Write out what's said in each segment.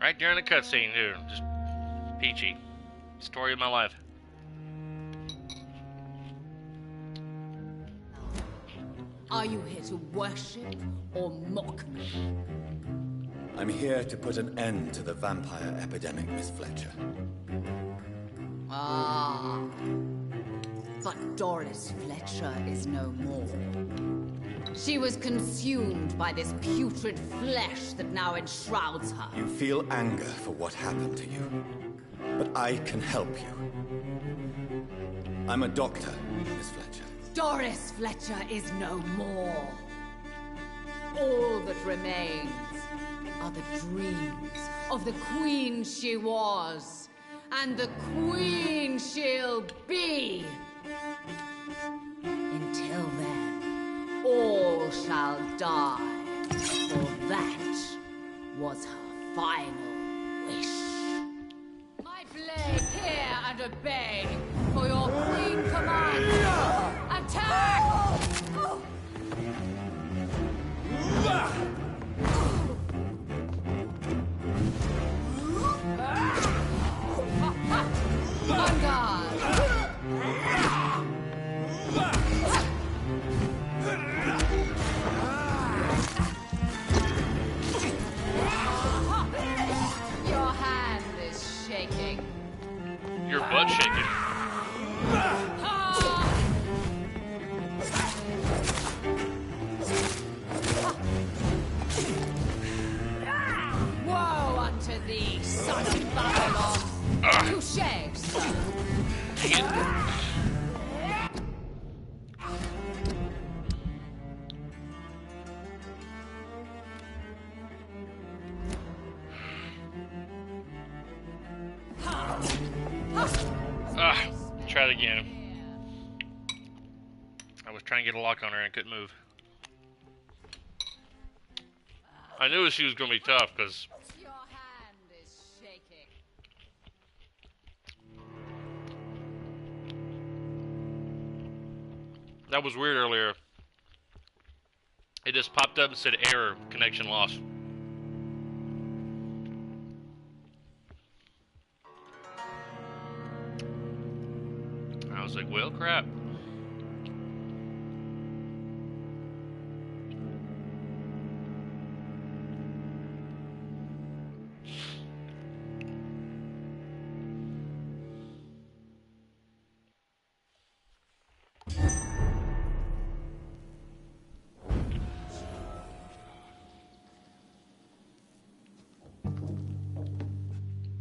Right during the cutscene, dude. Just peachy. Story of my life. Are you here to worship or mock me? I'm here to put an end to the vampire epidemic, Miss Fletcher. Ah. But Doris Fletcher is no more. She was consumed by this putrid flesh that now enshrouds her. You feel anger for what happened to you, but I can help you. I'm a doctor, Miss Fletcher. Doris Fletcher is no more. All that remains are the dreams of the queen she was, and the queen she'll be. Until then, all shall die, for that was her final wish. My blade, hear and obey, for your queen commands. Attack! On guard! Your hand is shaking. Your butt shaking. Woe unto thee, son of Babylon! Touché, sir. Try it again. I was trying to get a lock on her and couldn't move. I knew she was going to be tough because Your hand is shaking. that was weird earlier. It just popped up and said error, connection lost. I was like, well, crap.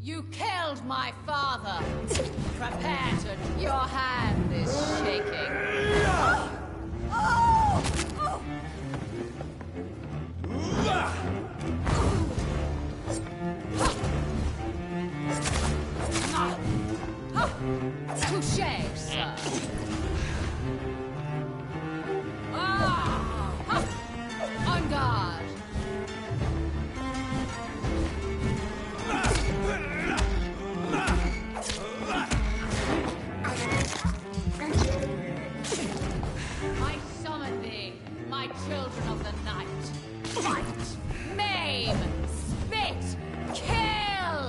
You killed my father. Prepare to. Your hand is shaking. Touché, sir. On guard. I summon thee, my children of the night. Fight, maim, spit, kill!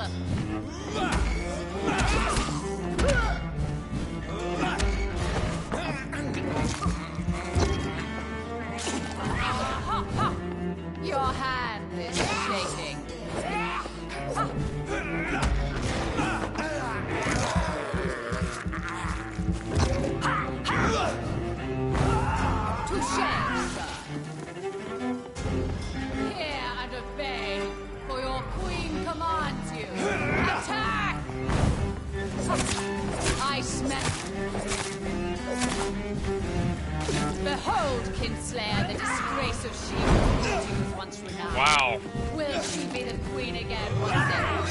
Your hand is shaking. Touché, sir. Hear and obey, for your queen commands you. Attack! I smell. Behold, Kinslayer, the disgrace of She-Hulk, who's once renowned. Wow. Will she be the queen again once they're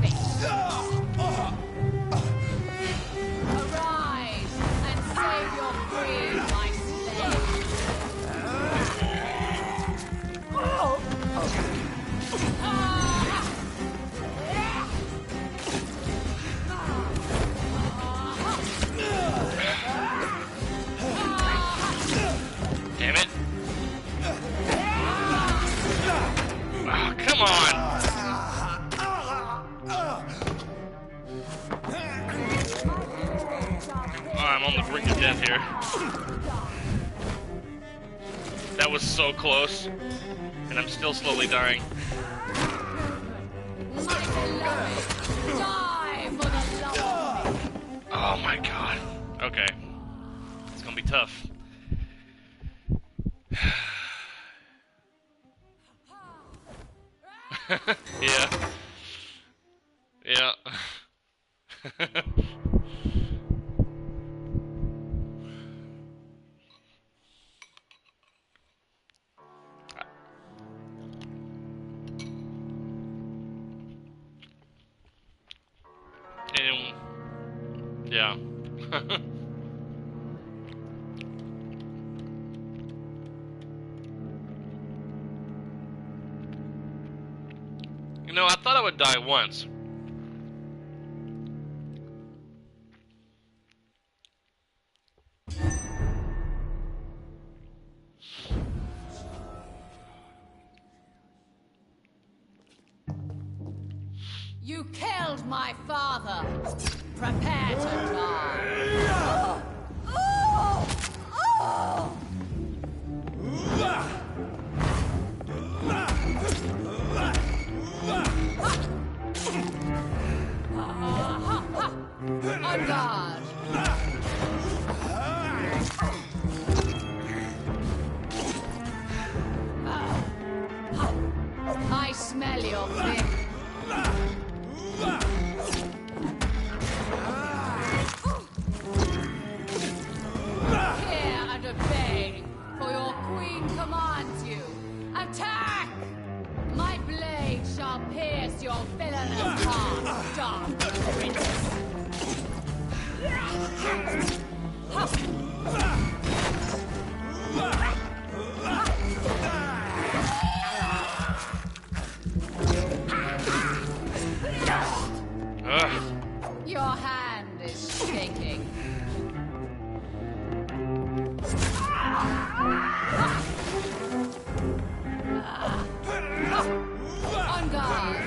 face? Arise and save your queen, my slave. Damn it. Oh, come on. right here. That was so close. And I'm still slowly dying. My beloved, die for the love of me. Oh my god. Okay. It's gonna be tough. Yeah. Yeah. And, yeah. You know, I thought I would die once. You killed my father. Prepare to die. On guard. I smell your thing. Hear and obey, for your queen commands you. Attack! My blade shall pierce your villainous heart, dark prince. Ugh. Your hand is shaking. On guard.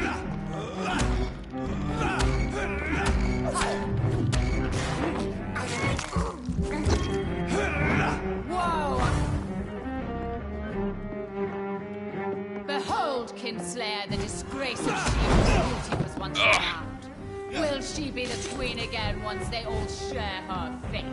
Whoa! Behold, Kinslayer, the disgrace of Sheep's beauty was once found. Will she be the queen again once they all share her fate?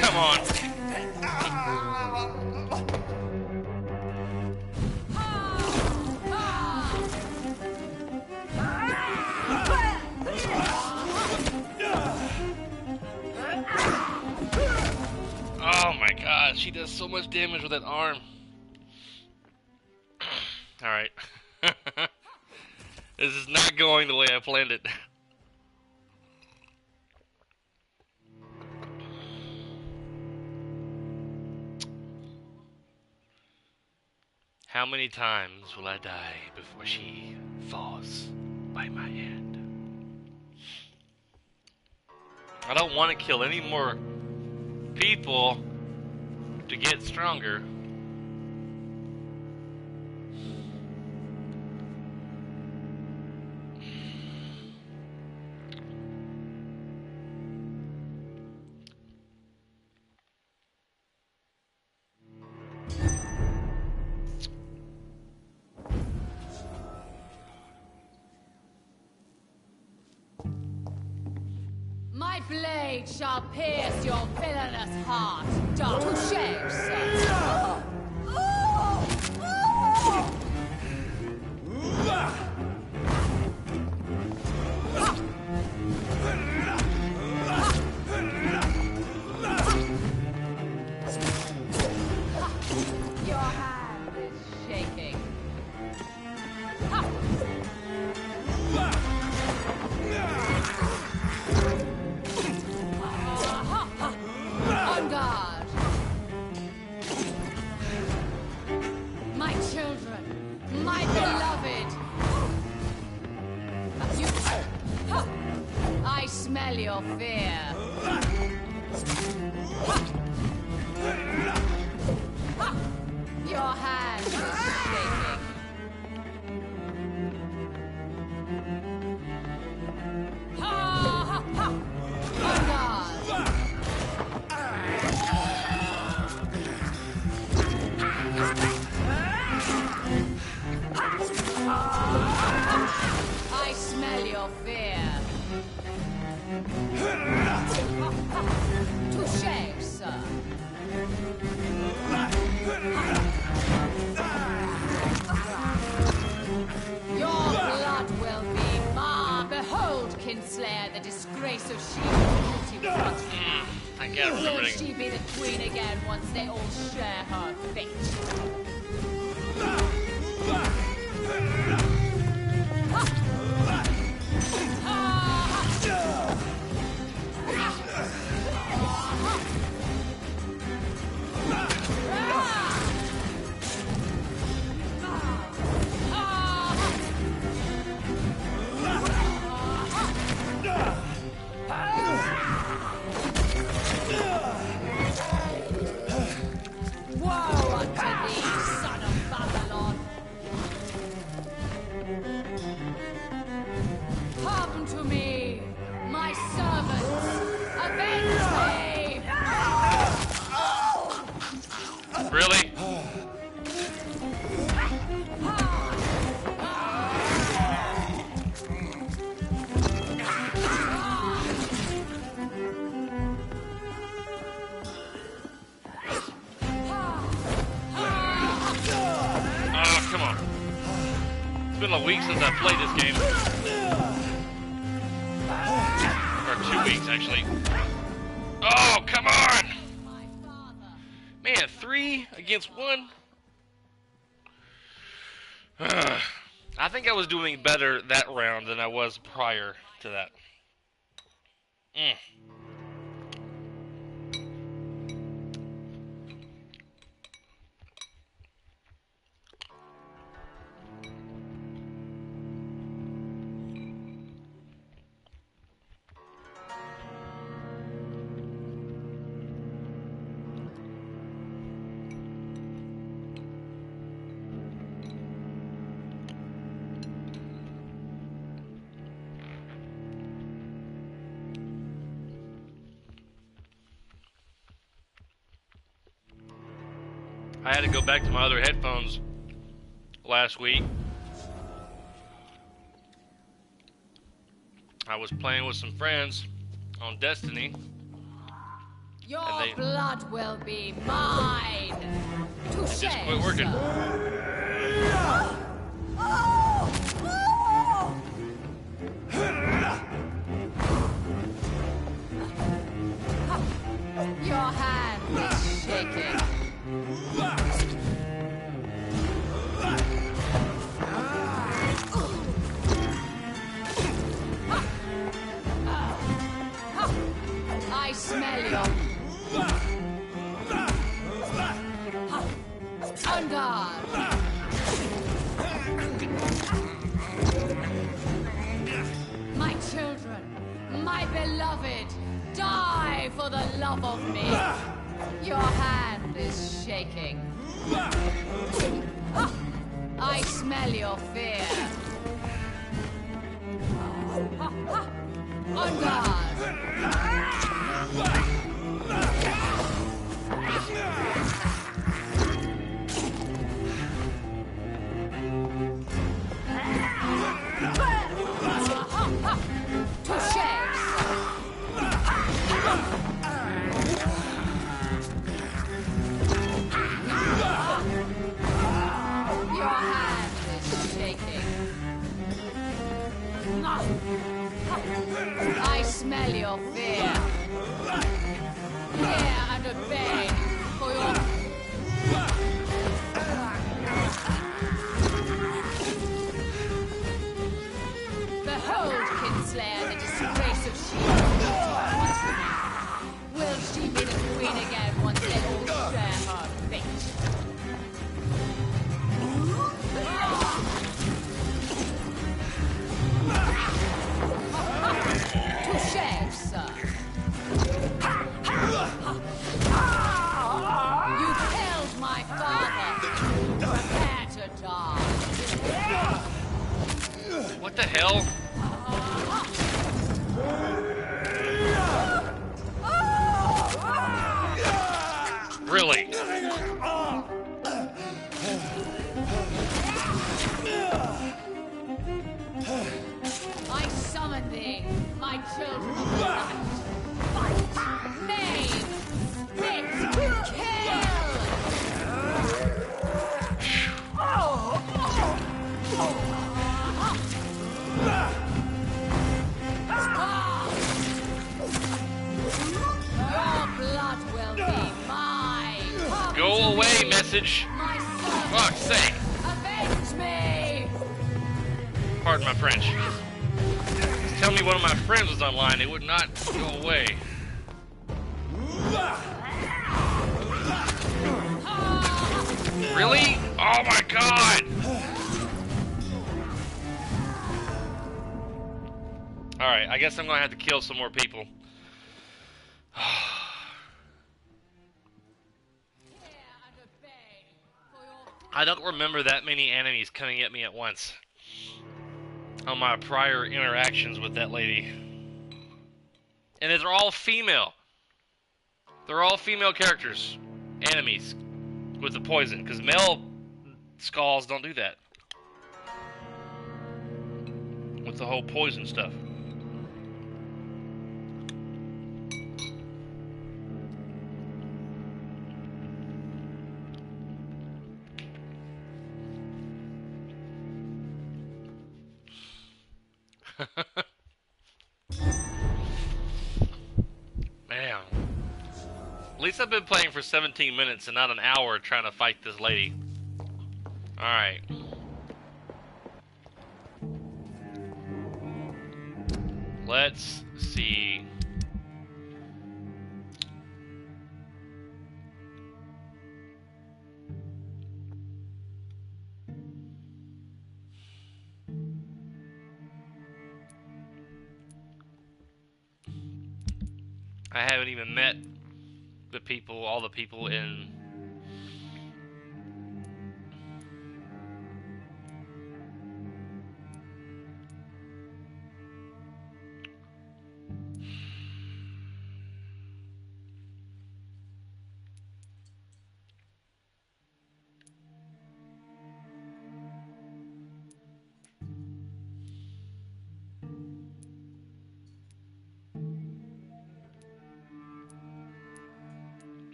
Come on. Oh my god, she does so much damage with that arm. Alright. This is not going the way I planned it. How many times will I die before she falls by my hand? I don't want to kill any more people to get stronger. My blade shall pierce your villainous heart. Dark shame, sir. Your hand is shaking. smell your fear. Your hand is shaking. Ha ha ha! On guard. I smell your fear. Touché, sir. Your blood will be mine. Behold, Kinslayer, the disgrace of she-beauty was. I can't remember Will it. she be the queen again once they all share her fate? Woe unto thee, son of Babylon! Come to me, my servants! Avenge me! Really? Oh, come on. It's been a week since I played this game. Or 2 weeks, actually. Oh, come on! My father! Man, 3 against 1? I think I was doing better that round than I was prior to that. I had to go back to my other headphones last week. I was playing with some friends on Destiny. Your And they- blood will be mine! Touché, Just quit working. Your hand is shaking. I smell your... On guard! My children, my beloved, die for the love of me. Your hand is shaking. I smell your fear. On guard! Touché! Your hand is shaking. I smell your fear. Hear and obey, for your... Behold, Kinslayer, the disgrace of she. Will she be the queen again once they all share her fate? Touché! my children of the night. Fight, maim, hit, kill! Your blood will be mine! Go away, message! My son, Fuck's sake! avenge me! Pardon my French. Just tell me one of my friends was online, it would not go away. Really? Oh my god! Alright, I guess I'm gonna have to kill some more people. I don't remember that many enemies coming at me at once on my prior interactions with that lady. And they're all female. They're all female characters. Enemies with the poison. Because male skulls don't do that. With the whole poison stuff. Man. At least I've been playing for 17 minutes and not an hour trying to fight this lady. Alright. Let's see. I haven't even met the people, all the people in...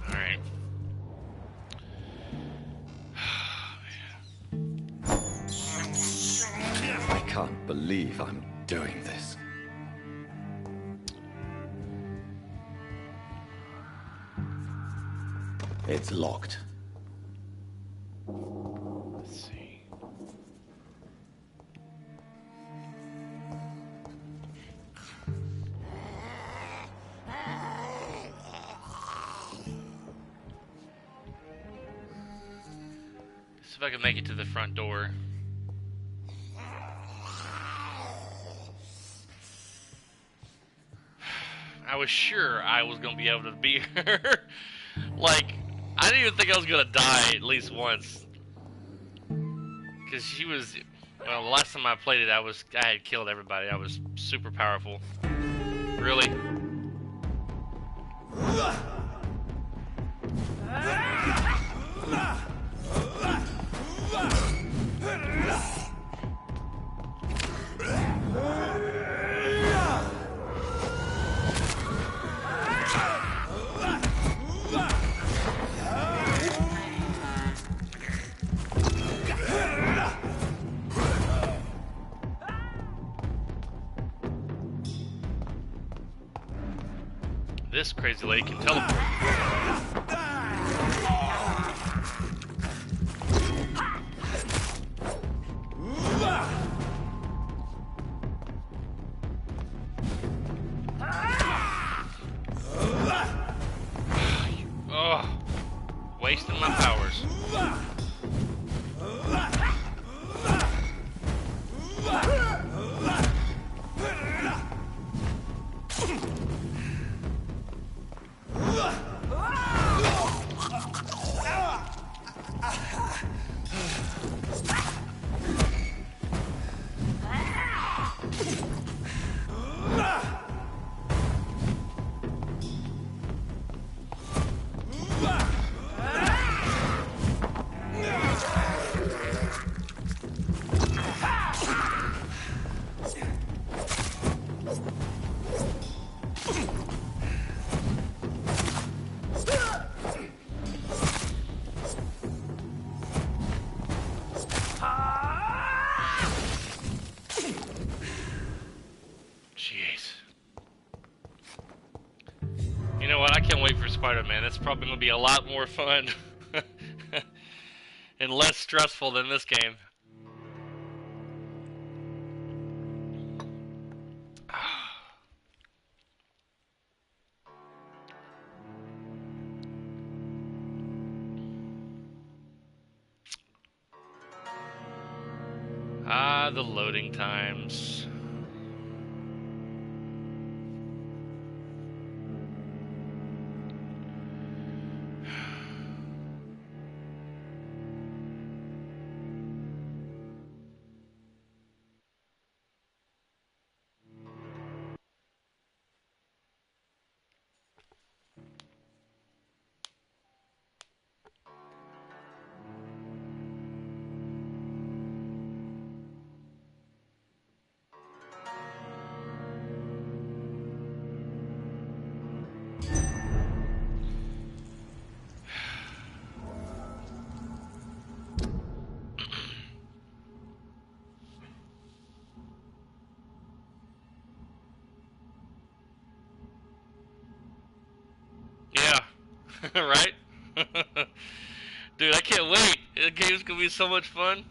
Alright. I can't believe I'm doing this. It's locked. Let's see. See if I can make it to the front door. I was sure I was gonna be able to beat her. Like, I didn't even think I was gonna die at least once. Cause she was, well, the last time I played it, I had killed everybody. I was super powerful. Really? This crazy lady can teleport. Oh, wasting my powers. Spider-Man. It's probably going to be a lot more fun and less stressful than this game. Ah, the loading times. Yeah, right? Dude, I can't wait. The game's gonna be so much fun.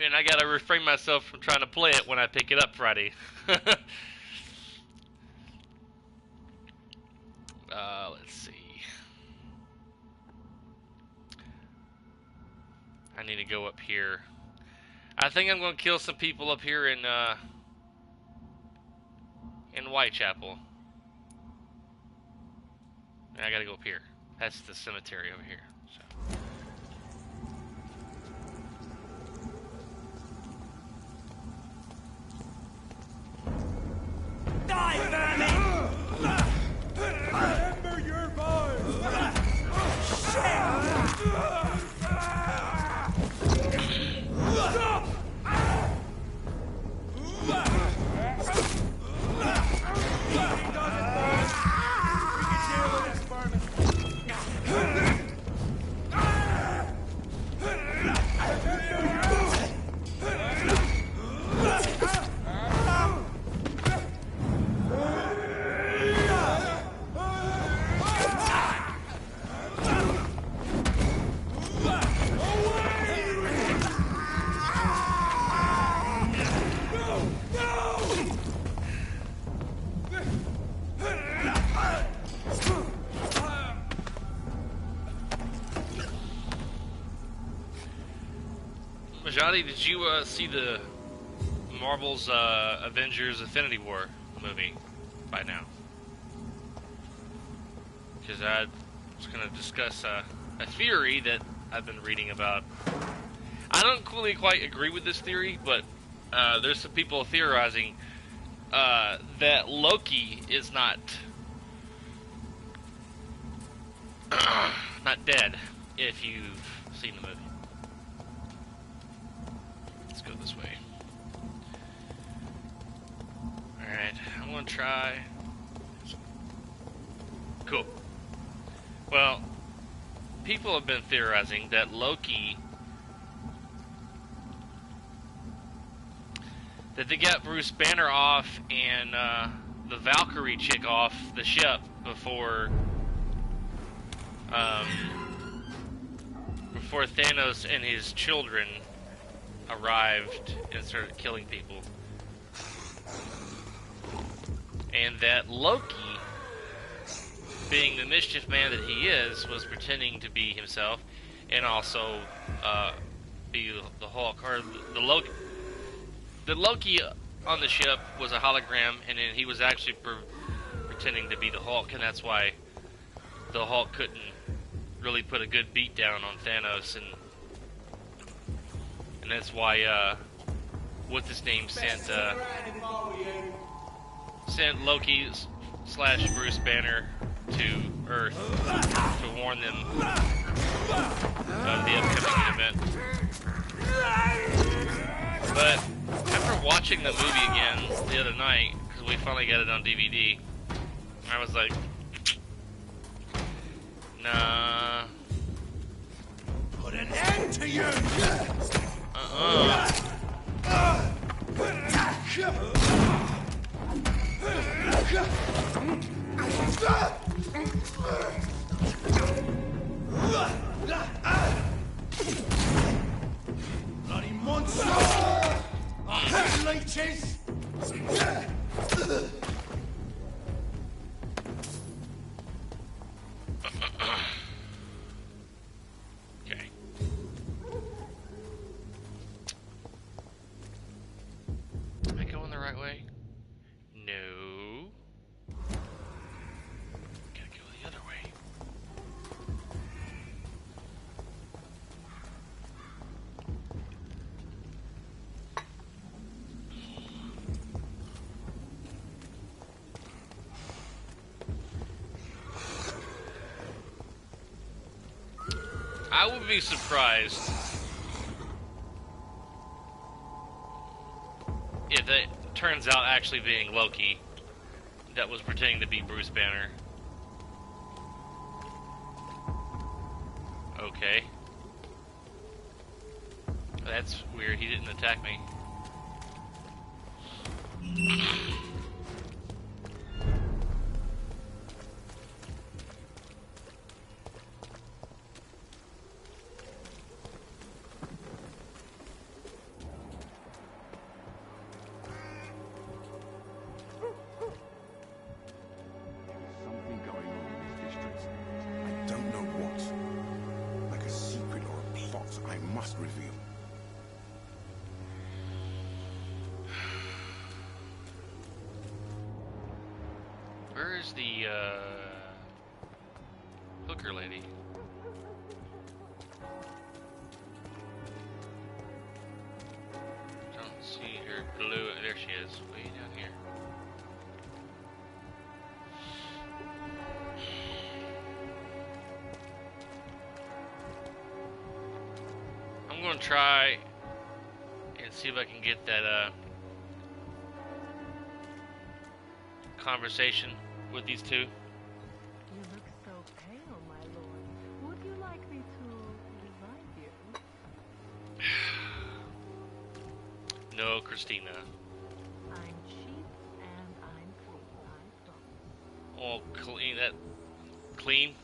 And I gotta refrain myself from trying to play it when I pick it up Friday. Let's see. I need to go up here. I think I'm gonna kill some people up here in Whitechapel. And I gotta go up here. That's the cemetery over here. So. Die, vermin! Remember your voice! Majadi, did you see the Marvel's Avengers Infinity War movie by now? Because I was going to discuss a theory that I've been reading about. I don't really quite agree with this theory, but there's some people theorizing that Loki is not dead, if you've seen the movie. Let's go this way. Alright, I'm gonna try. Cool. Well, people have been theorizing that Loki, that they got Bruce Banner off and the Valkyrie chick off the ship before Thanos and his children arrived and started killing people. And that Loki, being the mischief man that he is, was pretending to be himself and also be the Hulk, or the Loki. The Loki on the ship was a hologram, and then he was actually pretending to be the Hulk, and that's why the Hulk couldn't really put a good beat down on Thanos, and that's why what's his name sent Loki / Bruce Banner to Earth to warn them of the upcoming event. But after watching the movie again the other night, because we finally got it on DVD, I was like, nah. Put an end to you! I would be surprised if it turns out actually being Loki that was pretending to be Bruce Banner. Okay. That's weird. He didn't attack me. Something going on in this district. I don't know what. Like a secret or a plot I must reveal. Where is the hooker lady? Don't see her blue. There she is, way down here. I'm gonna try and see if I can get that conversation with these two. You look so pale, my lord. Would you like me to revive you? No, Christina. I'm cheap and I'm clean, I promise. Oh, clean that. Clean?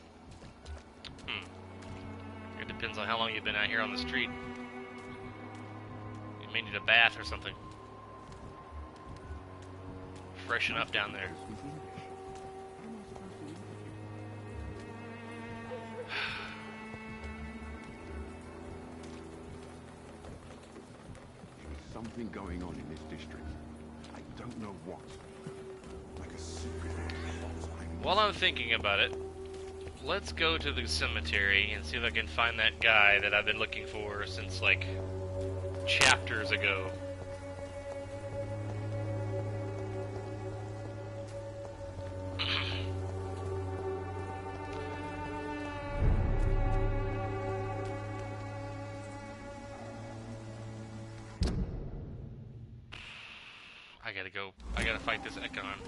It depends on how long you've been out here on the street. You may need a bath or something. Freshen up down there. There's something going on in this district. I don't know what. Like a secret or a plot I must. While I'm thinking about it, let's go to the cemetery and see if I can find that guy that I've been looking for since, like, chapters ago. I gotta go. I gotta fight this Ekon,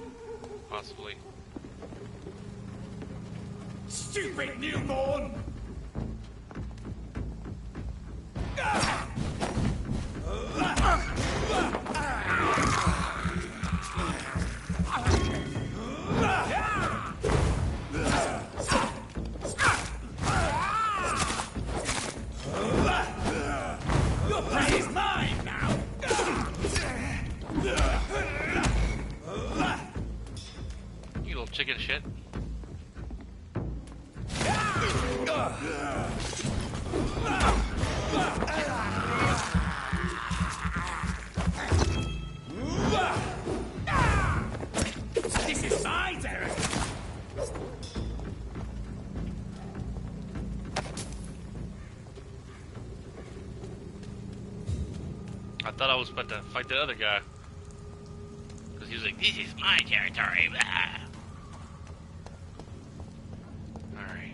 possibly. Stupid newborn! Your prey is mine now! You little chicken shit. This is my territory! I thought I was about to fight the other guy. Because he was like, this is my territory. Blah. Alright.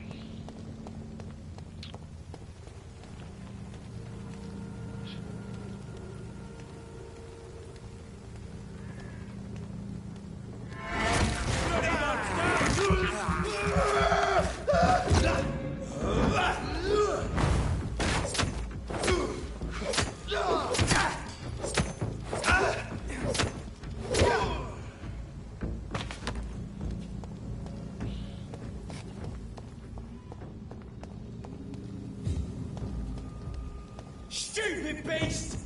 Stupid beast!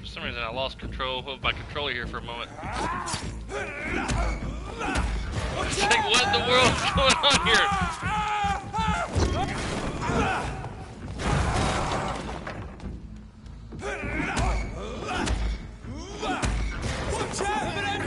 For some reason I lost control of my controller here for a moment. It's like, what in the world is going on here? Watch out for them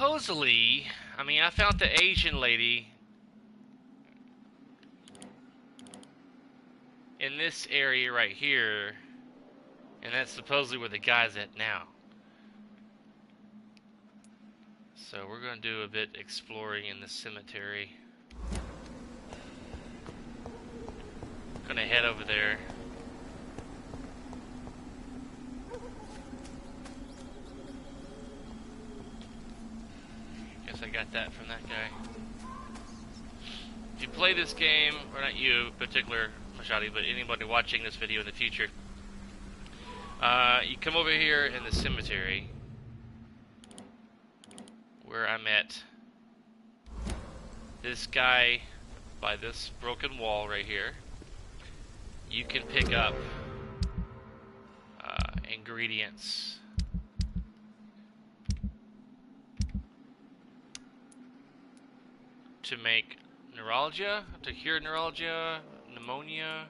supposedly, I mean, I found the Asian lady in this area right here, and that's supposedly where the guy's at now. So we're going to do a bit exploring in the cemetery. Going to head over there. Guess I got that from that guy. If you play this game, or not you in particular, Mashadi, but anybody watching this video in the future, you come over here in the cemetery where I met this guy by this broken wall right here. You can pick up ingredients to make neuralgia, to cure neuralgia, pneumonia,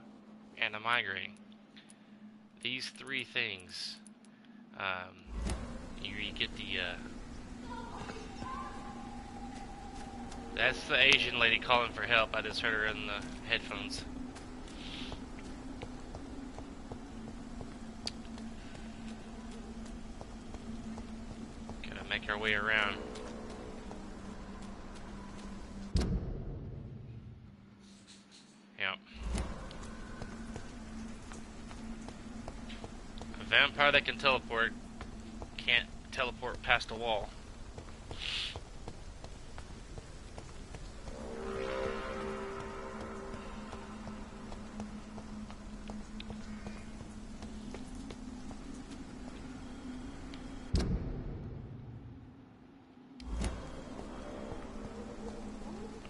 and a migraine. These three things. You get the that's the Asian lady calling for help. I just heard her in the headphones. Gotta make our way around. Yep. A vampire that can teleport can't teleport past a wall.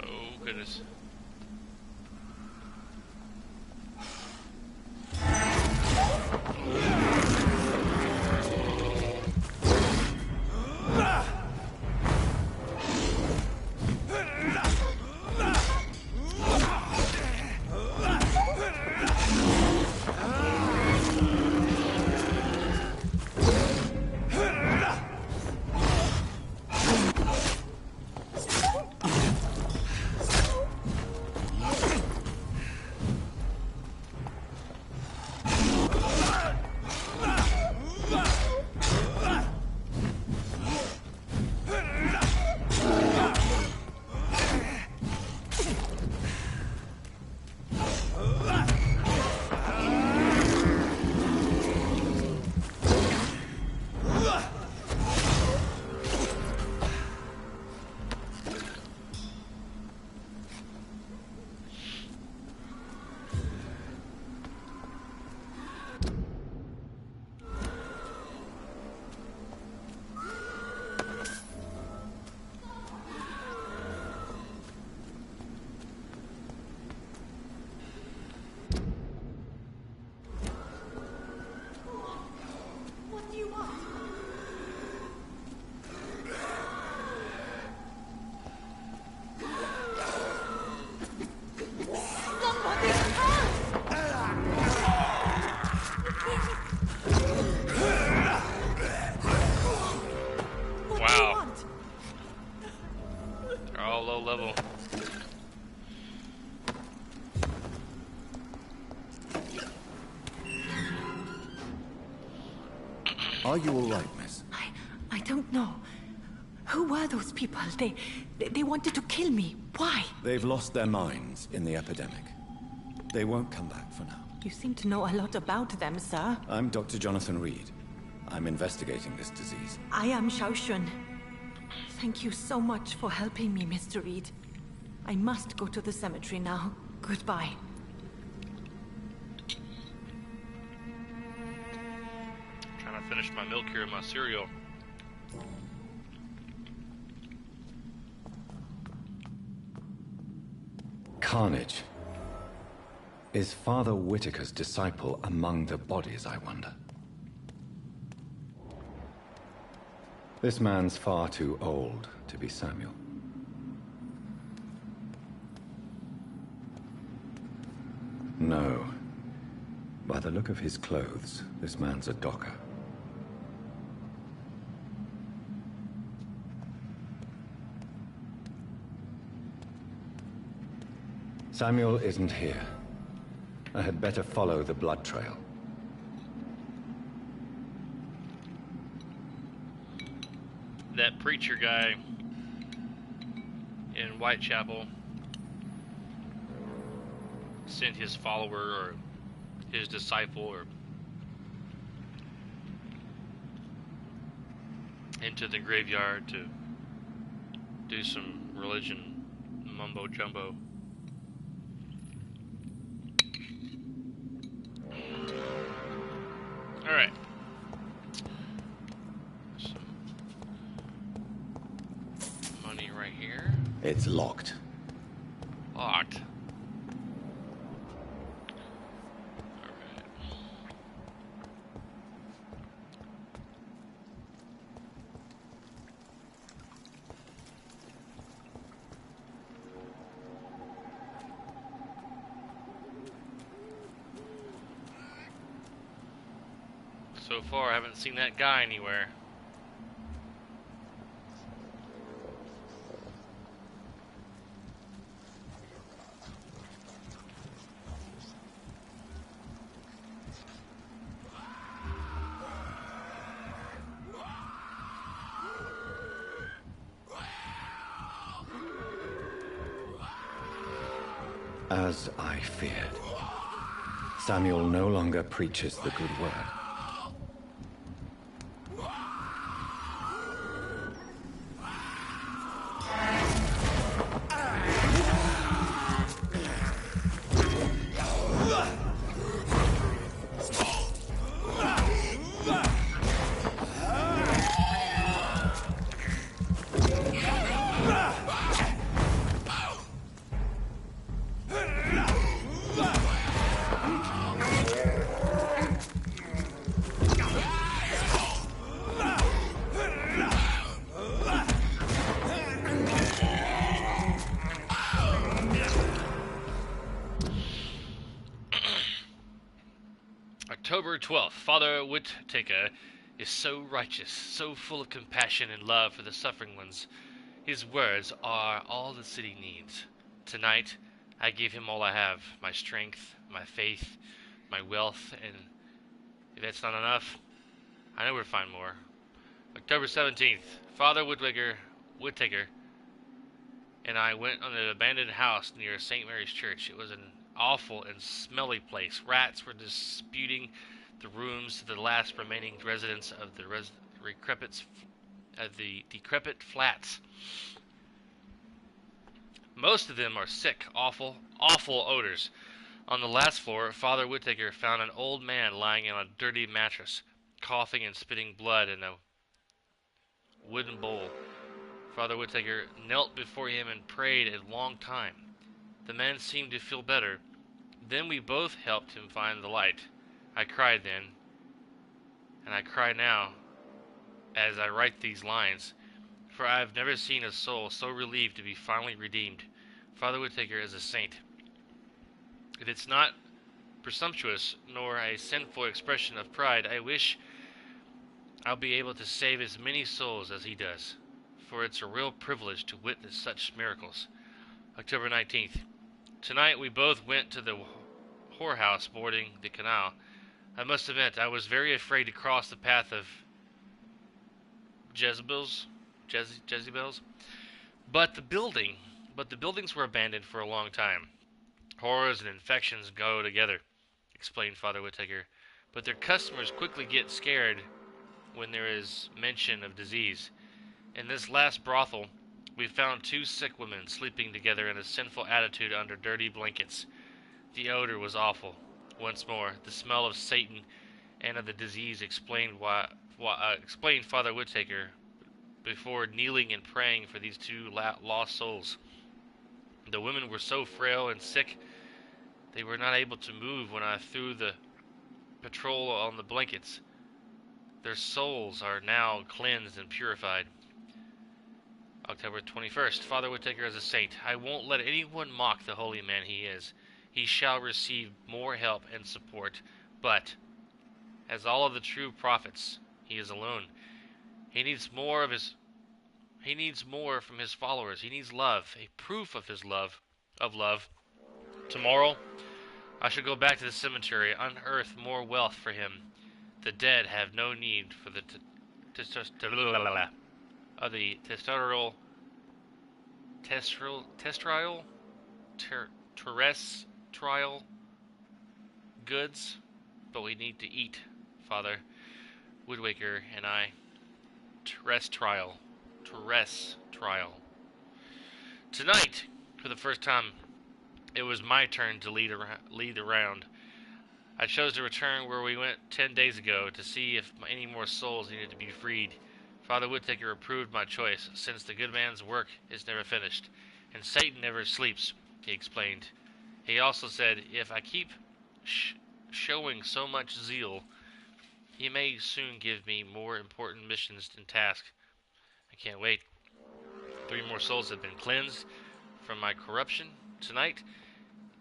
Oh goodness. Are you all right, miss? I don't know. Who were those people? They wanted to kill me. Why? They've lost their minds in the epidemic. They won't come back for now. You seem to know a lot about them, sir. I'm Dr. Jonathan Reed. I'm investigating this disease. I am Xiaoxun. Thank you so much for helping me, Mr. Reed. I must go to the cemetery now. Goodbye. Trying to finish my milk here in my cereal. Carnage. Is Father Whitaker's disciple among the bodies, I wonder? This man's far too old to be Samuel. No. By the look of his clothes, this man's a docker. Samuel isn't here. I had better follow the blood trail. That preacher guy in Whitechapel sent his follower or his disciple or into the graveyard to do some religion mumbo jumbo. All right. Some money right here. It's locked. Locked. Alright. So far, I haven't seen that guy anywhere. As I feared. Samuel no longer preaches the good word. October 12th. Father Whittaker is so righteous, so full of compassion and love for the suffering ones. His words are all the city needs. Tonight, I give him all I have, my strength, my faith, my wealth, and if that's not enough, I know where to find more. October 17th. Father Whittaker and I went on an abandoned house near St. Mary's Church. It was an awful and smelly place. Rats were disputing the rooms to the last remaining residents of the decrepit flats. Most of them are sick, awful odors. On the last floor, Father Whittaker found an old man lying on a dirty mattress, coughing and spitting blood in a wooden bowl. Father Whittaker knelt before him and prayed a long time. The man seemed to feel better. Then we both helped him find the light. I cried then, and I cry now as I write these lines, for I have never seen a soul so relieved to be finally redeemed. Father Whittaker is a saint. If it's not presumptuous nor a sinful expression of pride, I wish I'll be able to save as many souls as he does, for it's a real privilege to witness such miracles. October 19th. Tonight we both went to the whorehouse boarding the canal. I must admit, I was very afraid to cross the path of Jezebels, but the buildings were abandoned for a long time. Horrors and infections go together, explained Father Whittaker, but their customers quickly get scared when there is mention of disease. In this last brothel, we found two sick women sleeping together in a sinful attitude under dirty blankets. The odor was awful. Once more, the smell of Satan and of the disease explained Father Whittaker before kneeling and praying for these two lost souls. The women were so frail and sick, they were not able to move when I threw the petrol on the blankets. Their souls are now cleansed and purified. October 21st. Father Whittaker is a saint. I won't let anyone mock the holy man he is. He shall receive more help and support, but, as all of the true prophets, he is alone. He needs more from his followers. He needs love, a proof of his love, Tomorrow, I shall go back to the cemetery, unearth more wealth for him. The dead have no need for the terrestrial goods, but we need to eat, Father Woodwaker and I. Terrestrial. Tonight, for the first time, it was my turn to lead around. I chose to return where we went 10 days ago to see if any more souls needed to be freed. Father Woodtaker approved my choice, since the good man's work is never finished, and Satan never sleeps, he explained. He also said, if I keep showing so much zeal, he may soon give me more important missions and tasks. I can't wait. 3 more souls have been cleansed from my corruption tonight.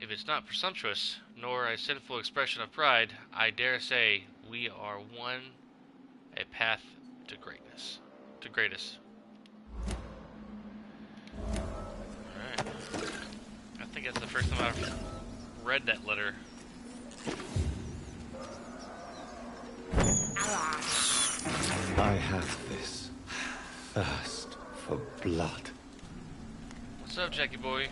If it's not presumptuous, nor a sinful expression of pride, I dare say we are one a path to greatness. Alright. I think that's the first time I've read that letter. I have this thirst for blood. What's up, Jackie boy?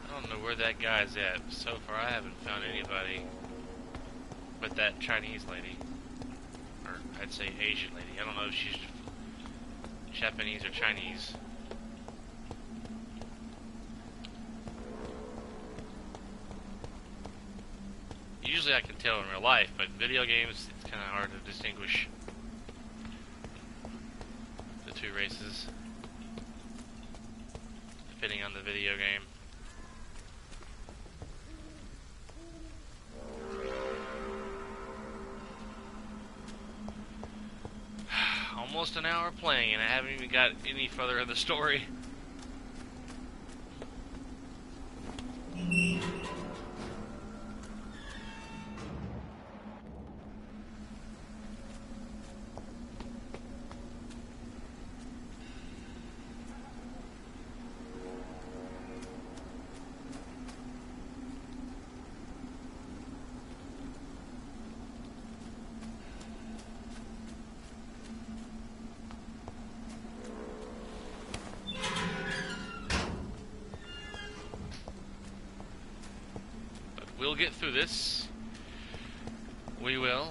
I don't know where that guy's at. So far, I haven't found anybody but that Chinese lady. Or, I'd say Asian lady. I don't know if she's Japanese or Chinese. Usually I can tell in real life, but in video games, it's kind of hard to distinguish the two races, depending on the video game. Almost an hour playing, and I haven't even got any further in the story. We'll get through this. We will.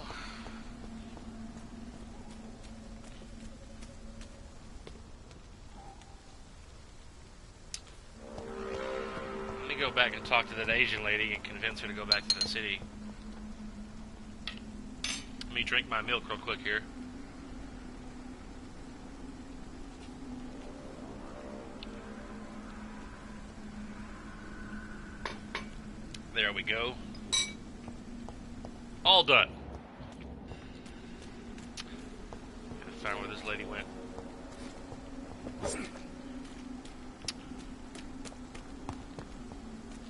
Let me go back and talk to that Asian lady and convince her to go back to the city. Let me drink my milk real quick here. There we go. All done. Gotta find where this lady went.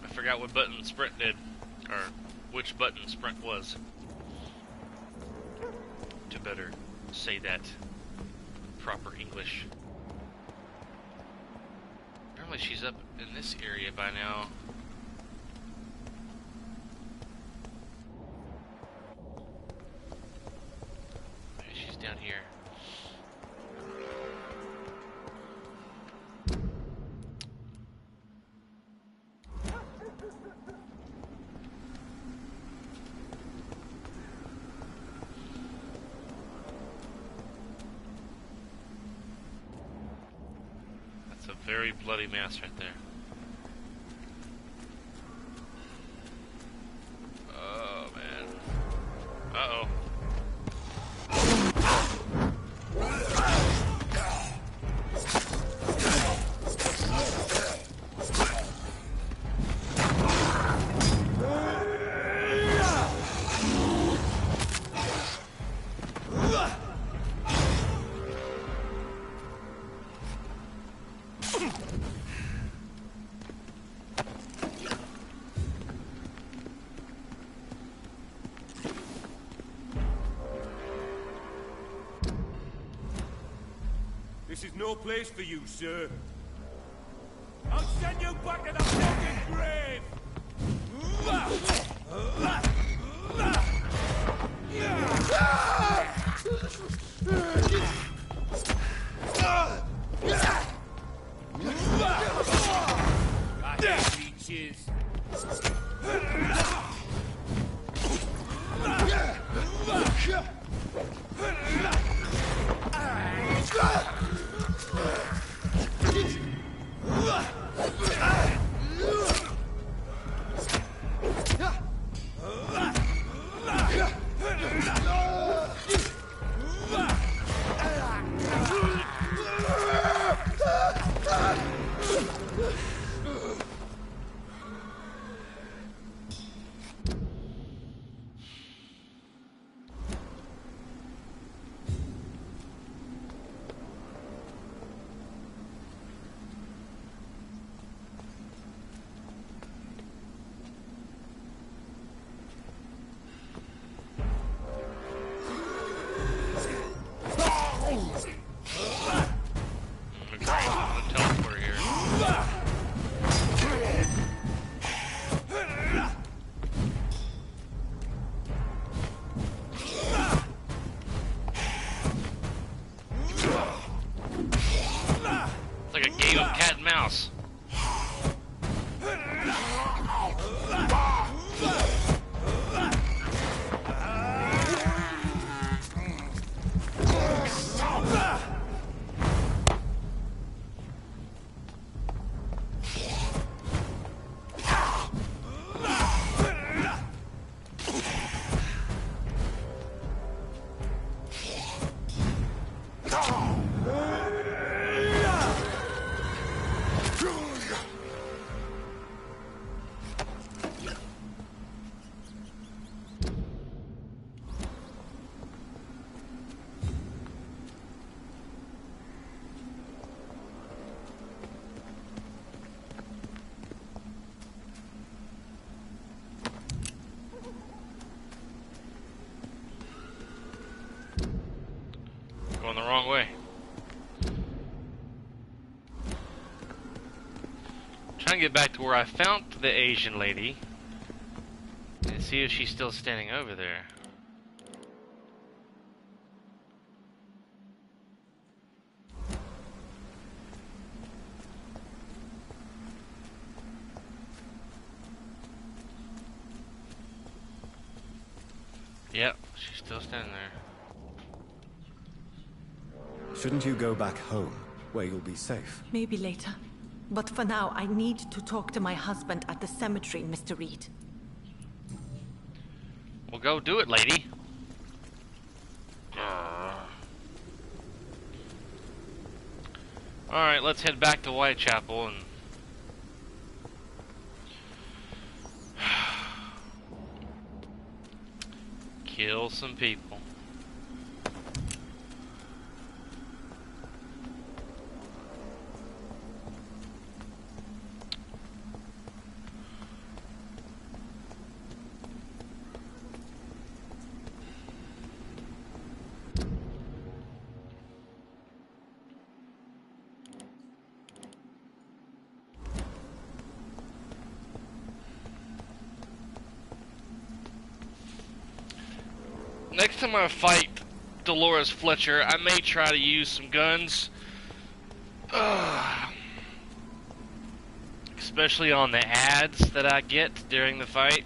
I forgot what button sprint did, or which button sprint was. To better say that in proper English. Normally she's up in this area by now. Okay, she's down here. That's a very bloody mess right there. Oh man. Uh-oh. This is no place for you, sir. I'll send you back to the fucking grave! I hate leeches. Mouse. Going the wrong way. Trying to get back to where I found the Asian lady and see if she's still standing over there. Yep, she's still standing there. Shouldn't you go back home, where you'll be safe? Maybe later. But for now, I need to talk to my husband at the cemetery, Mr. Reed. Well, go do it, lady. Alright, let's head back to Whitechapel and... kill some people. next time I fight Dolores Fletcher, I may try to use some guns. Especially on the ads that I get during the fight.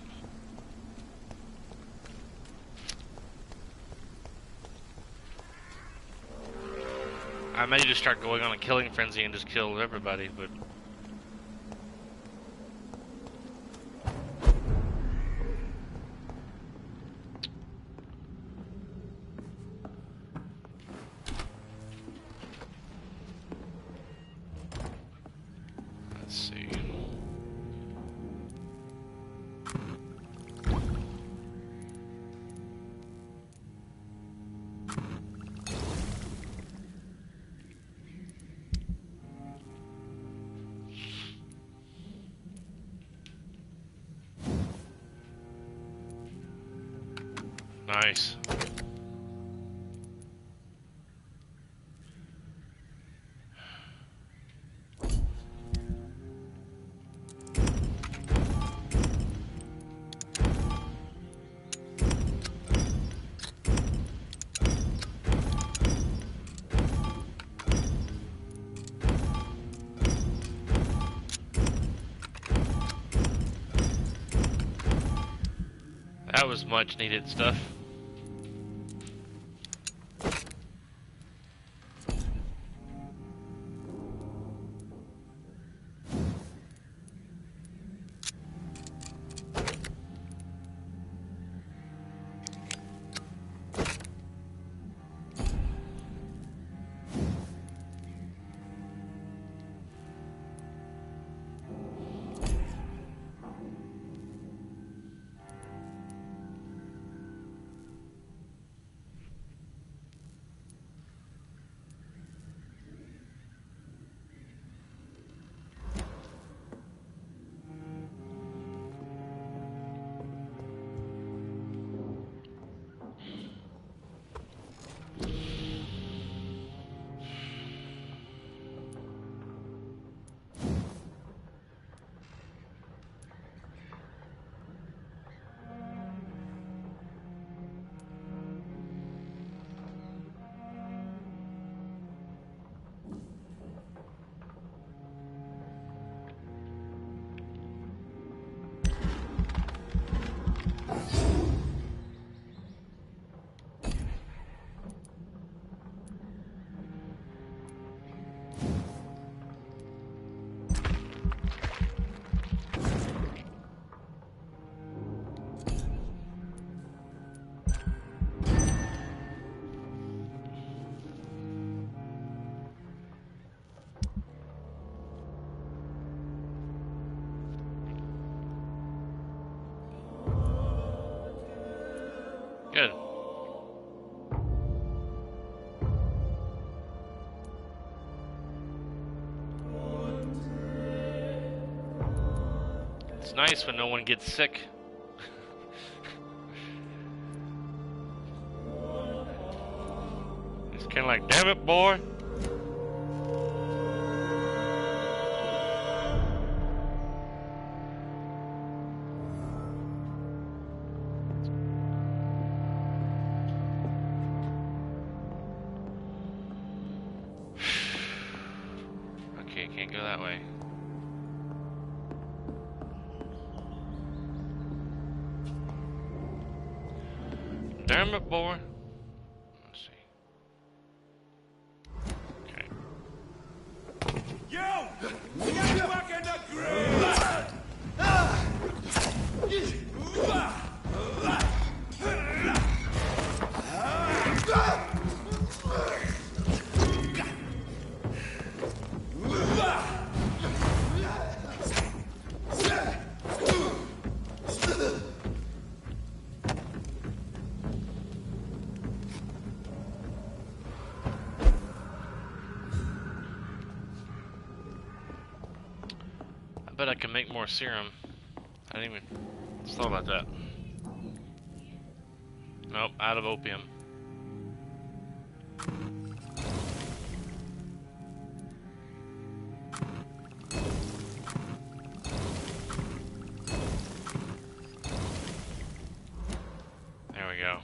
I may just start going on a killing frenzy and just kill everybody, but... Let's see. Nice. That was much needed stuff. Good. It's nice when no one gets sick. It's kind of like, damn it, boy. Okay, can't go that way. Damn it, boy. Let's see. Okay. You! Get back in the grave! I bet I can make more serum. I didn't even thought about that. Nope, out of opium. There we go.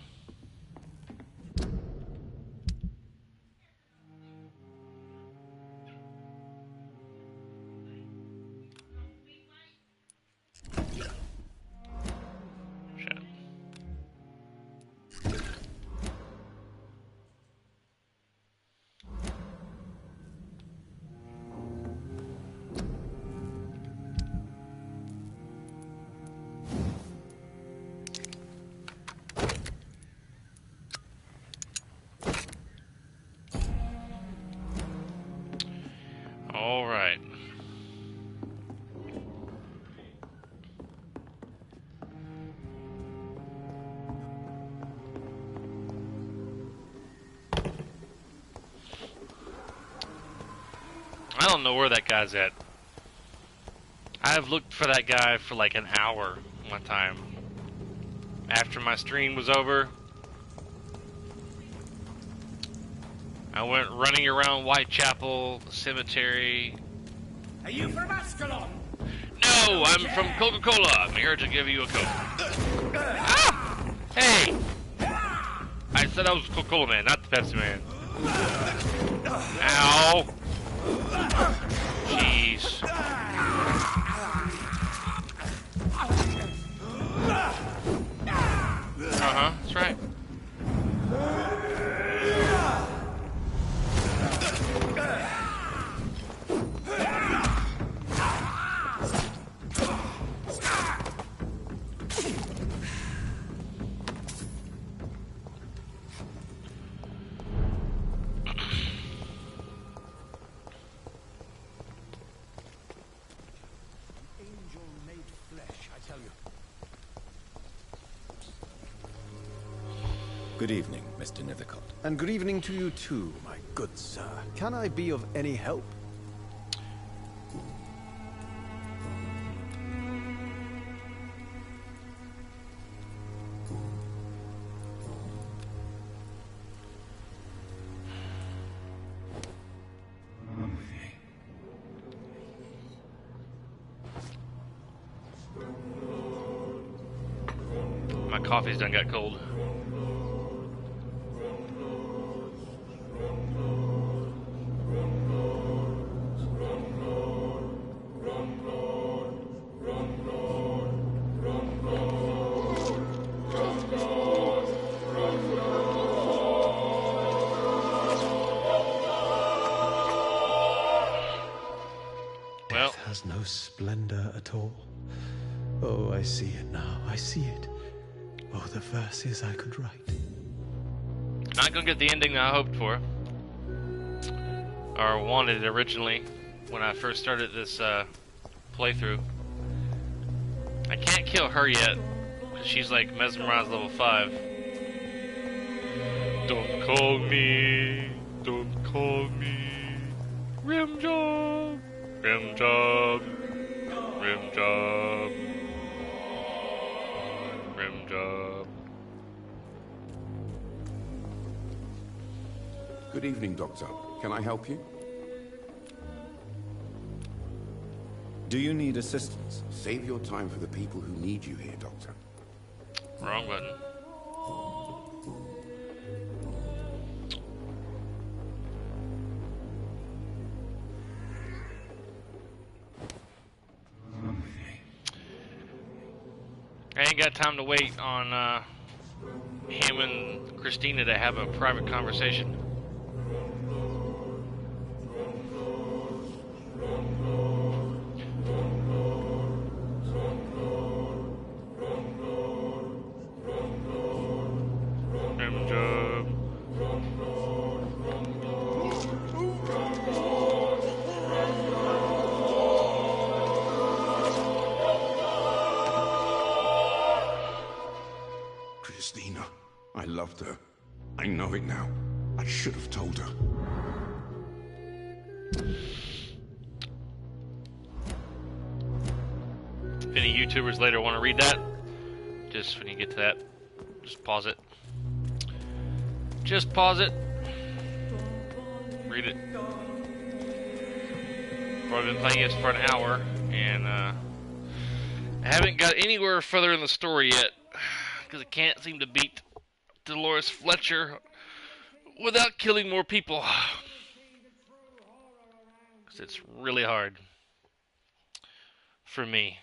I don't know where that guy's at. I've looked for that guy for like an hour one time. After my stream was over, I went running around Whitechapel Cemetery. Are you from Ascalon? No, I'm from Coca-Cola. I'm here to give you a Coke. Ah! Hey! I said I was Coca-Cola man, not the Pepsi man. Ow! Jeez. Uh-huh, that's right. Angel made flesh, I tell you. Good evening, Mr. Nithercott. And good evening to you too, my good sir. Can I be of any help? My coffee's done got cold. Well, Death has no splendor at all. Oh, I see it now. I see it. Oh, the verses I could write. not gonna get the ending I hoped for, or wanted originally when I first started this playthrough. I can't kill her yet, because she's like mesmerized level 5. Don't call me, don't call me, rim job, rim job, rim job, rim job. Good evening, Doctor. Can I help you? Do you need assistance? Save your time for the people who need you here, Doctor. Wrong button. I ain't got time to wait on him and Christina to have a private conversation. Rim job. Christina. I loved her. I know it now. I should have told her. If any YouTubers later want to read that, just when you get to that, just pause it. Just pause it. Read it. I've been playing this for an hour, and I haven't got anywhere further in the story yet, because I can't seem to beat Dolores Fletcher without killing more people. Because it's really hard for me.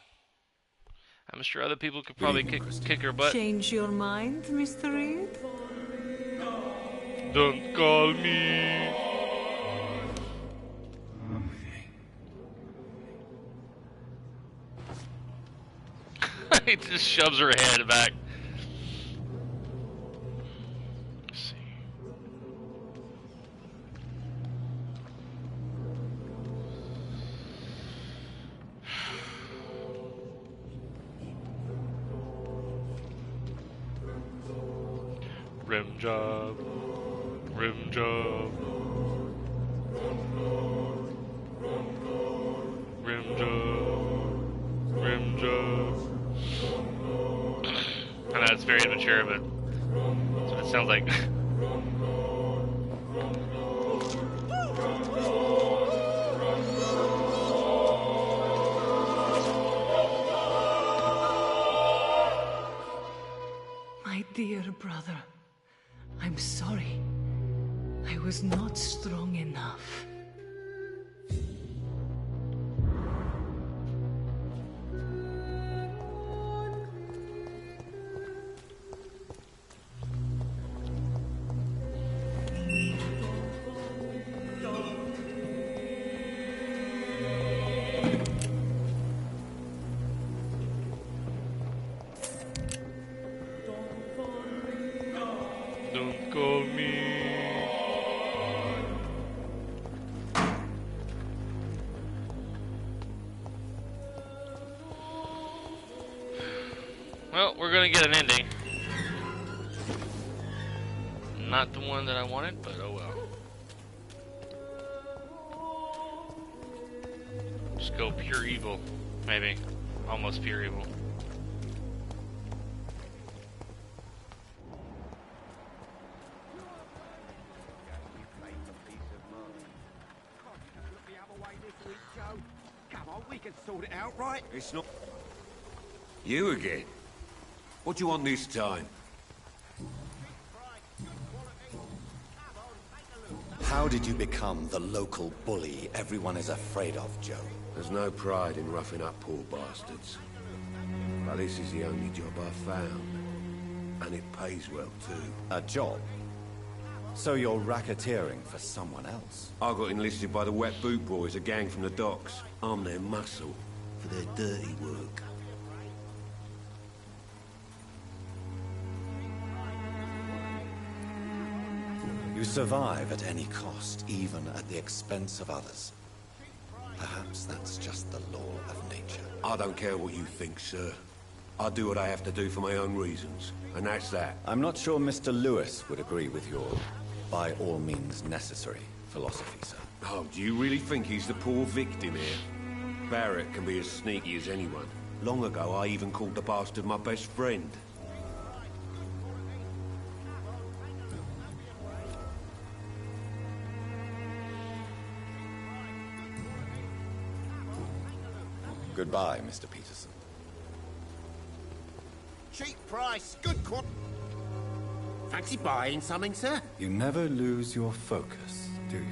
I'm sure other people could probably kick her butt. Change your mind, Mr. Reed? Don't call me. He just shoves her head back. Let's see. Rim job. Rim job. I know it's very immature, but that's what it sounds like. My dear brother, I'm sorry. I was not strong enough. Don't call me. Well, we're gonna get an ending. Not the one that I wanted, but oh well. Just go pure evil, maybe. Almost pure evil. Come on, we can sort it out, right? It's not... You again? What do you want this time? How did you become the local bully everyone is afraid of, Joe? There's no pride in roughing up poor bastards. But this is the only job I've found. And it pays well, too. A job? So you're racketeering for someone else? I got enlisted by the Wet Boot Boys, a gang from the docks. I'm their muscle for their dirty work. You survive at any cost, even at the expense of others. Perhaps that's just the law of nature. I don't care what you think, sir. I do what I have to do for my own reasons, and that's that. I'm not sure Mr. Lewis would agree with your by all means necessary philosophy, sir. Oh, do you really think he's the poor victim here? Barrett can be as sneaky as anyone. Long ago, I even called the bastard my best friend. Goodbye, Mr. Peterson. Cheap price, good quality. Fancy buying something, sir? You never lose your focus, do you?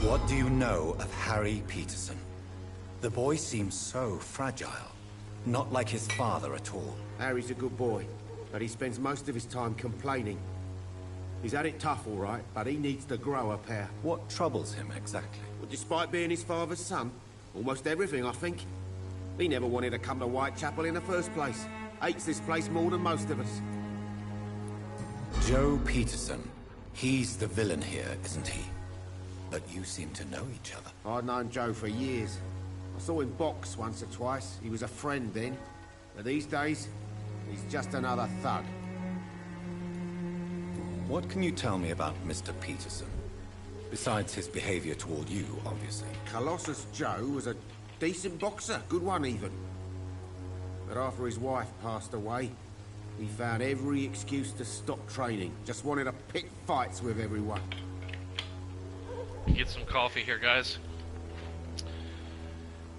What do you know of Harry Peterson? The boy seems so fragile. Not like his father at all. Harry's a good boy, but he spends most of his time complaining. He's had it tough, all right, but he needs to grow a pair. What troubles him exactly? Well, despite being his father's son, almost everything, I think. He never wanted to come to Whitechapel in the first place. Hates this place more than most of us. Joe Peterson. He's the villain here, isn't he? But you seem to know each other. I'd known Joe for years. I saw him box once or twice. He was a friend then. But these days, he's just another thug. What can you tell me about Mr. Peterson? Besides his behavior toward you, obviously. Colossus Joe was a decent boxer, good one even. But after his wife passed away, he found every excuse to stop training. Just wanted to pick fights with everyone. Get some coffee here, guys.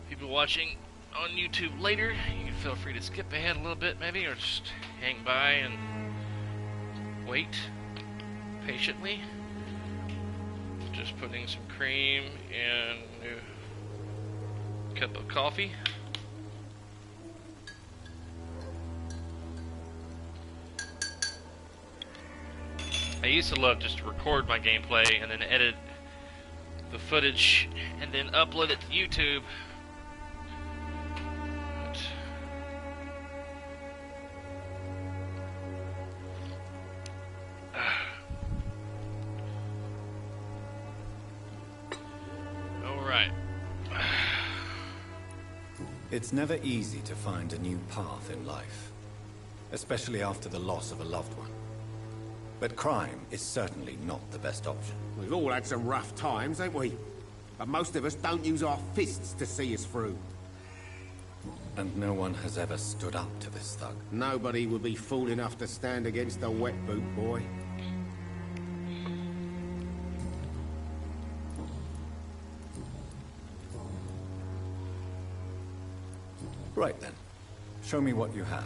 People watching on YouTube later, you can feel free to skip ahead a little bit maybe, or just hang by and wait patiently. Just putting some cream in a new cup of coffee. I used to love just to record my gameplay and then edit the footage and then upload it to YouTube. Alright. It's never easy to find a new path in life, especially after the loss of a loved one. But crime is certainly not the best option. We've all had some rough times, ain't we? But most of us don't use our fists to see us through. And no one has ever stood up to this thug. Nobody would be fool enough to stand against a wet boot boy. Right then. Show me what you have.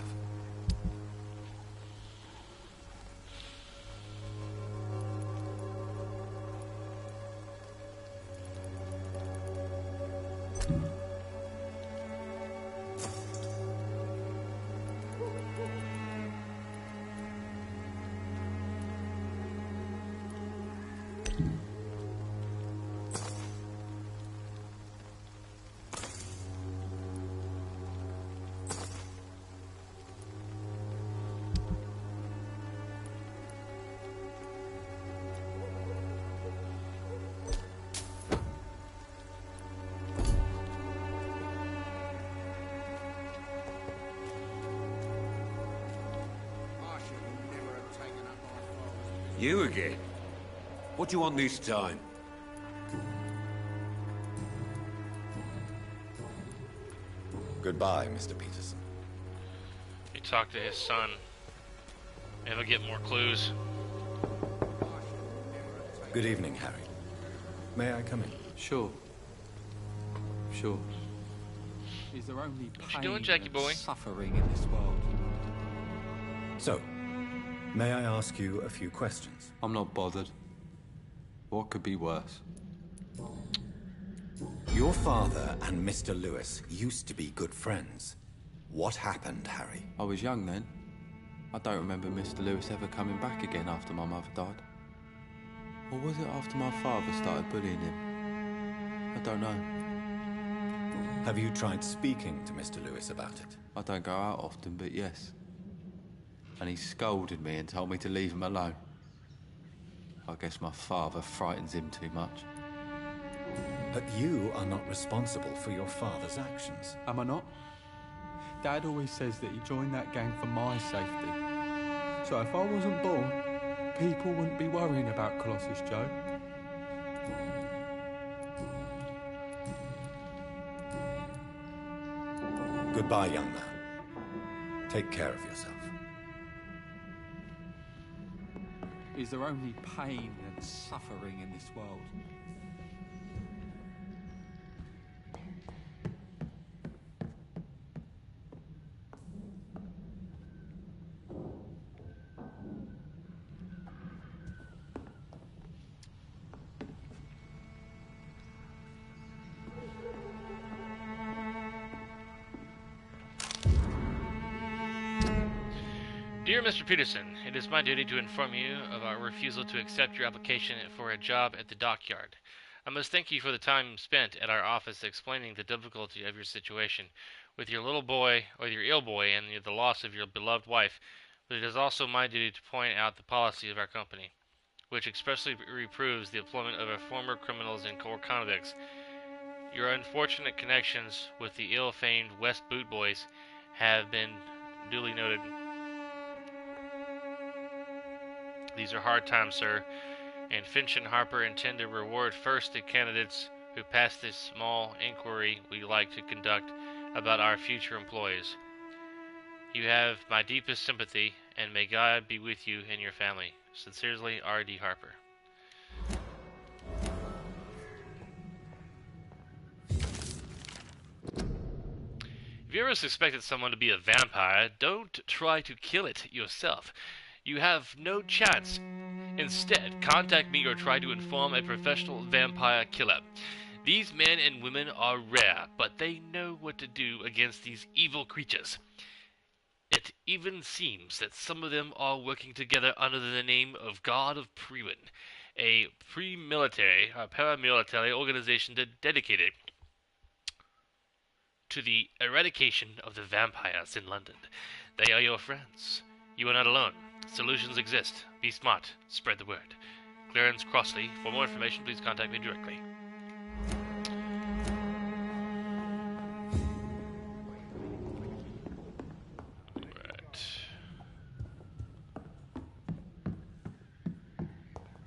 You again? What do you want this time? Goodbye, Mr. Peterson. He talked to his son. Maybe I'll get more clues. Good evening, Harry. May I come in? Sure. Sure. Is there only What you pain doing, Jackie and boy? suffering in this world? So, may I ask you a few questions? I'm not bothered. What could be worse? Your father and Mr. Lewis used to be good friends. What happened, Harry? I was young then. I don't remember Mr. Lewis ever coming back again after my mother died. Or was it after my father started bullying him? I don't know. Have you tried speaking to Mr. Lewis about it? I don't go out often, but yes. And he scolded me and told me to leave him alone. I guess my father frightens him too much. But you are not responsible for your father's actions. Am I not? Dad always says that he joined that gang for my safety. So if I wasn't born, people wouldn't be worrying about Colossus Joe. Goodbye, young man. Take care of yourself. Is there only pain and suffering in this world? Dear Mr. Peterson, it is my duty to inform you of our refusal to accept your application for a job at the dockyard. I must thank you for the time spent at our office explaining the difficulty of your situation with your little boy, or your ill boy, and the loss of your beloved wife, but it is also my duty to point out the policy of our company, which expressly reproves the employment of our former criminals and core convicts. Your unfortunate connections with the ill-famed West Boot Boys have been duly noted. These are hard times, sir, and Finch and Harper intend to reward first the candidates who pass this small inquiry we like to conduct about our future employees. You have my deepest sympathy, and may God be with you and your family. Sincerely, R.D. Harper. If you ever suspected someone to be a vampire, don't try to kill it yourself. You have no chance. Instead, contact me or try to inform a professional vampire killer. These men and women are rare, but they know what to do against these evil creatures. It even seems that some of them are working together under the name of God of Priwen, a paramilitary organization dedicated to the eradication of the vampires in London. They are your friends. You are not alone. Solutions exist. Be smart. Spread the word. Clarence Crossley. For more information, please contact me directly. Right.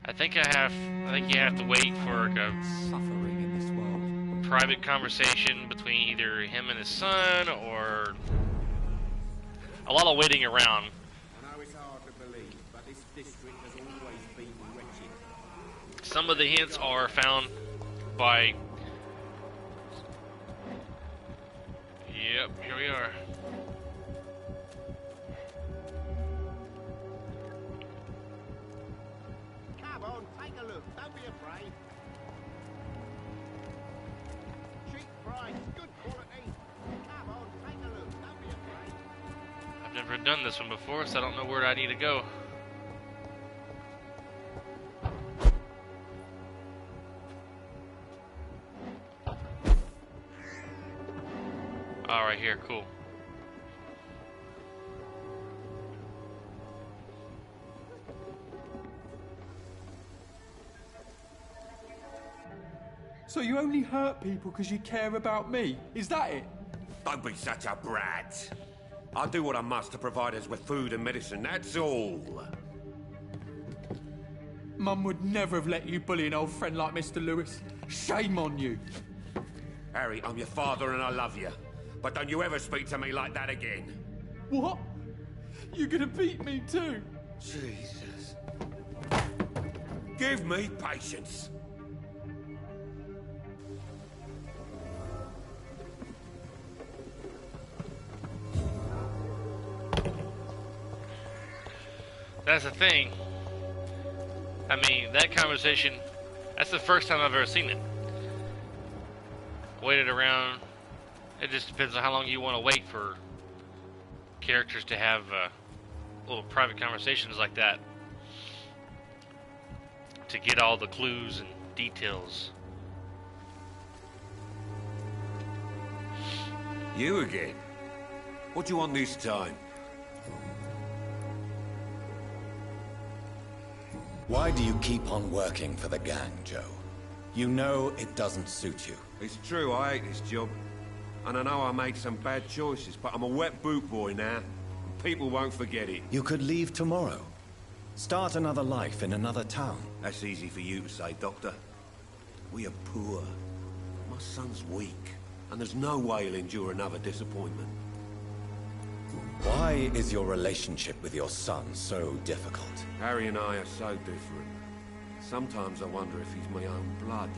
I think you have to wait for Suffering in this world. private conversation between either him and his son, or a lot of waiting around. I know it's hard to believe, but this district has always been wretched. Some of the hints are found by... Yep, here we are. Come on, take a look. Don't be afraid. Cheap price, good quality. Come on, take a look. Don't be afraid. I've never done this one before, so I don't know where I need to go. All right, here, cool. So you only hurt people because you care about me? Is that it? Don't be such a brat. I'll do what I must to provide us with food and medicine, that's all. Mum would never have let you bully an old friend like Mr. Lewis. Shame on you. Harry, I'm your father and I love you. But don't you ever speak to me like that again. What? You're gonna beat me too? Jesus. Give me patience. That's the thing. I mean, that conversation, that's the first time I've ever seen it. Waited around. It just depends on how long you want to wait for characters to have little private conversations like that, to get all the clues and details. You again? What do you want this time? Why do you keep on working for the gang, Joe? You know it doesn't suit you. It's true, I hate this job. And I know I made some bad choices, but I'm a wet boot boy now. And people won't forget it. You could leave tomorrow. Start another life in another town. That's easy for you to say, Doctor. We are poor. My son's weak. And there's no way he'll endure another disappointment. Why is your relationship with your son so difficult? Harry and I are so different. Sometimes I wonder if he's my own blood.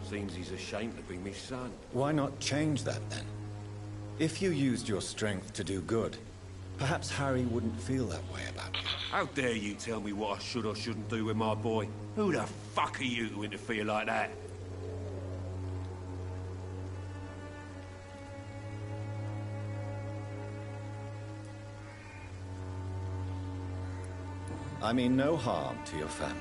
Seems he's ashamed to be my son. Why not change that then? If you used your strength to do good, perhaps Harry wouldn't feel that way about you. How dare you tell me what I should or shouldn't do with my boy? Who the fuck are you to interfere like that? I mean no harm to your family.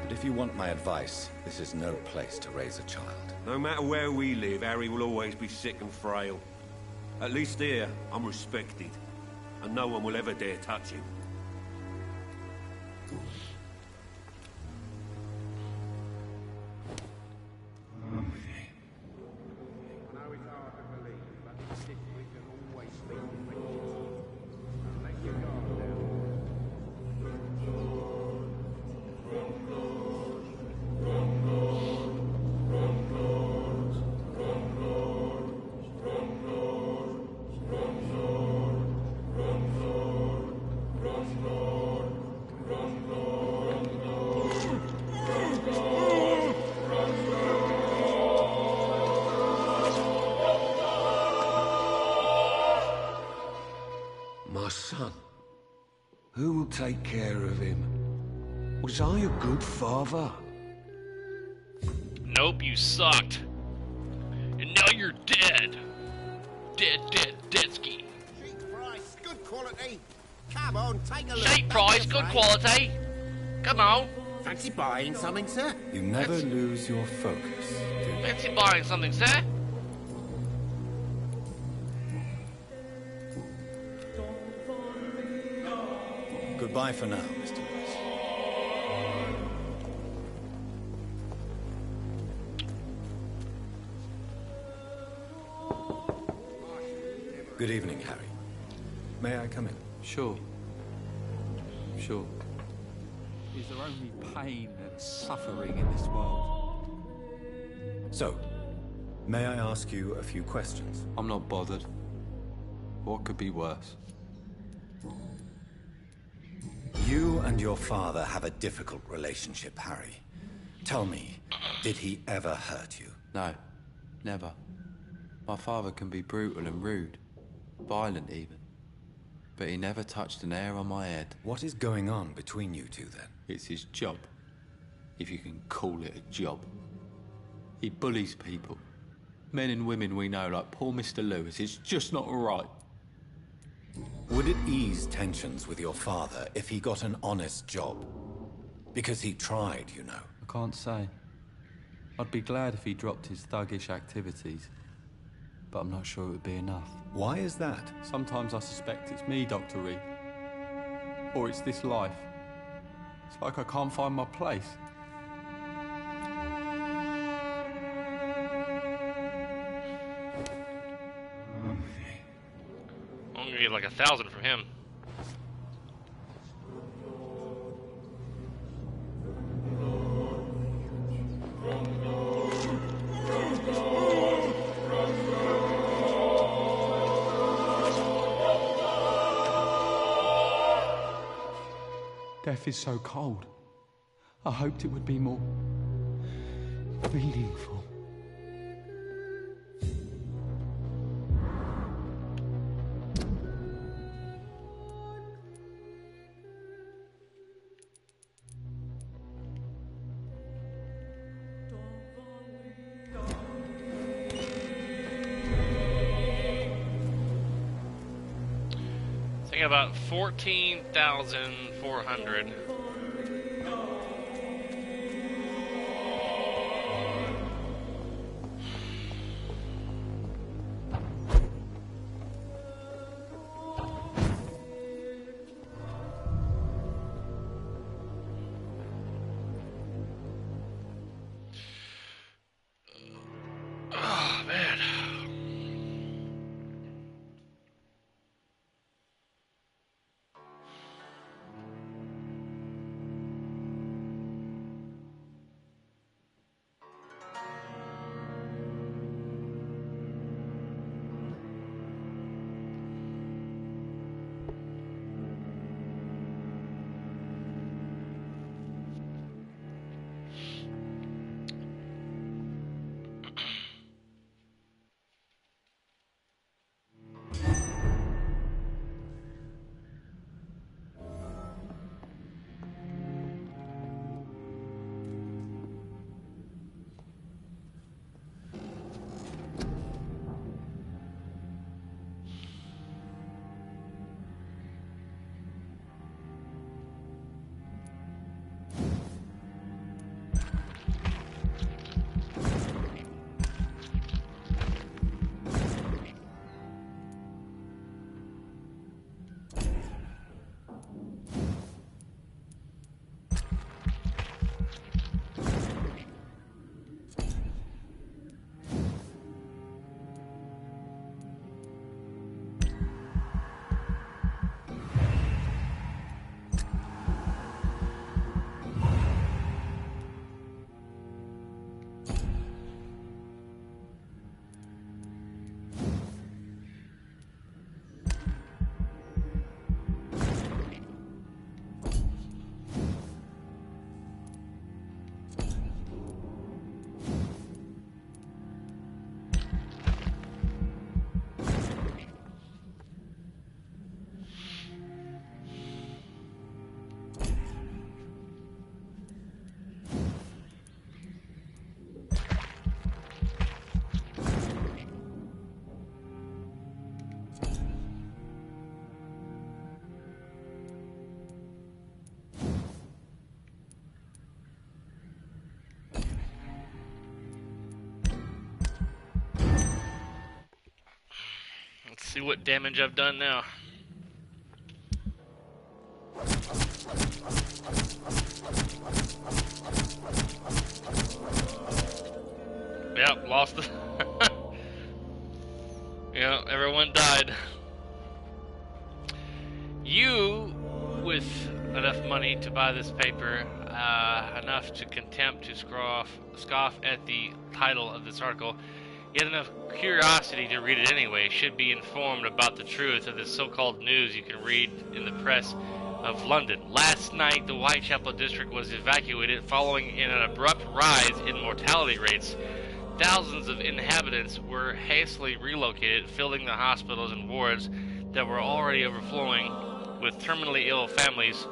But if you want my advice, this is no place to raise a child. No matter where we live, Harry will always be sick and frail. At least here, I'm respected. And no one will ever dare touch him. My son. Who will take care of him? Was I a good father? Nope, you sucked. And now you're dead. Dead ski. Cheap price, good quality. Come on, take a look. Cheap price, good quality. Come on. Fancy buying something, sir? You never lose your focus, do you? Fancy buying something, sir? Goodbye for now, Mr. Lewis. Good evening, Harry. May I come in? Sure. Sure. Is there only pain and suffering in this world? So, may I ask you a few questions? I'm not bothered. What could be worse? You and your father have a difficult relationship, Harry. Tell me, did he ever hurt you? No, never. My father can be brutal and rude, violent even. But he never touched an hair on my head. What is going on between you two, then? It's his job, if you can call it a job. He bullies people. Men and women we know, like poor Mr. Lewis. It's just not right. Would it ease tensions with your father if he got an honest job? Because he tried, you know. I can't say. I'd be glad if he dropped his thuggish activities. But I'm not sure it would be enough. Why is that? Sometimes I suspect it's me, Dr. Reed. Or it's this life. It's like I can't find my place. I'm gonna get like 1,000 from him. Death is so cold. I hoped it would be more meaningful. I think about 14,400. Oh, man. Let's see what damage I've done now. Yep, lost the... Yeah, everyone died. You, with enough money to buy this paper, enough to contempt to scoff at the title of this article, yet enough curiosity to read it anyway, should be informed about the truth of this so-called news you can read in the press of London. Last night, the Whitechapel district was evacuated following an abrupt rise in mortality rates. Thousands of inhabitants were hastily relocated, filling the hospitals and wards that were already overflowing with terminally ill families,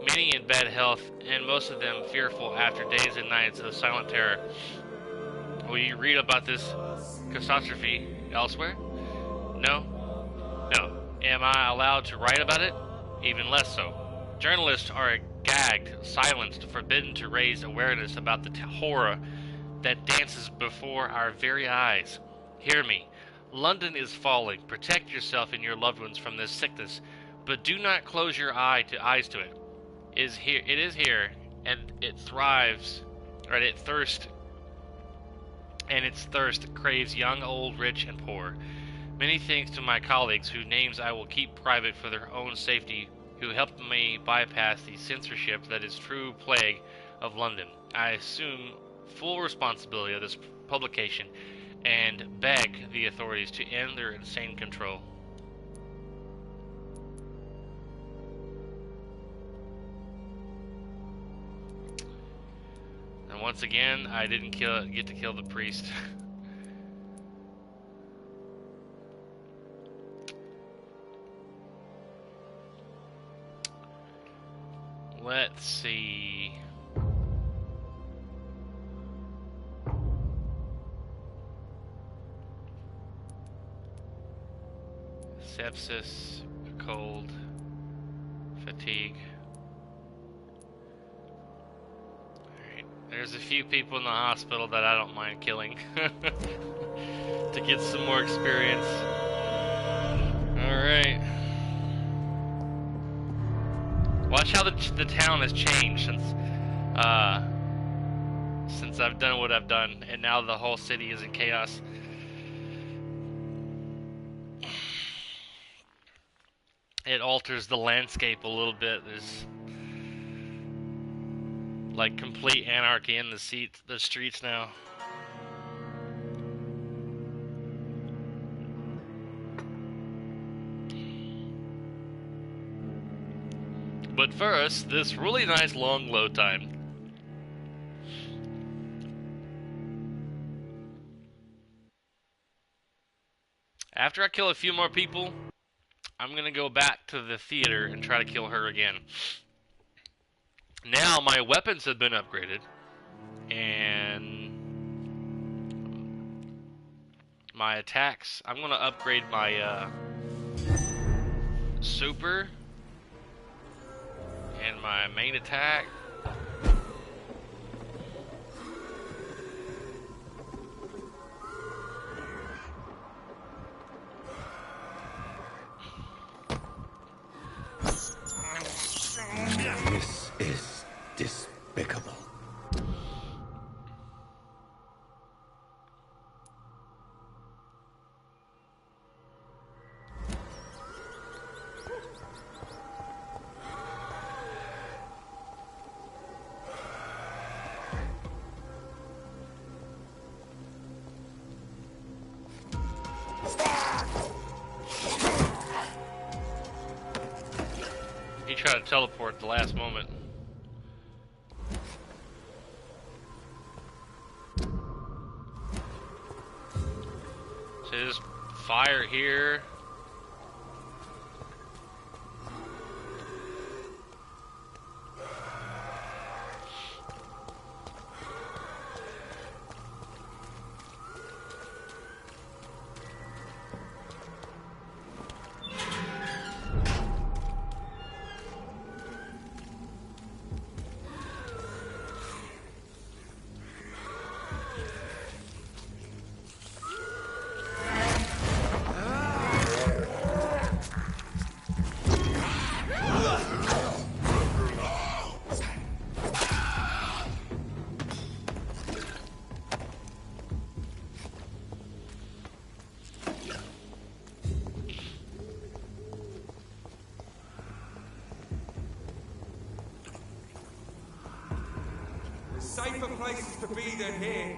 many in bad health, and most of them fearful after days and nights of silent terror. Will you read about this catastrophe elsewhere? No? No. Am I allowed to write about it? Even less so. Journalists are gagged, silenced, forbidden to raise awareness about the horror that dances before our very eyes. Hear me. London is falling. Protect yourself and your loved ones from this sickness, but do not close your eyes to it. It is here, and it thrives, right? It thirsts, and its thirst craves young, old, rich, and poor. Many thanks to my colleagues, whose names I will keep private for their own safety, who helped me bypass the censorship that is true plague of London. I assume full responsibility of this publication and beg the authorities to end their insane control. And once again, I didn't get to kill the priest. Let's see. Sepsis, cold, fatigue. Alright, there's a few people in the hospital that I don't mind killing to get some more experience. Alright. Watch how the town has changed since I've done what I've done, and now the whole city is in chaos. It alters the landscape a little bit. There's like complete anarchy in the streets now. But first, this really nice long load time. After I kill a few more people, I'm gonna go back to the theater and try to kill her again. Now my weapons have been upgraded, and my attacks. I'm gonna upgrade my super and my main attack. This is despicable. He tried to teleport at the last moment. So just fire here. safer places to be than here.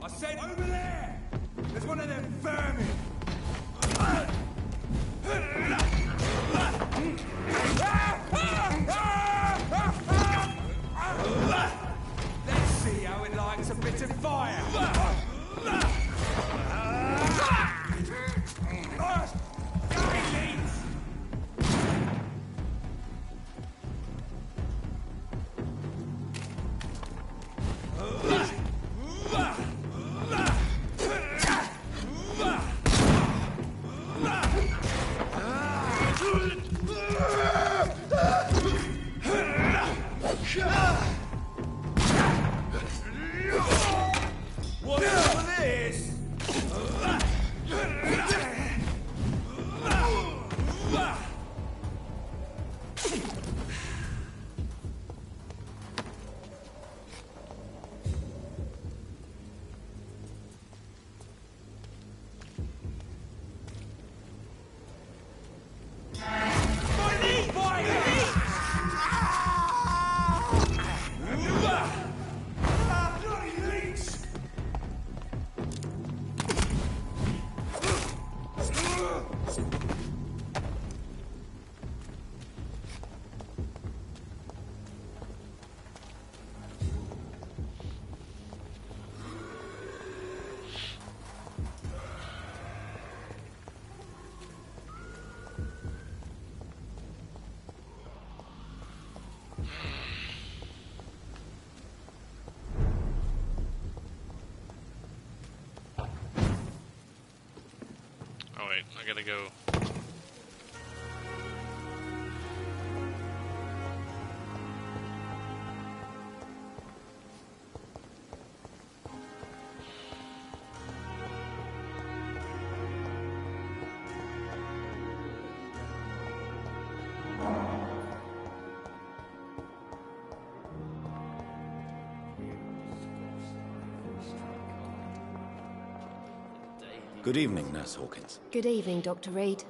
I said over there! There's one of them vermin! Let's see how it likes a bit of fire! Oh wait, I gotta go. Good evening, Nurse Hawkins. Good evening, Dr. Reed.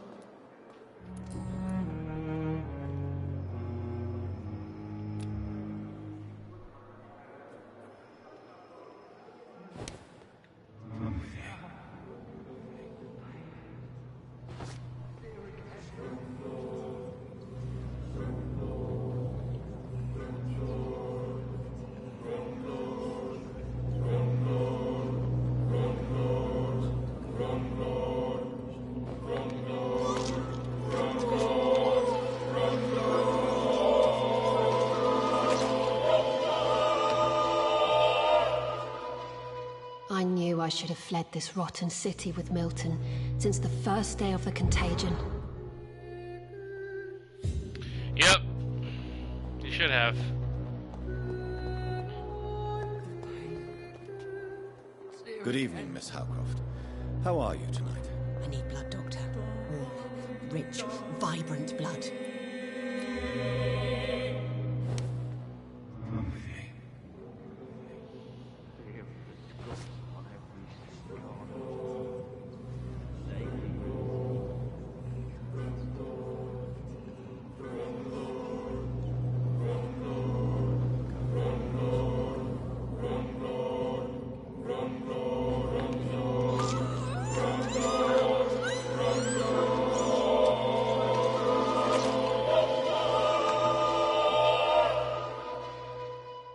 I knew I should have fled this rotten city with Milton since the first day of the contagion. Yep. You should have. Good evening, Miss Howcroft. How are you tonight? I need blood, Doctor. Warm, rich, vibrant blood.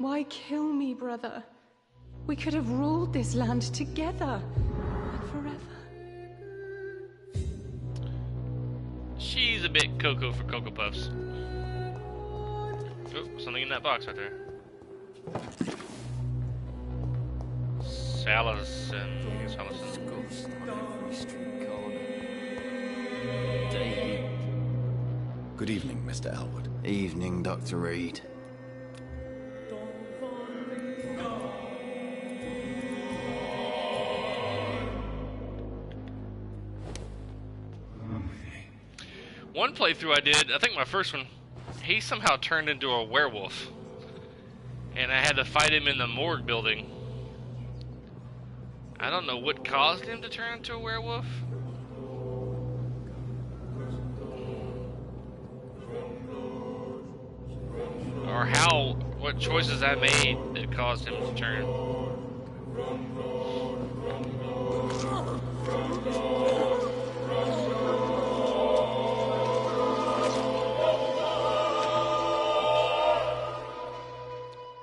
Why kill me, brother? We could have ruled this land together. Forever. She's a bit Cocoa for Cocoa Puffs. Oh, something in that box right there. Salison. Good evening, Mr. Elwood. Evening, Dr. Reed. One playthrough I did, I think my first one, he somehow turned into a werewolf. And I had to fight him in the morgue building. I don't know what caused him to turn into a werewolf. Or how what choices I made that caused him to turn.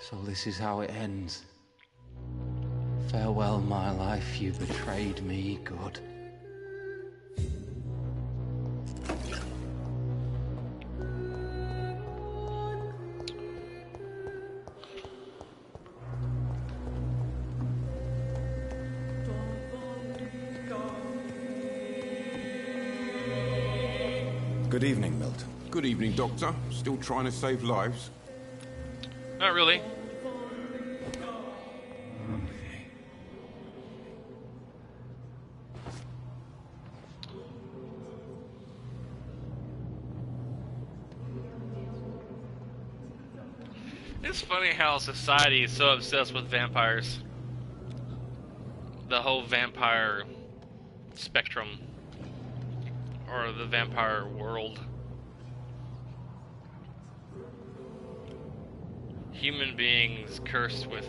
So this is how it ends. Farewell, my life, you betrayed me, good. Good evening, Milton. Good evening, Doctor. Still trying to save lives? Not really. It's funny how society is so obsessed with vampires. The whole vampire spectrum, or the vampire world. Human beings cursed with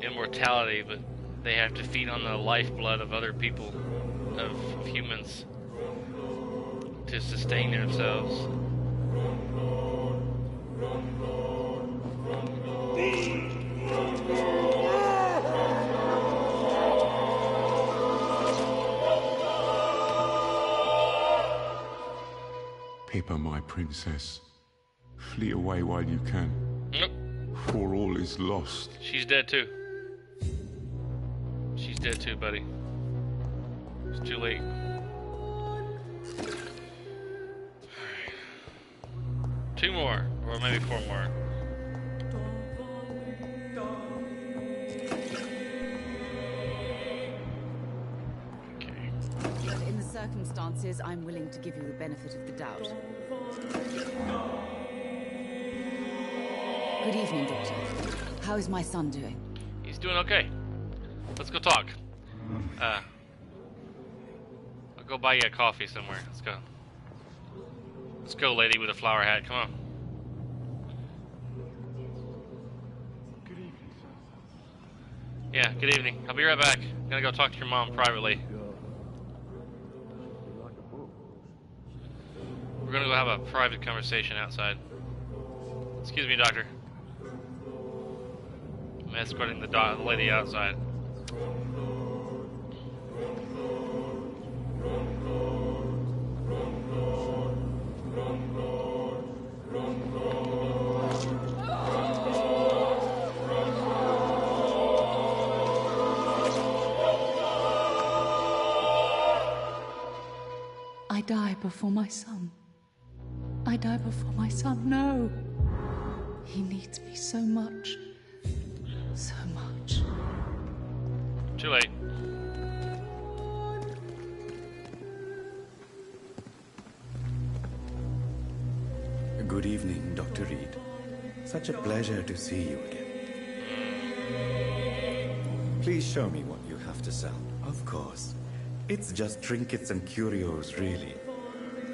immortality, but they have to feed on the lifeblood of other people, of humans, to sustain themselves. Pippa, my princess, flee away while you can. Nope. For all is lost. She's dead too. She's dead too, buddy. It's too late. Two more, or maybe four more. But in the circumstances, I'm willing to give you the benefit of the doubt. Good evening, Doctor. How is my son doing? He's doing okay. Let's go talk. I'll go buy you a coffee somewhere. Let's go. Let's go, lady with a flower hat. Come on. Good evening, sir. Yeah, good evening. I'll be right back. I'm gonna go talk to your mom privately. We're gonna go have a private conversation outside. Excuse me, doctor. I'm escorting the lady outside. I die before my son. I die before my son. No. He needs me so much. So much. Too late. Good evening, Dr. Reed. Such a pleasure to see you again. Please show me what you have to sell. Of course. It's just trinkets and curios, really.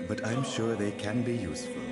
But I'm sure they can be useful.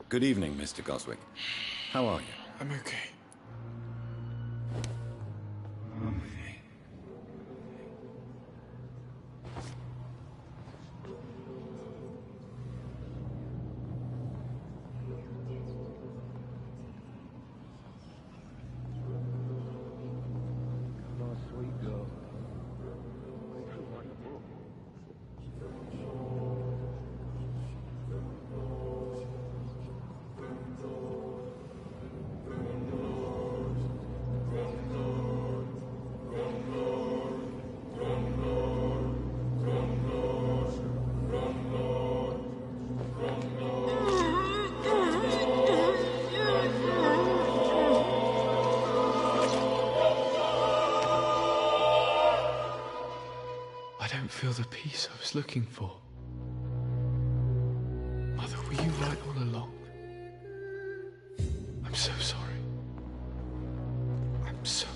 Good evening, Mr. Goswick. How are you? I'm okay. feel the peace I was looking for. Mother, were you right all along? I'm so sorry. I'm so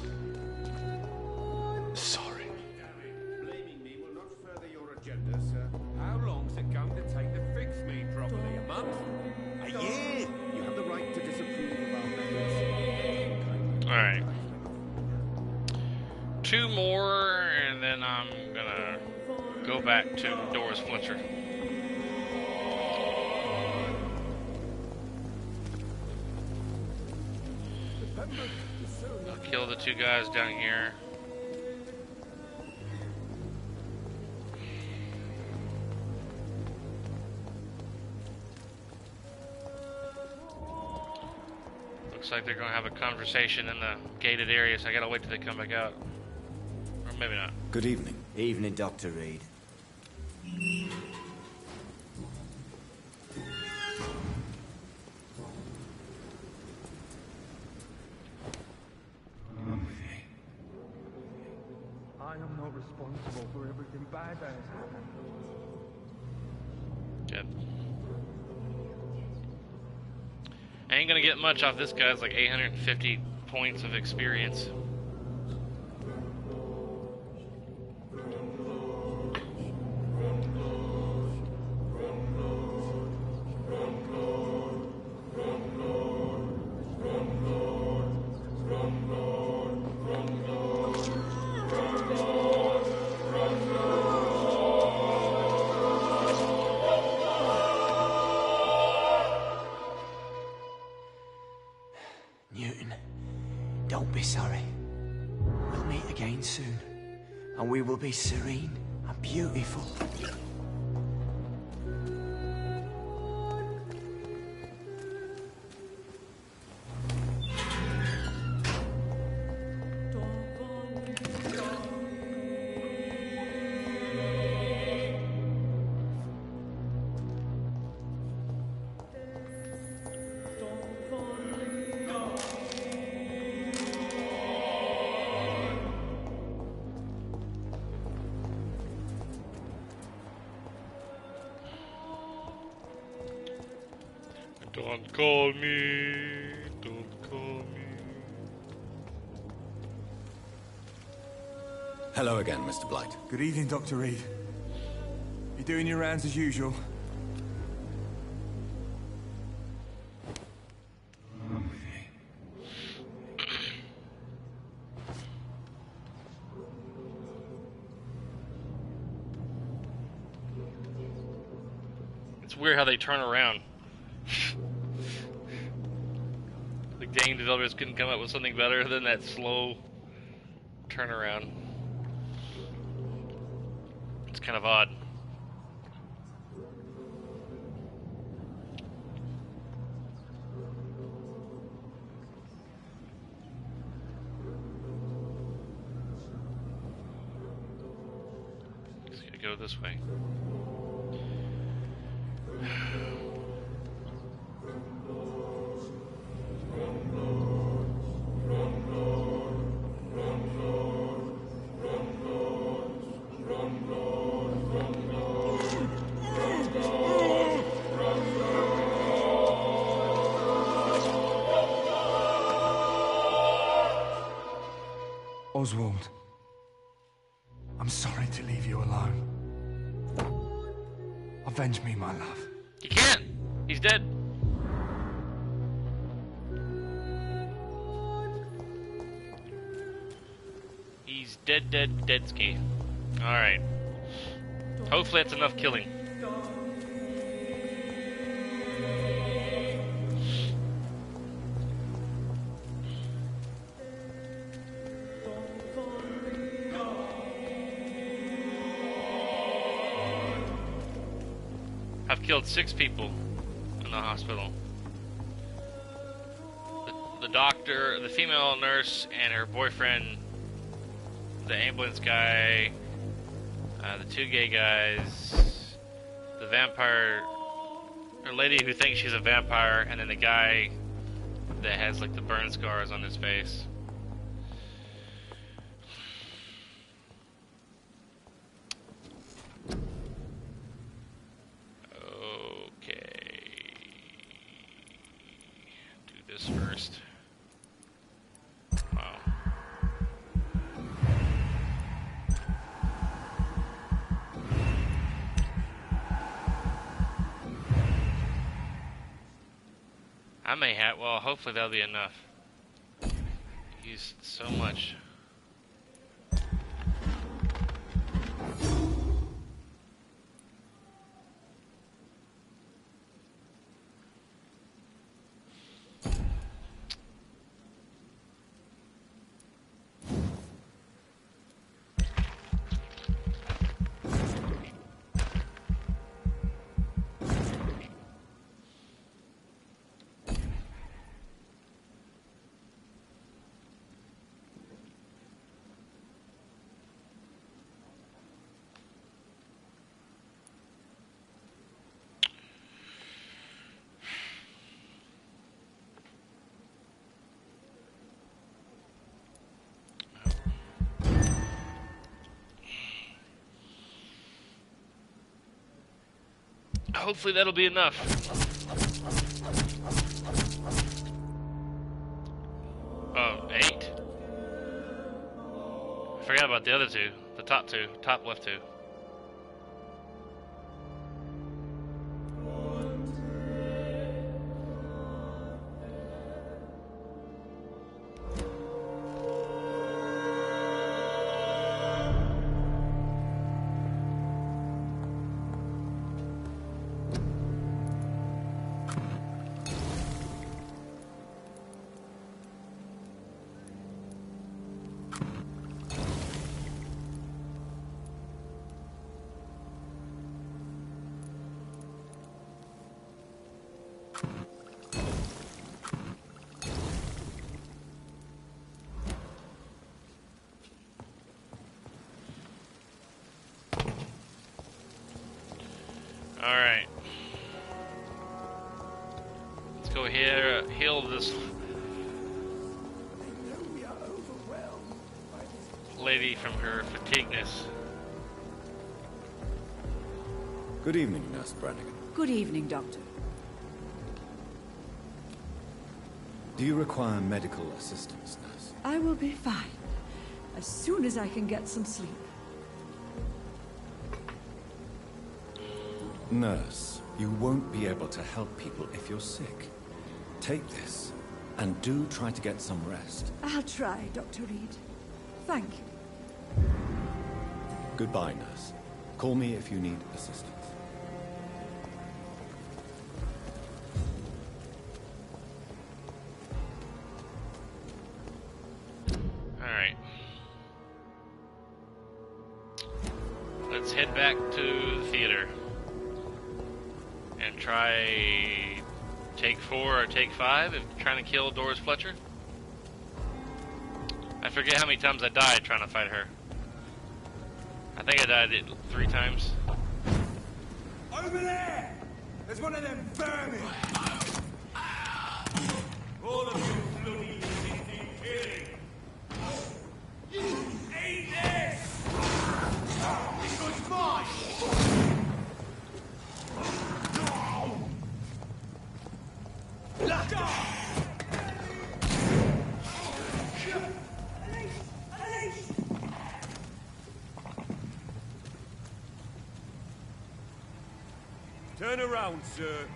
sorry. Blaming me will not further your agenda, sir. How long's it going to take to fix me properly? A month? A year? You have the right to disapprove of our methods. Alright. 2 more, and then I'm gonna go back to Doris Fletcher. I'll kill the 2 guys down here. Looks like they're gonna have a conversation in the gated area, so I gotta wait till they come back out. Or maybe not. Good evening. Evening, Dr. Reed. I am not responsible for everything bad that has happened. Good. I ain't gonna get much off this guy's like 850 points of experience. Newton, don't be sorry. We'll meet again soon, and we will be serene and beautiful. Don't call me, don't call me. Hello again, Mr. Blight. Good evening, Dr. Reed. You doing your rounds as usual? It's weird how they turn around. The game developers couldn't come up with something better than that slow turnaround. It's kind of odd. Just gotta go this way. Oswald, I'm sorry to leave you alone. Avenge me, my love. You can't! He's dead. He's dead ski. Alright. Hopefully that's enough killing. I've killed 6 people in the hospital. The doctor, the female nurse, and her boyfriend, the ambulance guy, the 2 gay guys, the vampire, or lady who thinks she's a vampire, and then the guy that has like the burn scars on his face. this first. Wow. I may have, well, hopefully that'll be enough. Used so much. Hopefully that'll be enough. Oh, 8. I forgot about the other 2. The top 2. Top left 2. Alright. Let's go here, heal this lady from her fatigueness. Good evening, Nurse Brannigan. Good evening, Doctor. Do you require medical assistance, Nurse? I will be fine, as soon as I can get some sleep. Nurse, you won't be able to help people if you're sick. Take this, and do try to get some rest. I'll try, Dr. Reed. Thank you. Goodbye, Nurse. Call me if you need assistance. Alright. Let's head back to the theater. And try take 4 or take 5 if trying to kill Doris Fletcher. I forget how many times I died trying to fight her. I think I died 3 times. Over there! There's one of them vermin! All of you bloody lazy killing! Eat this! This one's mine! Turn around, sir.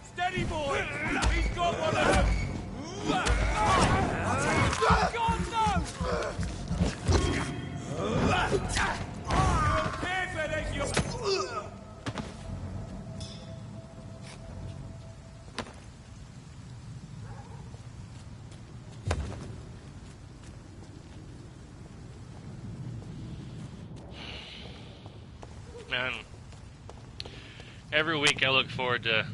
Steady, boy! He's got one of them! God, no! Careful, there's your... Man, every week I look forward to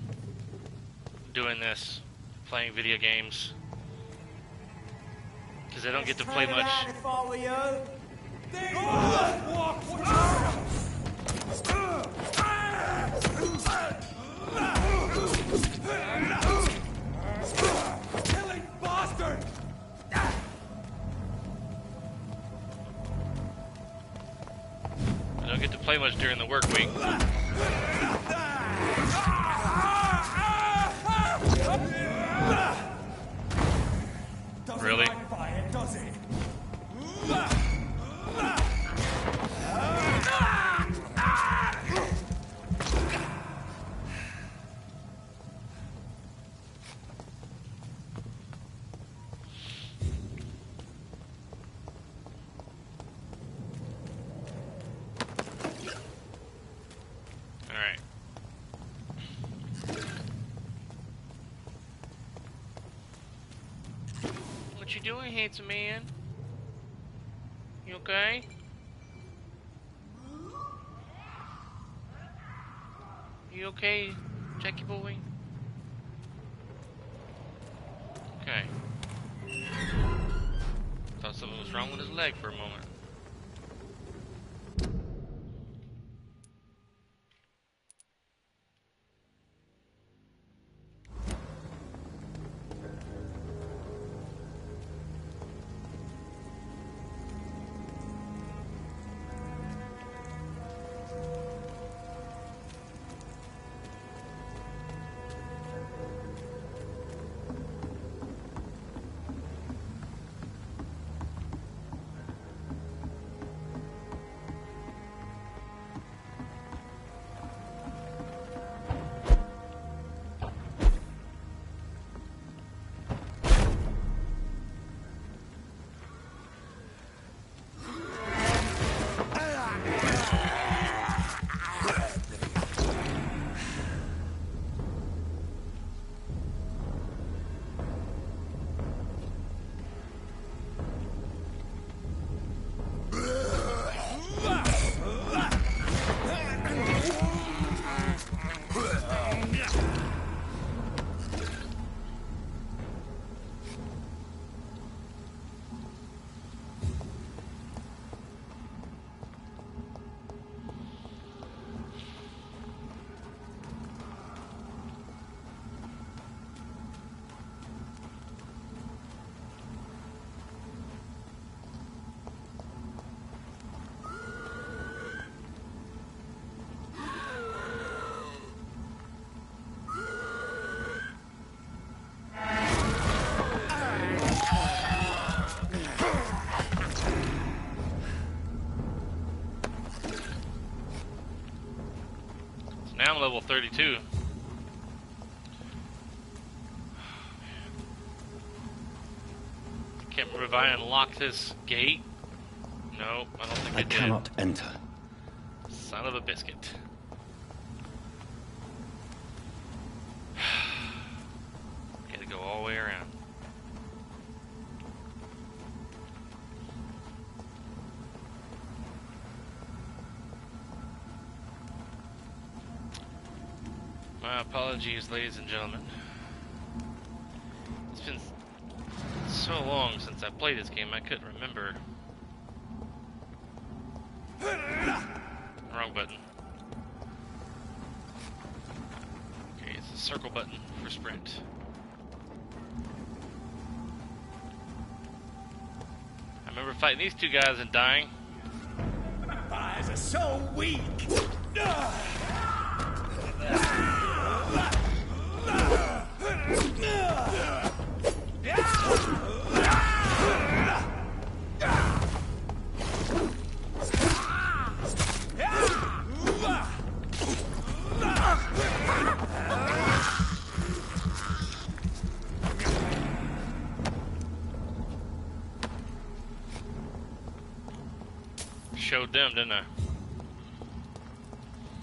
doing this, playing video games, because I don't get to play much. Killing bastard! I don't get to play much during the work week. What you doing, handsome man? You okay? You okay, Jackie boy? Okay. Thought something was wrong with his leg for a moment. Now I'm level 32. Can't remember if I unlocked this gate. No, I don't think I did. Cannot enter. Son of a biscuit. Gotta go all the way around. My apologies, ladies and gentlemen. It's been so long since I played this game, I couldn't remember. Wrong button. Okay, it's the circle button for sprint. I remember fighting these two guys and dying. Vampires are so weak! Showed them, didn't I?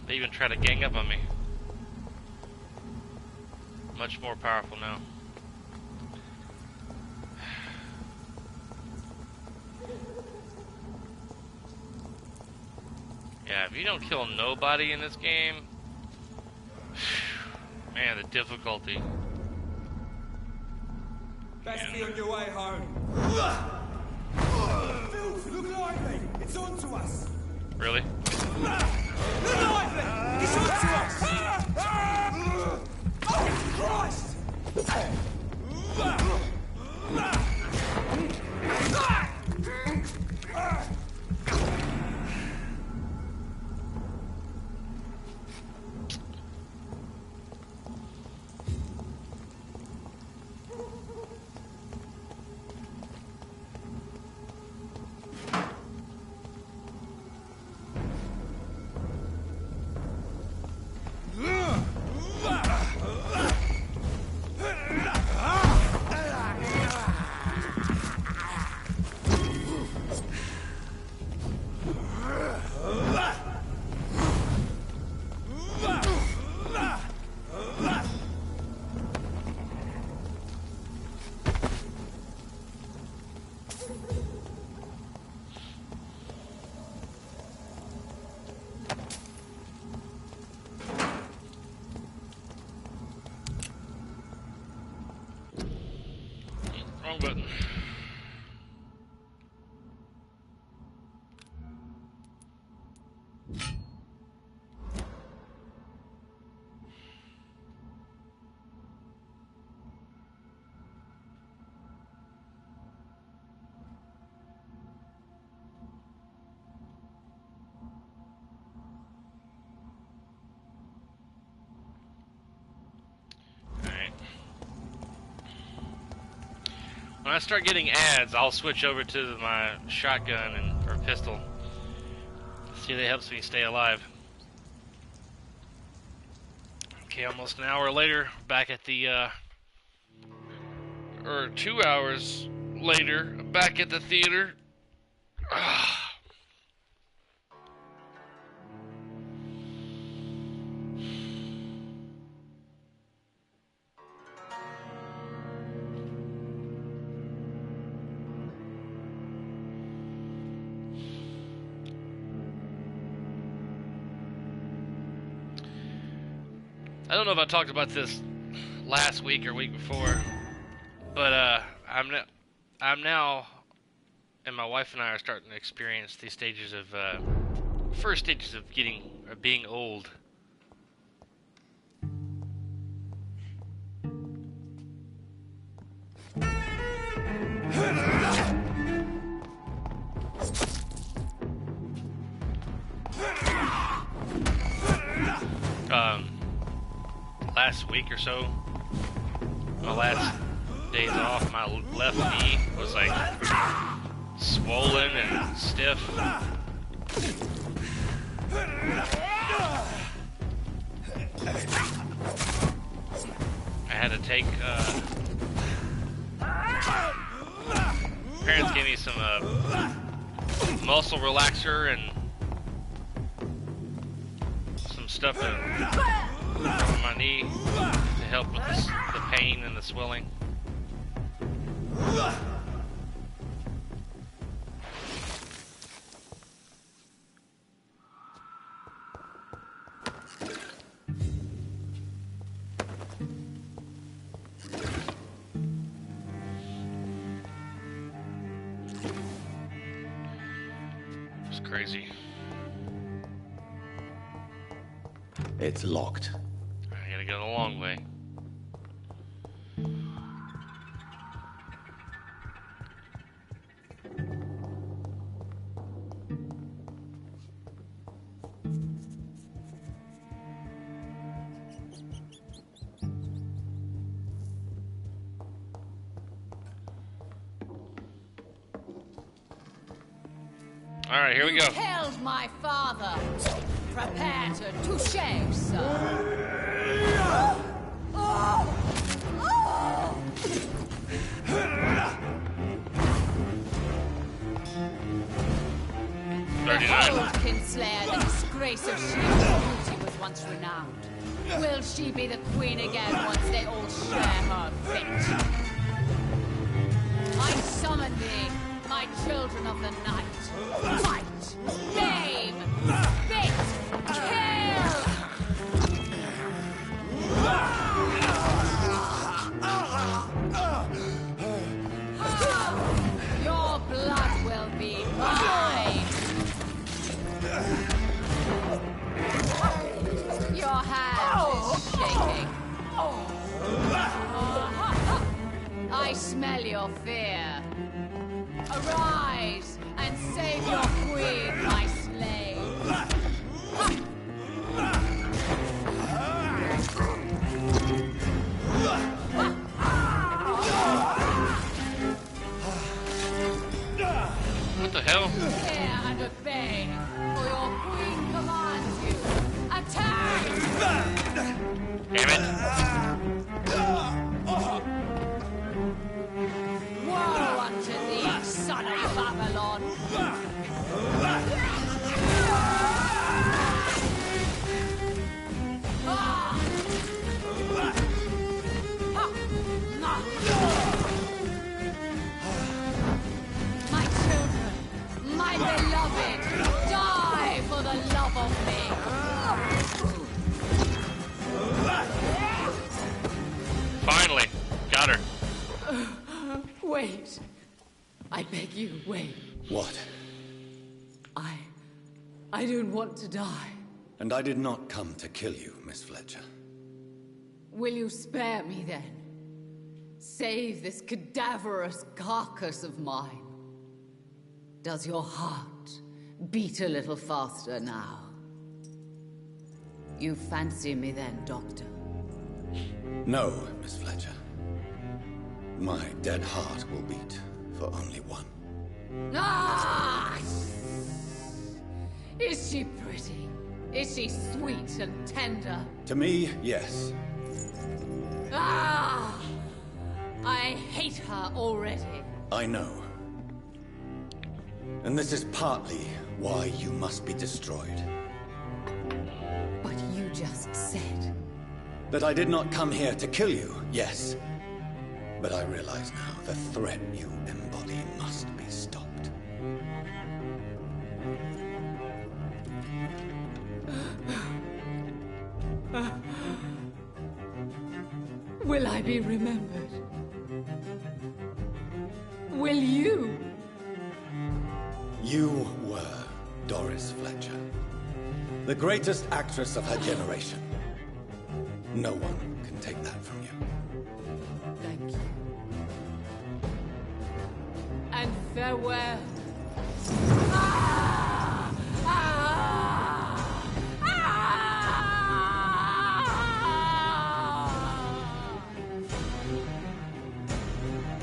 They even tried to gang up on me. Much more powerful now. Yeah, if you don't kill nobody in this game, man, the difficulty. Best be on your way home. Filth, look lively! It's on to us! Really? Look lively! It's on to us! Oh, Christ! but when I start getting ads, I'll switch over to my shotgun or pistol. See, that helps me stay alive. Okay, almost an hour later, back at the, or 2 hours later, back at the theater. I don't know if I talked about this last week or week before, but I'm now, and my wife and I are starting to experience these stages of first stages of being old. Last week or so, my last days off, my left knee was like swollen and stiff. I had to take, parents gave me some muscle relaxer and some stuff to on my knee to help with the pain and the swelling. It's crazy. It's locked. I gotta go the long way. All right, here we go. You killed my father. Prepare to touche, sir. 39. Behold, Kinslayer, the disgrace of Shield's beauty was once renowned. Will she be the queen again once they all share her fate? I summon thee, my children of the night. Fight! Name! Spit! Kill! Your blood will be mine! Your hand is shaking. I smell your fear. Arise and save your queen, my slave. What the hell? Hear and obey, for your queen commands you. Attack! Damn it. Woe unto thee, son of Babylon! My children, my beloved, die for the love of me! I beg you, wait. What? I don't want to die. And I did not come to kill you, Miss Fletcher. Will you spare me then? Save this cadaverous carcass of mine. Does your heart beat a little faster now? You fancy me then, Doctor? No, Miss Fletcher. My dead heart will beat for only one. Ah! Is she pretty? Is she sweet and tender? To me, yes. Ah! I hate her already. I know. And this is partly why you must be destroyed. But you just said... That I did not come here to kill you, yes. But I realize now the threat you embody must be stopped. Will I be remembered? Will you? You were Doris Fletcher. The greatest actress of her generation. No one can take that from you. Thank you. And farewell. Ah! Ah! Ah!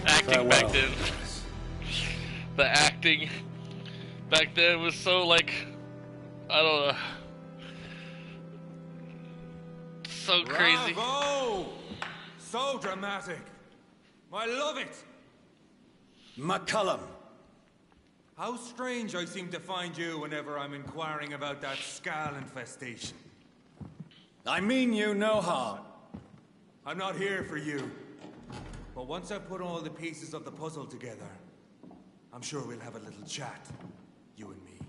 Acting back then. The acting back then was so like, I don't know, so crazy. Bravo! So dramatic. I love it. McCullum. How strange I seem to find you whenever I'm inquiring about that Skal infestation. I mean you no harm. I'm not here for you. But once I put all the pieces of the puzzle together, I'm sure we'll have a little chat, you and me.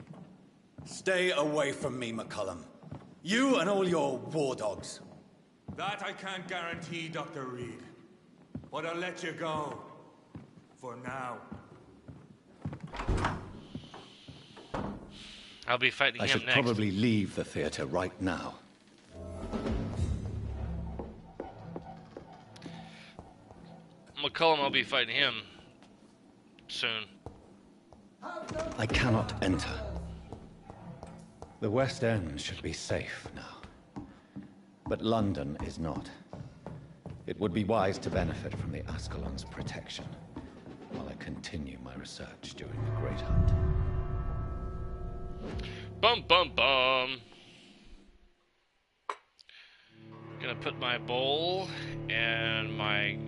Stay away from me, McCullum. You and all your war dogs. That I can't guarantee, Dr. Reed. But I'll let you go. For now. I'll be fighting I him should next. probably leave the theater right now. McCullum, I'll be fighting him soon. I cannot enter. The West End should be safe now. But London is not. It would be wise to benefit from the Ascalon's protection while I continue my research during the Great Hunt. Bum bum bum. Gonna put my bowl and my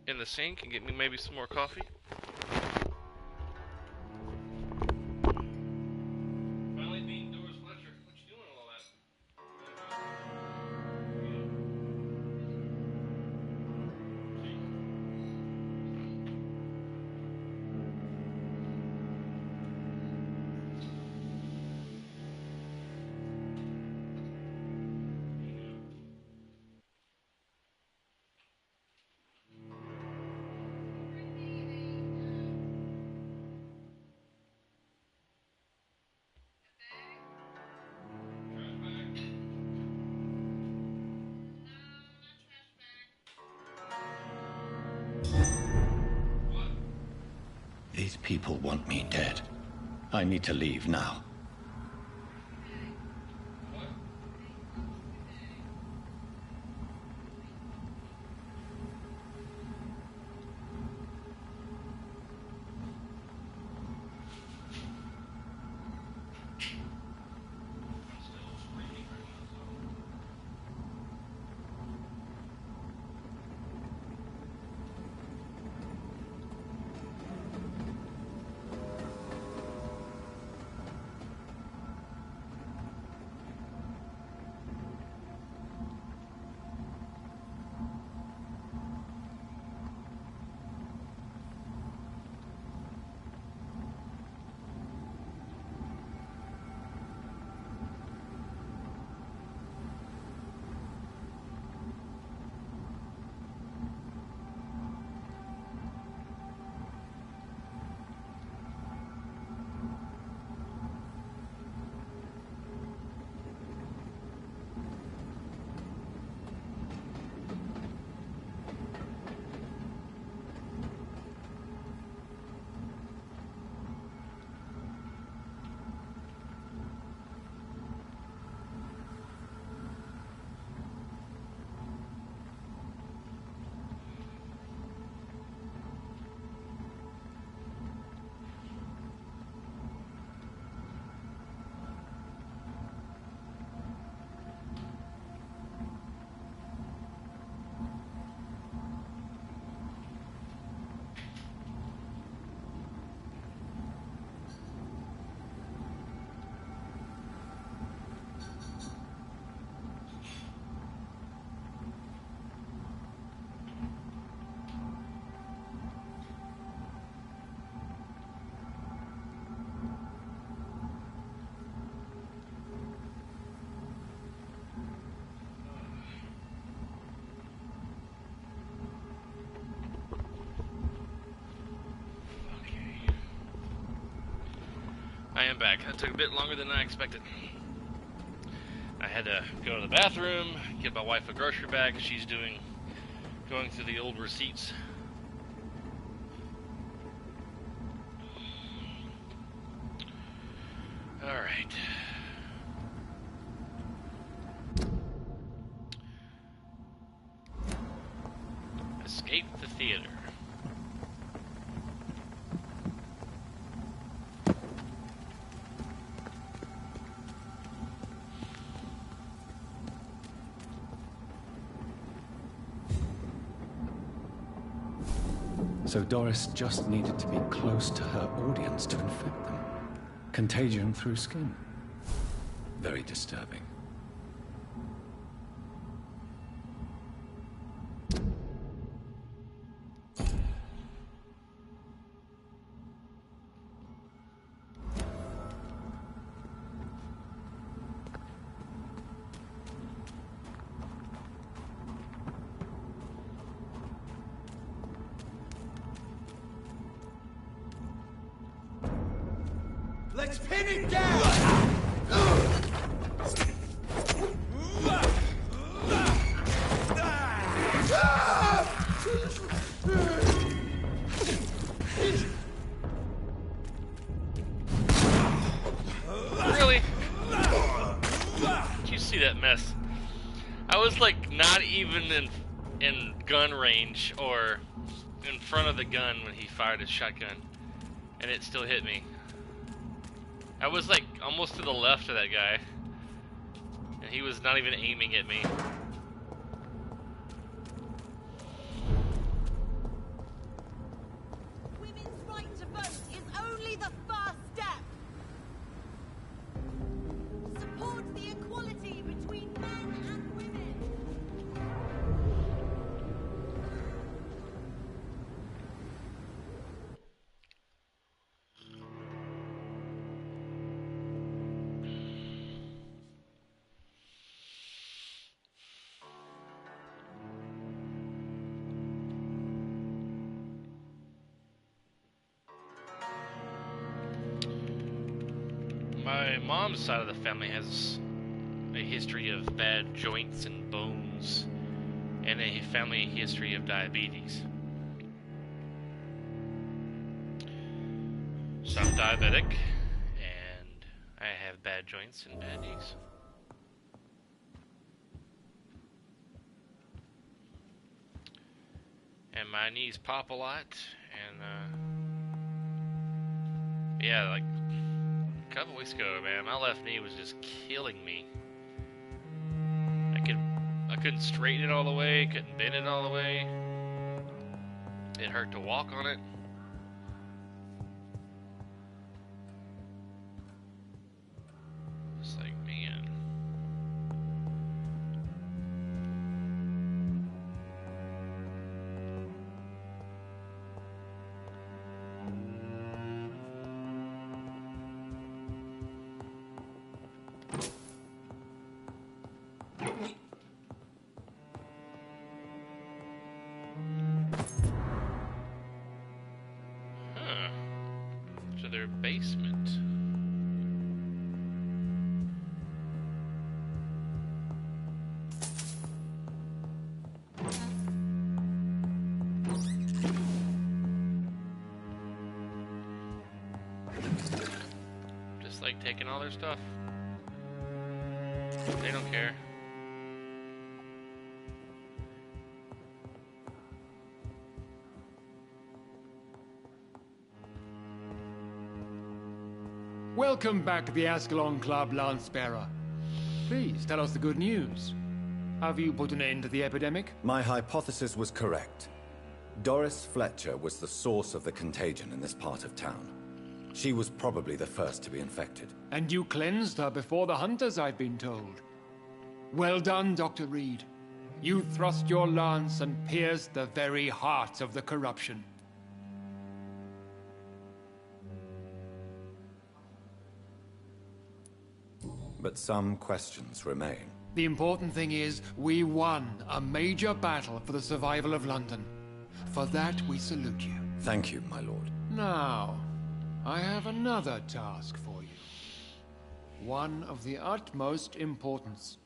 in the sink and get me maybe some more coffee. Finally beat Doris Fletcher. What you doing with all that? These people want me dead. I need to leave now. am back. That took a bit longer than I expected. I had to go to the bathroom, get my wife a grocery bag. She's going through the old receipts. Alright. Escape the theater. So Doris just needed to be close to her audience to infect them. Contagion through skin. Very disturbing. Let's pin it down! Really? Did you see that mess? I was like not even in gun range or in front of the gun when he fired his shotgun, and it still hit me. I was like almost to the left of that guy, and he was not even aiming at me. Women's right to vote is only the first step. Support the equality between men and women. My mom's side of the family has a history of bad joints and bones, and a family history of diabetes. So I'm diabetic, and I have bad joints and bad knees. And my knees pop a lot, and yeah, like a couple weeks ago, man, my left knee was just killing me. I couldn't straighten it all the way, couldn't bend it all the way. It hurt to walk on it. It's like, man. Huh. To their basement. Just like taking all their stuff. They don't care. Welcome back to the Ascalon Club, Lance-Bearer. Please, tell us the good news. Have you put an end to the epidemic? My hypothesis was correct. Doris Fletcher was the source of the contagion in this part of town. She was probably the first to be infected. And you cleansed her before the hunters, I've been told. Well done, Dr. Reed. You thrust your lance and pierced the very heart of the corruption. But some questions remain. The important thing is, we won a major battle for the survival of London. For that, we salute you. Thank you, my lord. Now, I have another task for you. One of the utmost importance.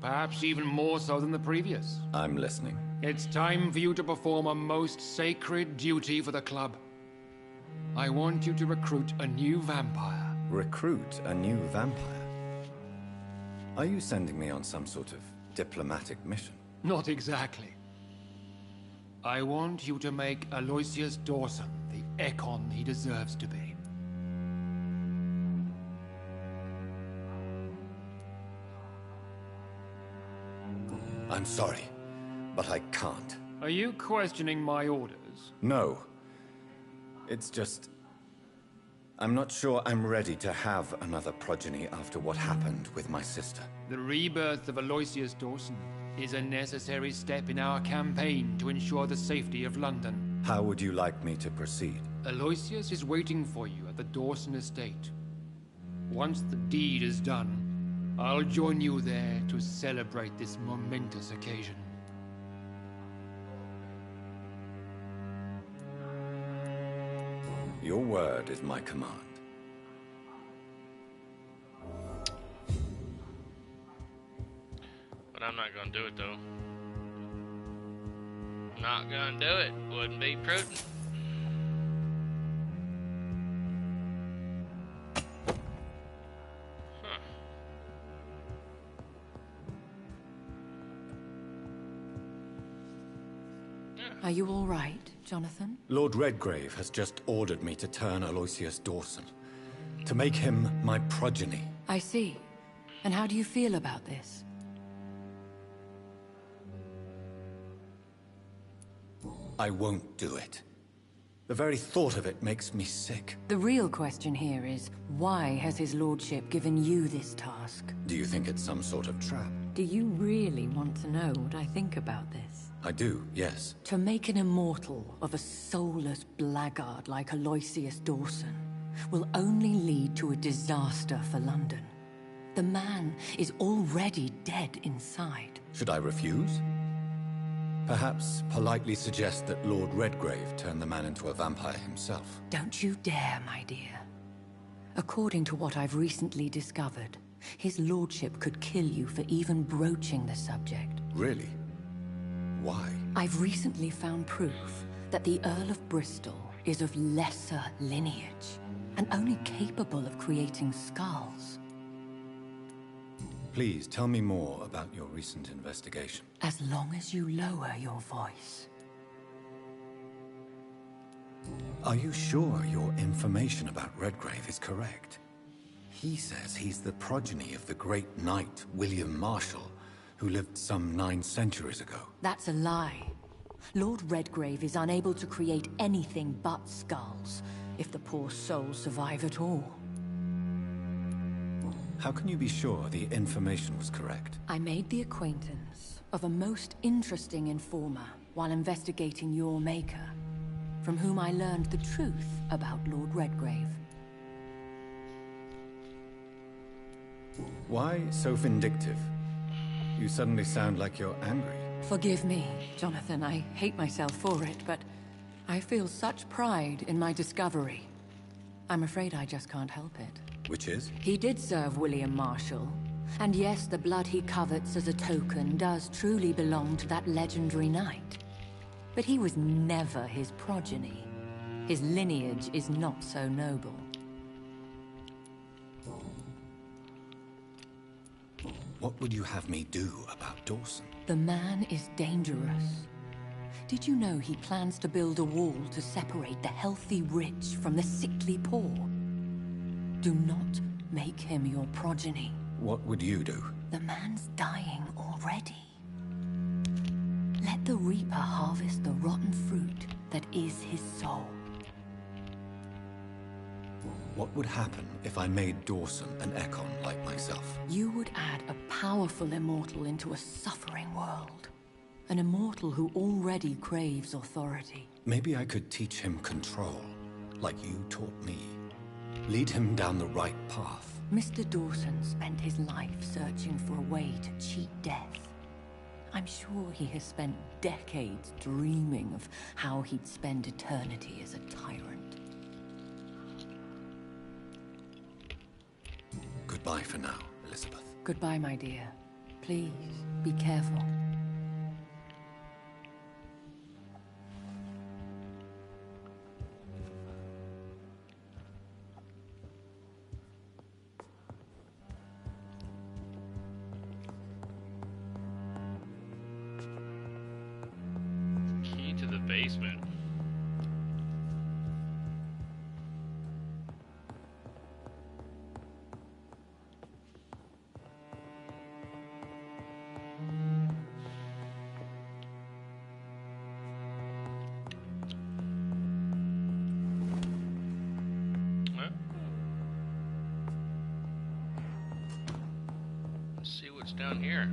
Perhaps even more so than the previous. I'm listening. It's time for you to perform a most sacred duty for the club. I want you to recruit a new vampire. Recruit a new vampire? Are you sending me on some sort of diplomatic mission? Not exactly. I want you to make Aloysius Dawson the Ekon he deserves to be. I'm sorry, but I can't. Are you questioning my orders? No. It's just... I'm not sure I'm ready to have another progeny after what happened with my sister. The rebirth of Aloysius Dawson is a necessary step in our campaign to ensure the safety of London. How would you like me to proceed? Aloysius is waiting for you at the Dawson estate. Once the deed is done, I'll join you there to celebrate this momentous occasion. Your word is my command. But I'm not gonna do it, though. Not gonna do it. Wouldn't be prudent. Are you all right, Jonathan? Lord Redgrave has just ordered me to turn Aloysius Dawson. To make him my progeny. I see. And how do you feel about this? I won't do it. The very thought of it makes me sick. The real question here is, why has his lordship given you this task? Do you think it's some sort of trap? Do you really want to know what I think about this? I do, yes. To make an immortal of a soulless blackguard like Aloysius Dawson will only lead to a disaster for London. The man is already dead inside. Should I refuse? Perhaps politely suggest that Lord Redgrave turn the man into a vampire himself. Don't you dare, my dear. According to what I've recently discovered, his lordship could kill you for even broaching the subject. Really? Why? I've recently found proof that the Earl of Bristol is of lesser lineage and only capable of creating skulls. Please tell me more about your recent investigation. As long as you lower your voice. Are you sure your information about Redgrave is correct? He says he's the progeny of the great knight William Marshall, who lived some 9 centuries ago. That's a lie. Lord Redgrave is unable to create anything but skulls, if the poor soul survive at all. How can you be sure the information was correct? I made the acquaintance of a most interesting informer while investigating your maker, from whom I learned the truth about Lord Redgrave. Why so vindictive? You suddenly sound like you're angry. Forgive me, Jonathan. I hate myself for it, but I feel such pride in my discovery. I'm afraid I just can't help it. Which is? He did serve William Marshall. And yes, the blood he covets as a token does truly belong to that legendary knight. But he was never his progeny. His lineage is not so noble. What would you have me do about Dawson? The man is dangerous. Did you know he plans to build a wall to separate the healthy rich from the sickly poor? Do not make him your progeny. What would you do? The man's dying already. Let the Reaper harvest the rotten fruit that is his soul. What would happen if I made Dawson an Ekon like myself? You would add a powerful immortal into a suffering world. An immortal who already craves authority. Maybe I could teach him control, like you taught me. Lead him down the right path. Mr. Dawson spent his life searching for a way to cheat death. I'm sure he has spent decades dreaming of how he'd spend eternity as a tyrant. Goodbye for now, Elizabeth. Goodbye, my dear. Please, be careful. Key to the basement. Let's see what's down here.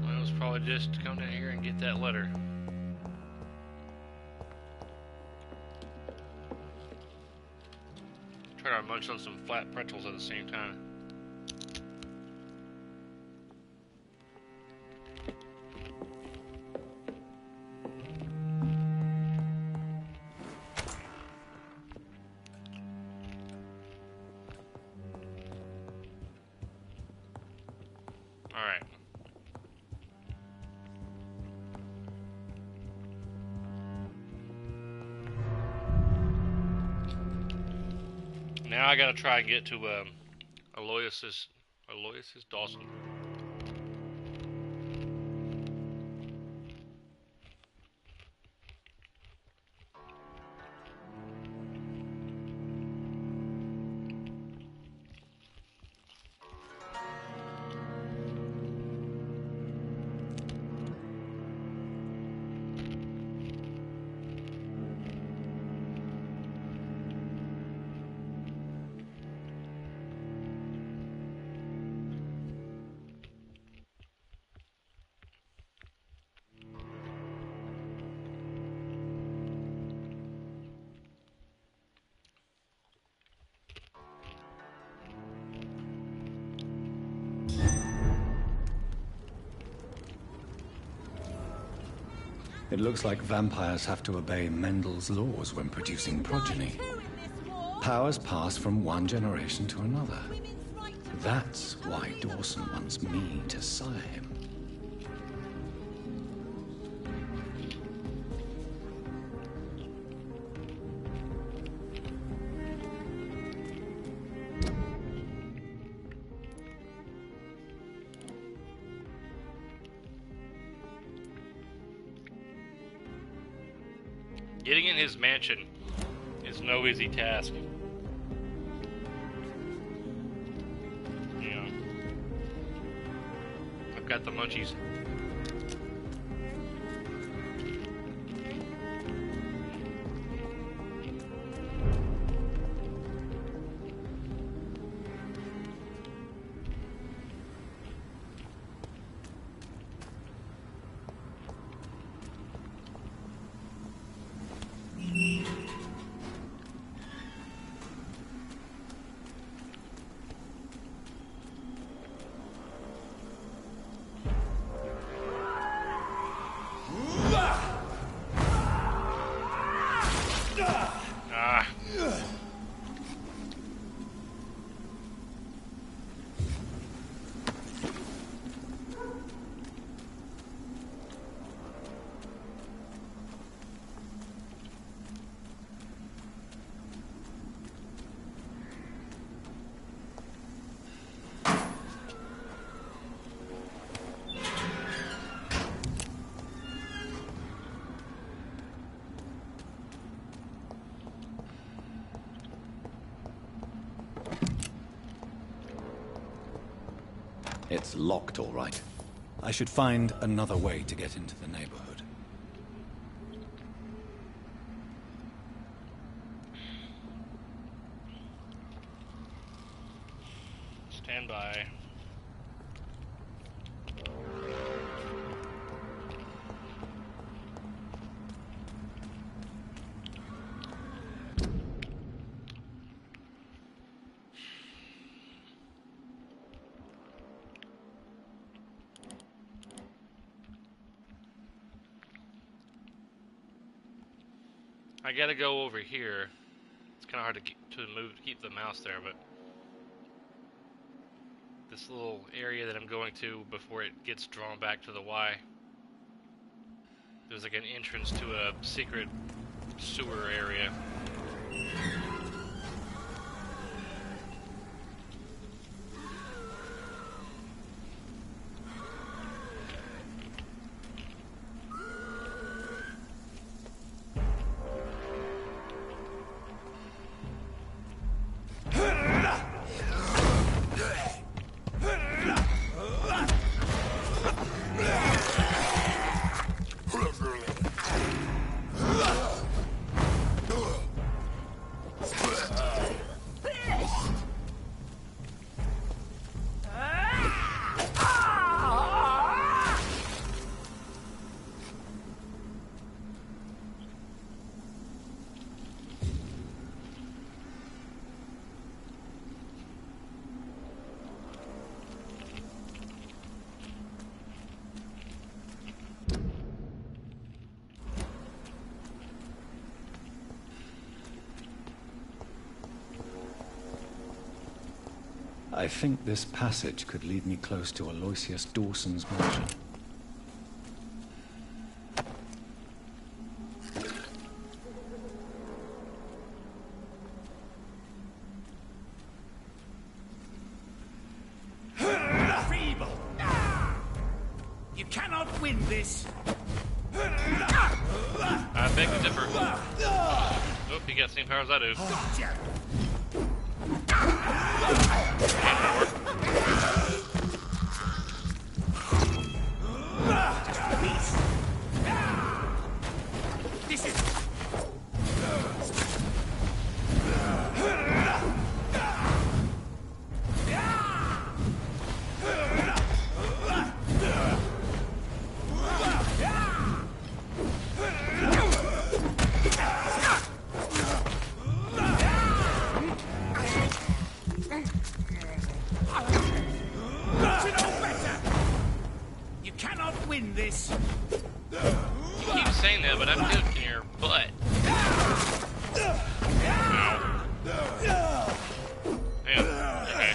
Well, it was probably just to come down here and get that letter. Try to munch on some flat pretzels at the same time. Alright. Now I gotta try and get to Aloysius Dawson. It looks like vampires have to obey Mendel's laws when producing progeny. Powers pass from one generation to another. That's why Dawson wants me to sire him. Getting in his mansion is no easy task. Yeah. I've got the munchies. It's locked, all right. I should find another way to get into the neighborhood. Stand by. I gotta go over here. It's kind of hard to keep the mouse there, but this little area that I'm going to before it gets drawn back to the Y, there's like an entrance to a secret sewer area. I think this passage could lead me close to Aloysius Dawson's mansion. Feeble! You cannot win this! I beg to differ. Nope, you got the same power as I do. This is... You cannot win this! You keep saying that, but I'm kicking your butt. Ow. Yeah, okay.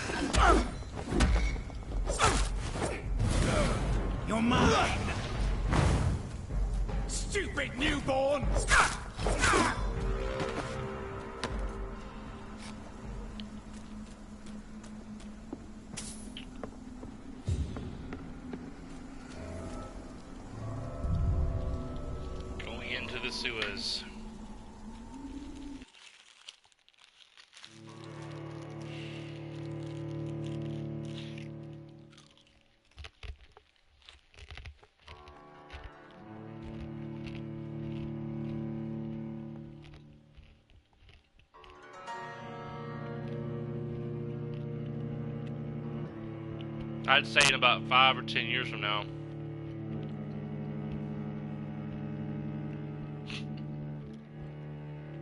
You're mine! Stupid newborn! Going into the sewers. I'd say in about 5 or 10 years from now,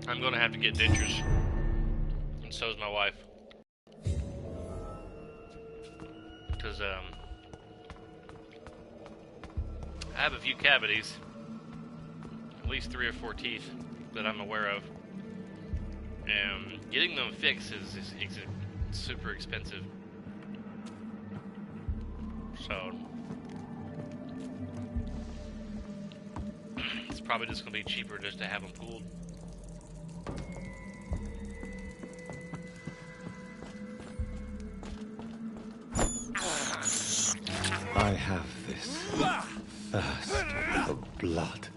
I'm gonna have to get dentures, and so is my wife, because I have a few cavities, at least 3 or 4 teeth that I'm aware of, and getting them fixed is super expensive. So it's probably just gonna be cheaper just to have them pulled. I have this thirst for blood.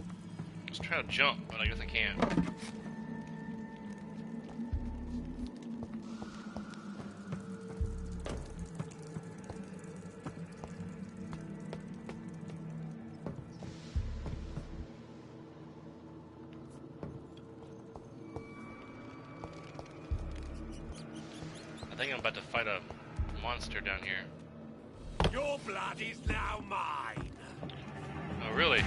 Let's try to jump, but I guess I can't. I think I'm about to fight a monster down here. Your blood is now mine! Oh, really?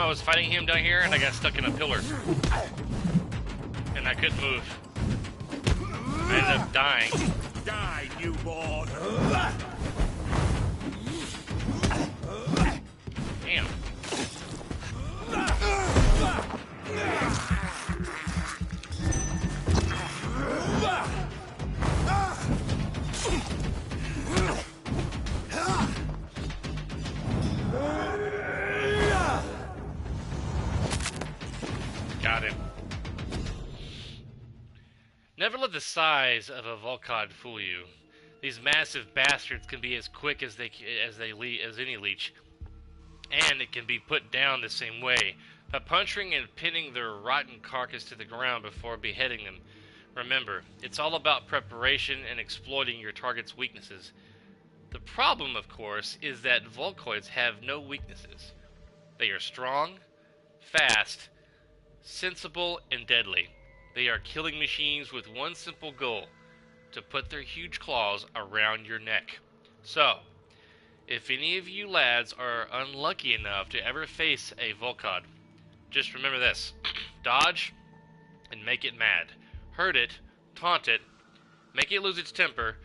I was fighting him down here and I got stuck in a pillar. And I couldn't move. I ended up dying. Die, newborn! Damn. Got him. Never let the size of a Volkod fool you. These massive bastards can be as quick as any leech, and it can be put down the same way, by puncturing and pinning their rotten carcass to the ground before beheading them. Remember, it's all about preparation and exploiting your target's weaknesses. The problem, of course, is that Volkoids have no weaknesses. They are strong, fast, sensible, and deadly. They are killing machines with one simple goal: to put their huge claws around your neck. So, if any of you lads are unlucky enough to ever face a Volkod, just remember this. Dodge and make it mad. Hurt it, taunt it, make it lose its temper.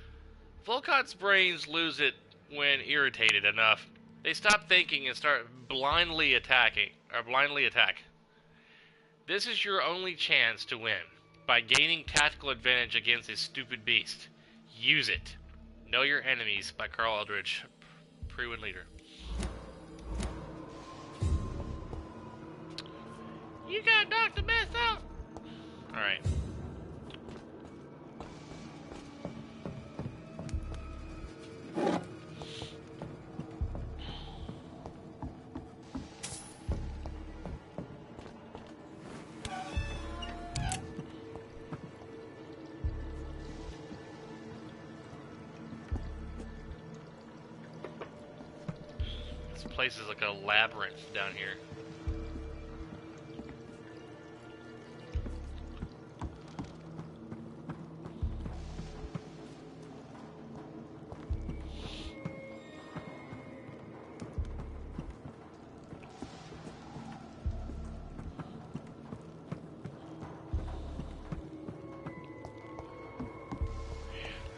Volkod's brains lose it when irritated enough. They stop thinking and start blindly attack. This is your only chance to win, by gaining tactical advantage against a stupid beast. Use it. Know Your Enemies by Carl Eldridge, pre-win leader. You gotta knock the mess out! Alright. This place is like a labyrinth down here.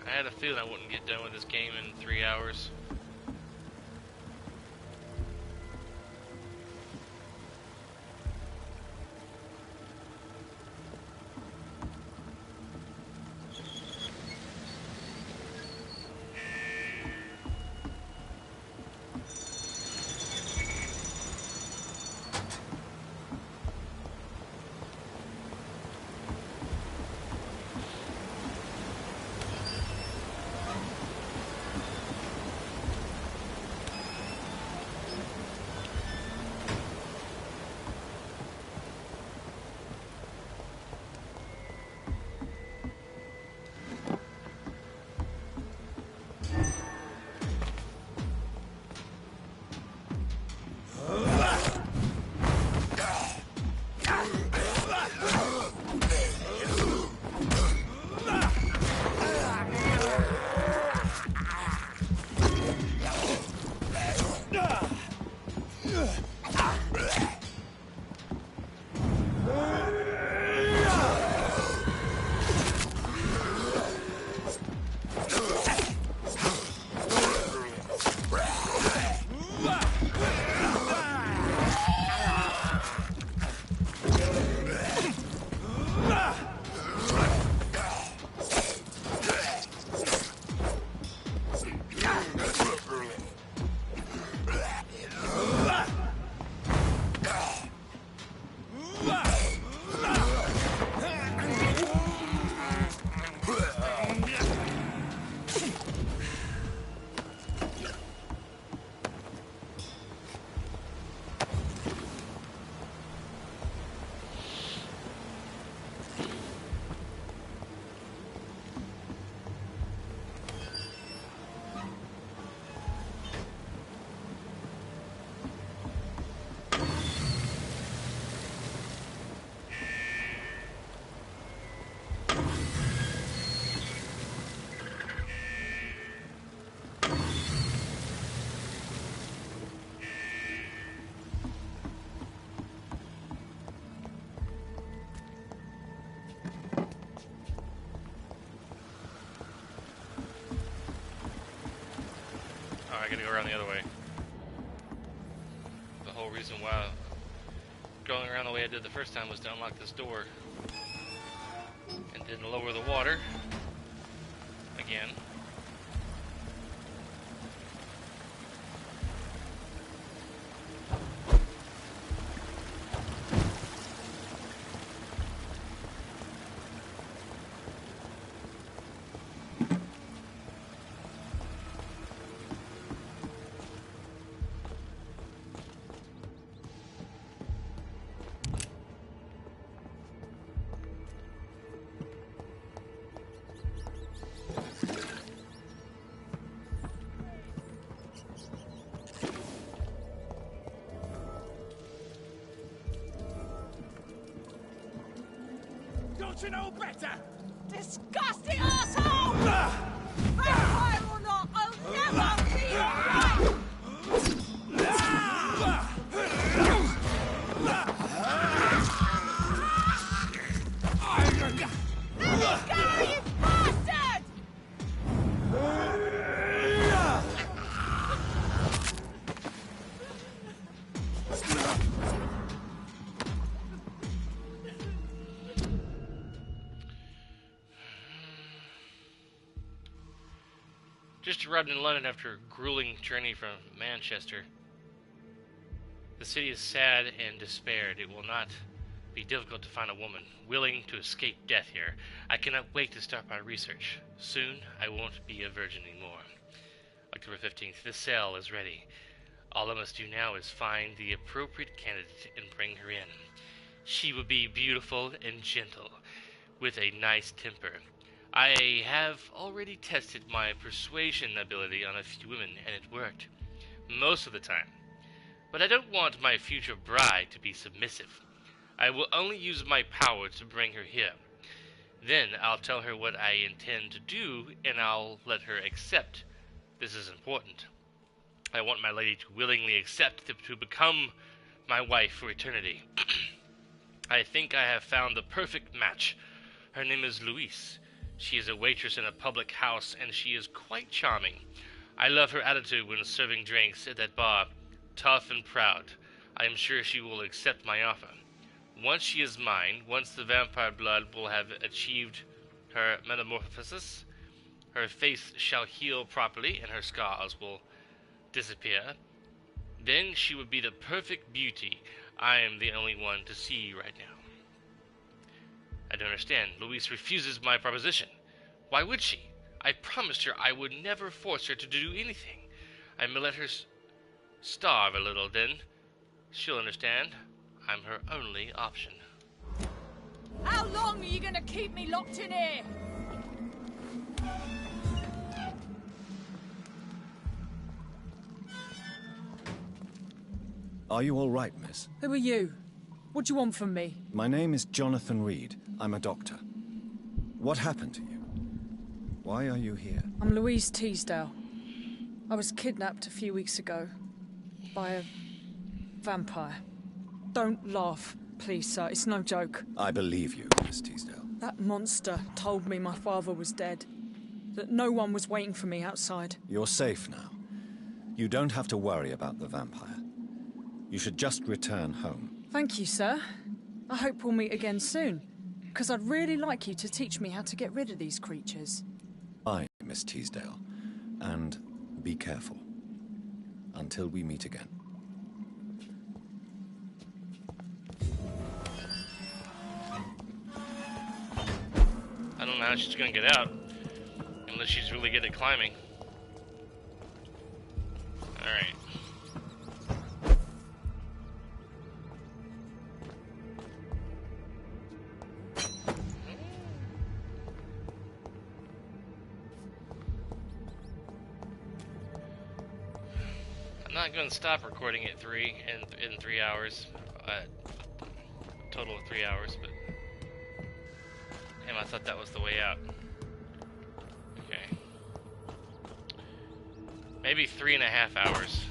I had a feeling I wouldn't get done with this game in 3 hours. I gotta go around the other way. The whole reason why going around the way I did the first time was to unlock this door. And then lower the water. Again. Don't you know better? Disgusting asshole! Vampire or not, I'll never be alright! Let me go, you bastard! Just arrived in London after a grueling journey from Manchester. The city is sad and despaired. It will not be difficult to find a woman willing to escape death here. I cannot wait to start my research. Soon, I won't be a virgin anymore. October 15th. The cell is ready. All I must do now is find the appropriate candidate and bring her in. She will be beautiful and gentle, with a nice temper. I have already tested my persuasion ability on a few women, and it worked. Most of the time. But I don't want my future bride to be submissive. I will only use my power to bring her here. Then I'll tell her what I intend to do, and I'll let her accept. This is important. I want my lady to willingly accept to become my wife for eternity. I think I have found the perfect match. Her name is Louise. She is a waitress in a public house, and she is quite charming. I love her attitude when serving drinks at that bar. Tough and proud. I am sure she will accept my offer. Once she is mine, once the vampire blood will have achieved her metamorphosis, her face shall heal properly, and her scars will disappear. Then she would be the perfect beauty I am the only one to see right now. I don't understand. Louise refuses my proposition. Why would she? I promised her I would never force her to do anything. I may let her starve a little, then she'll understand. I'm her only option. How long are you gonna keep me locked in here? Are you all right, miss? Who are you? What do you want from me? My name is Jonathan Reed. I'm a doctor. What happened to you? Why are you here? I'm Louise Teasdale. I was kidnapped a few weeks ago by a vampire. Don't laugh, please, sir. It's no joke. I believe you, Miss Teasdale. That monster told me my father was dead. That no one was waiting for me outside. You're safe now. You don't have to worry about the vampire. You should just return home. Thank you, sir. I hope we'll meet again soon. Because I'd really like you to teach me how to get rid of these creatures. Bye, Miss Teasdale. And be careful. Until we meet again. I don't know how she's gonna get out. Unless she's really good at climbing. Alright. I'm not going to stop recording at 3 in 3 hours. Total of 3 hours, but damn, I thought that was the way out. Okay. Maybe 3.5 hours.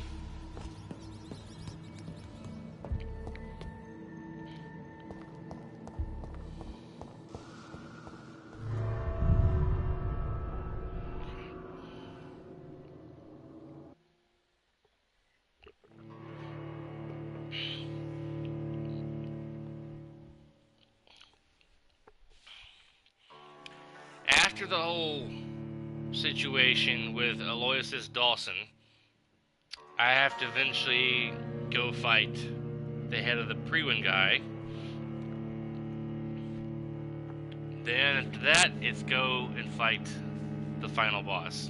after the whole situation with Aloysius Dawson, I have to eventually go fight the head of the Priwen guy. Then after that, it's go and fight the final boss.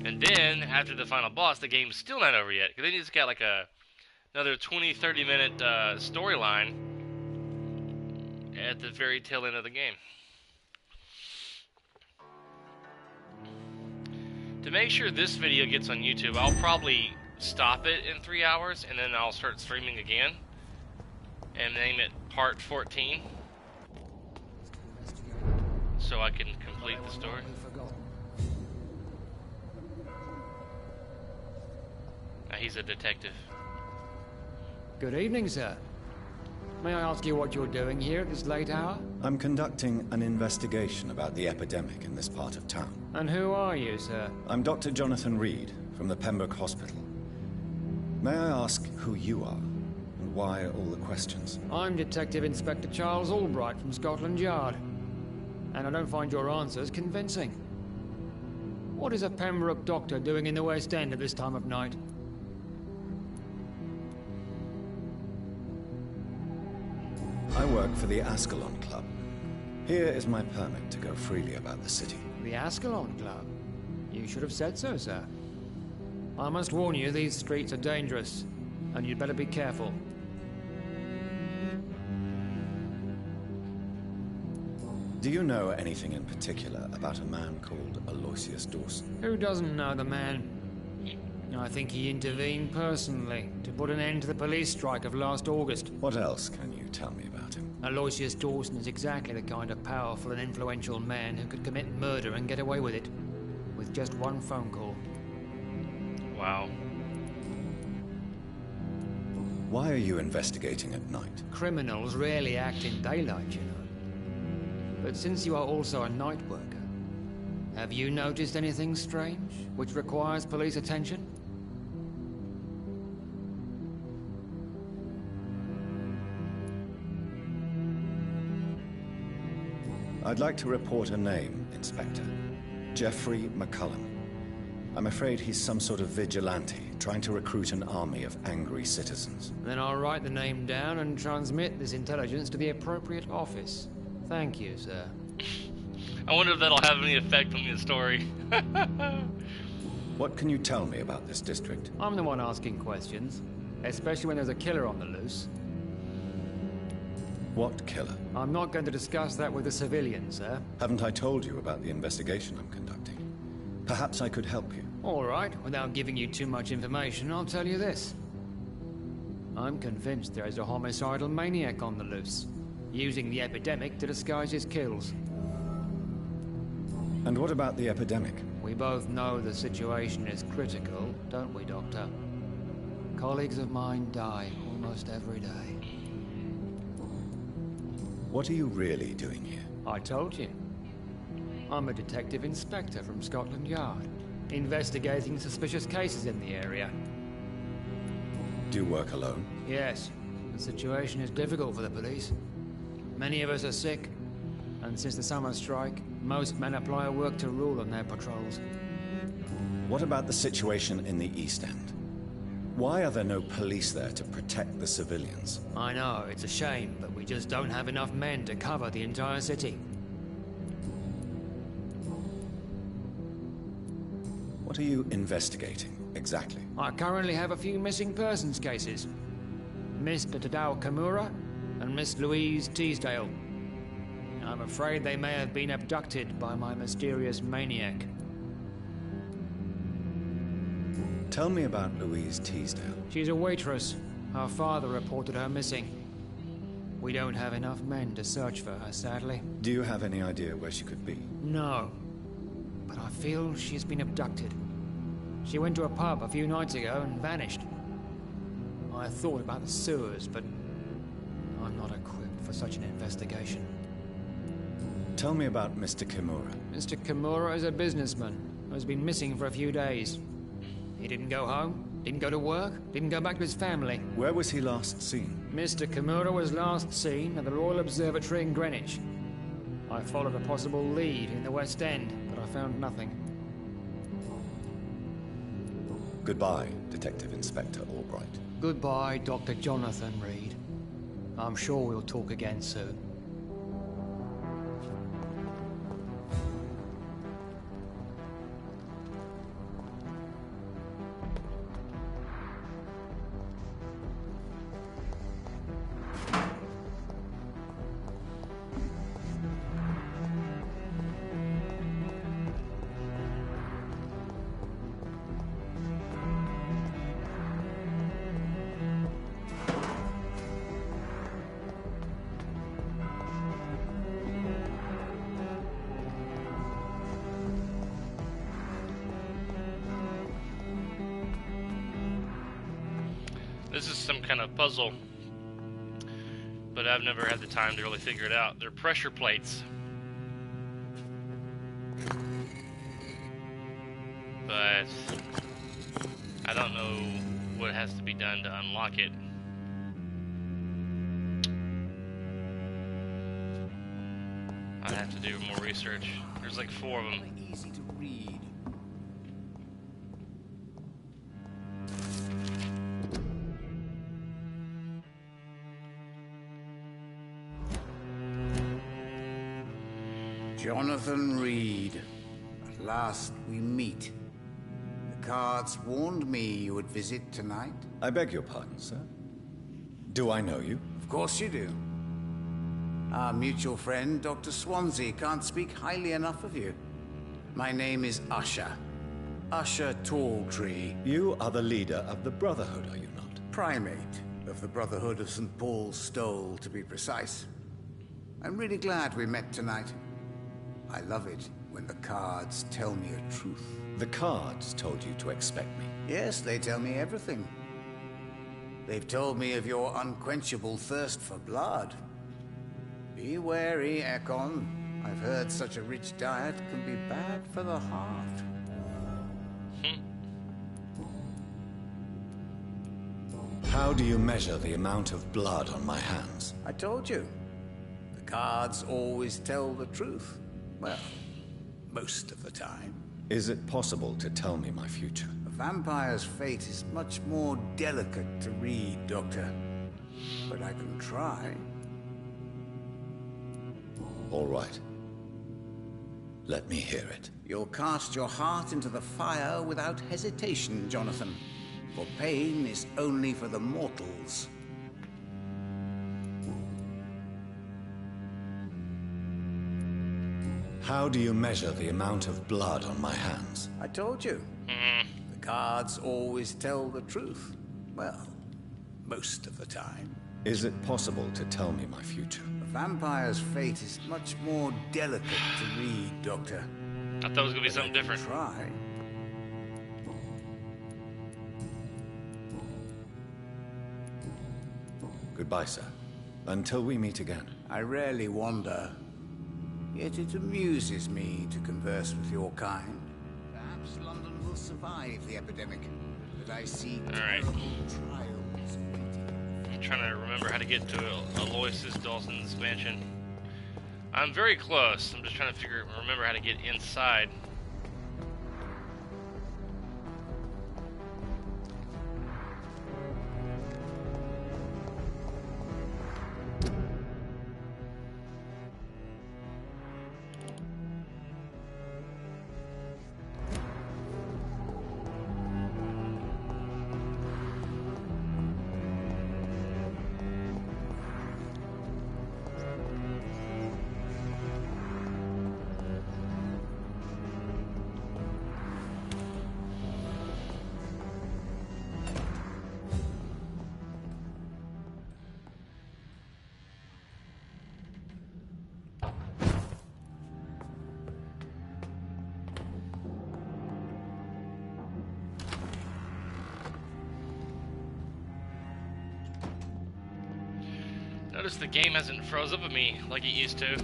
And then, after the final boss, the game's still not over yet. Because then you just got like another 20-30 minute storyline at the very tail end of the game. To make sure this video gets on YouTube, I'll probably stop it in 3 hours, and then I'll start streaming again. And name it Part 14. So I can complete the story. He's a detective. Good evening, sir. May I ask you what you're doing here at this late hour? I'm conducting an investigation about the epidemic in this part of town. And who are you, sir? I'm Dr. Jonathan Reed from the Pembroke Hospital. May I ask who you are, and why all the questions? I'm Detective Inspector Charles Albright from Scotland Yard. And I don't find your answers convincing. What is a Pembroke doctor doing in the West End at this time of night? I work for the Ascalon Club. Here is my permit to go freely about the city. The Ascalon Club? You should have said so, sir. I must warn you, these streets are dangerous, and you'd better be careful. Do you know anything in particular about a man called Aloysius Dawson? Who doesn't know the man? I think he intervened personally to put an end to the police strike of last August. What else can you tell me about him? Aloysius Dawson is exactly the kind of powerful and influential man who could commit murder and get away with it, with just one phone call. Wow. Why are you investigating at night? Criminals rarely act in daylight, you know. But since you are also a night worker, have you noticed anything strange which requires police attention? I'd like to report a name, Inspector. Geoffrey McCullum. I'm afraid he's some sort of vigilante, trying to recruit an army of angry citizens. Then I'll write the name down and transmit this intelligence to the appropriate office. Thank you, sir. I wonder if that'll have any effect on the story. What can you tell me about this district? I'm the one asking questions, especially when there's a killer on the loose. What killer? I'm not going to discuss that with the civilians, sir. Haven't I told you about the investigation I'm conducting? Perhaps I could help you. All right, without giving you too much information, I'll tell you this. I'm convinced there is a homicidal maniac on the loose, using the epidemic to disguise his kills. And what about the epidemic? We both know the situation is critical, don't we, Doctor? Colleagues of mine die almost every day. What are you really doing here? I told you. I'm a detective inspector from Scotland Yard, investigating suspicious cases in the area. Do you work alone? Yes. The situation is difficult for the police. Many of us are sick, and since the summer strike, most men apply a work to rule on their patrols. What about the situation in the East End? Why are there no police there to protect the civilians? I know, it's a shame, but we just don't have enough men to cover the entire city. What are you investigating, exactly? I currently have a few missing persons cases. Mr. Tadao Kimura and Miss Louise Teasdale. I'm afraid they may have been abducted by my mysterious maniac. Tell me about Louise Teasdale. She's a waitress. Her father reported her missing. We don't have enough men to search for her, sadly. Do you have any idea where she could be? No. But I feel she's been abducted. She went to a pub a few nights ago and vanished. I thought about the sewers, but I'm not equipped for such an investigation. Tell me about Mr. Kimura. Mr. Kimura is a businessman who has been missing for a few days. He didn't go home, didn't go to work, didn't go back to his family. Where was he last seen? Mr. Kimura was last seen at the Royal Observatory in Greenwich. I followed a possible lead in the West End, but I found nothing. Goodbye, Detective Inspector Albright. Goodbye, Dr. Jonathan Reed. I'm sure we'll talk again soon. This is some kind of puzzle, but I've never had the time to really figure it out. They're pressure plates. But I don't know what has to be done to unlock it. I have to do more research. There's like 4 of them. Easy to read. Jonathan Reed. At last we meet. The cards warned me you would visit tonight. I beg your pardon, sir. Do I know you? Of course you do. Our mutual friend, Dr. Swansea, can't speak highly enough of you. My name is Usher. Usher Talltree. You are the leader of the Brotherhood, are you not? Primate of the Brotherhood of St. Paul's Stole, to be precise. I'm really glad we met tonight. I love it when the cards tell me a truth. The cards told you to expect me. Yes, they tell me everything. They've told me of your unquenchable thirst for blood. Be wary, Ekon. I've heard such a rich diet can be bad for the heart. How do you measure the amount of blood on my hands? I told you. The cards always tell the truth. Well, most of the time. Is it possible to tell me my future? A vampire's fate is much more delicate to read, Doctor. But I can try. All right. Let me hear it. You'll cast your heart into the fire without hesitation, Jonathan. For pain is only for the mortals. How do you measure the amount of blood on my hands? I told you. The cards always tell the truth. Well, most of the time. Is it possible to tell me my future? A vampire's fate is much more delicate to read, Doctor. I thought it was going to be something different. Try. Goodbye, sir. Until we meet again. I rarely wander. Yet it amuses me to converse with your kind. Perhaps London will survive the epidemic, but I see terrible trials waiting. I'm trying to remember how to get to Aloysius Dawson's mansion. I'm very close. I'm just trying to remember how to get inside. Notice the game hasn't froze up at me like it used to.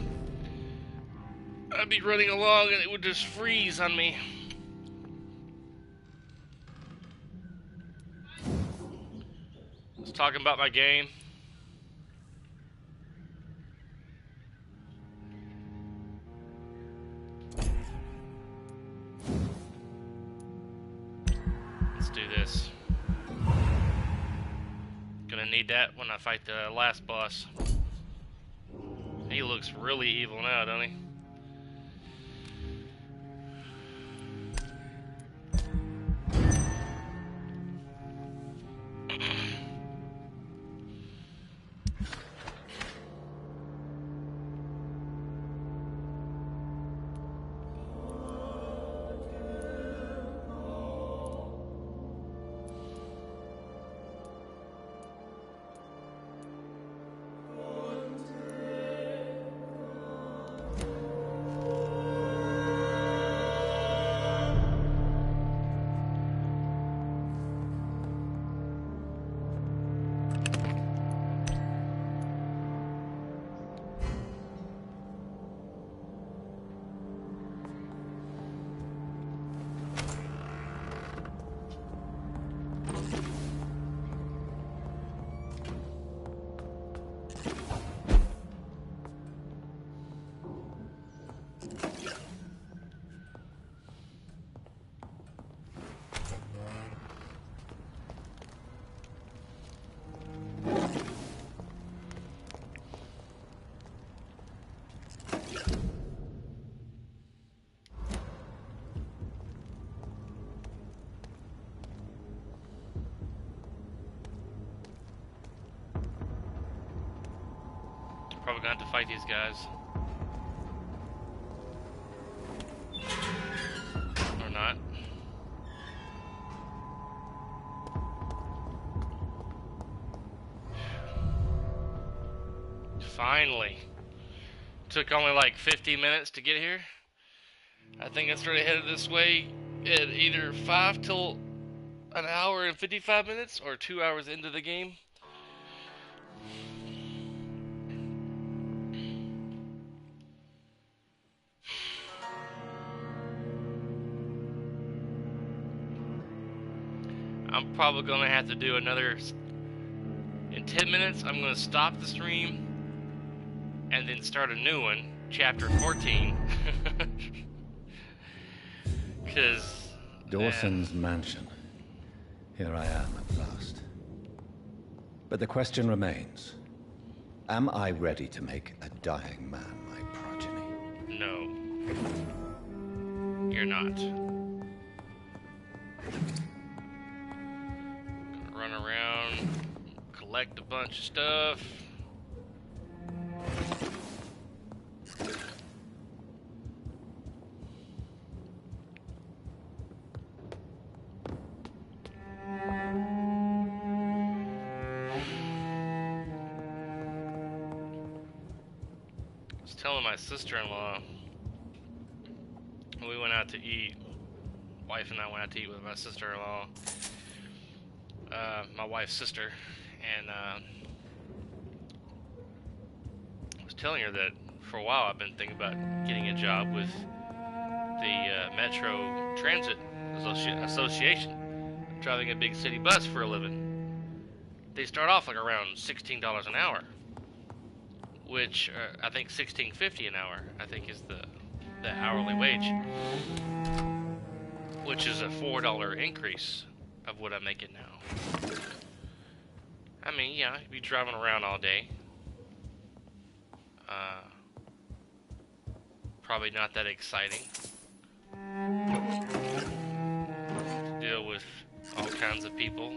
I'd be running along and it would just freeze on me. I was talking about my game. this. Gonna need that when I fight the last boss. He looks really evil now, doesn't he? Probably gonna have to fight these guys. Or not. Finally. Took only like 50 minutes to get here. I think I started headed this way at either 5 till an hour and 55 minutes or 2 hours into the game. I'm probably going to have to do another, in 10 minutes, I'm going to stop the stream and then start a new one, chapter 14. Because Dawson's mansion. Here I am at last. But the question remains, am I ready to make a dying man my progeny? No. You're not. Run around, collect a bunch of stuff. I was telling my sister-in-law when we went out to eat. Wife and I went out to eat with my sister-in-law. My wife's sister, and I was telling her that for a while I've been thinking about getting a job with the Metro Transit Association, driving a big city bus for a living. They start off like around $16 an hour, which I think $16.50 an hour I think is the hourly wage, which is a $4 increase of what I'm making now. I mean, yeah, you'd be driving around all day. Probably not that exciting. Deal with all kinds of people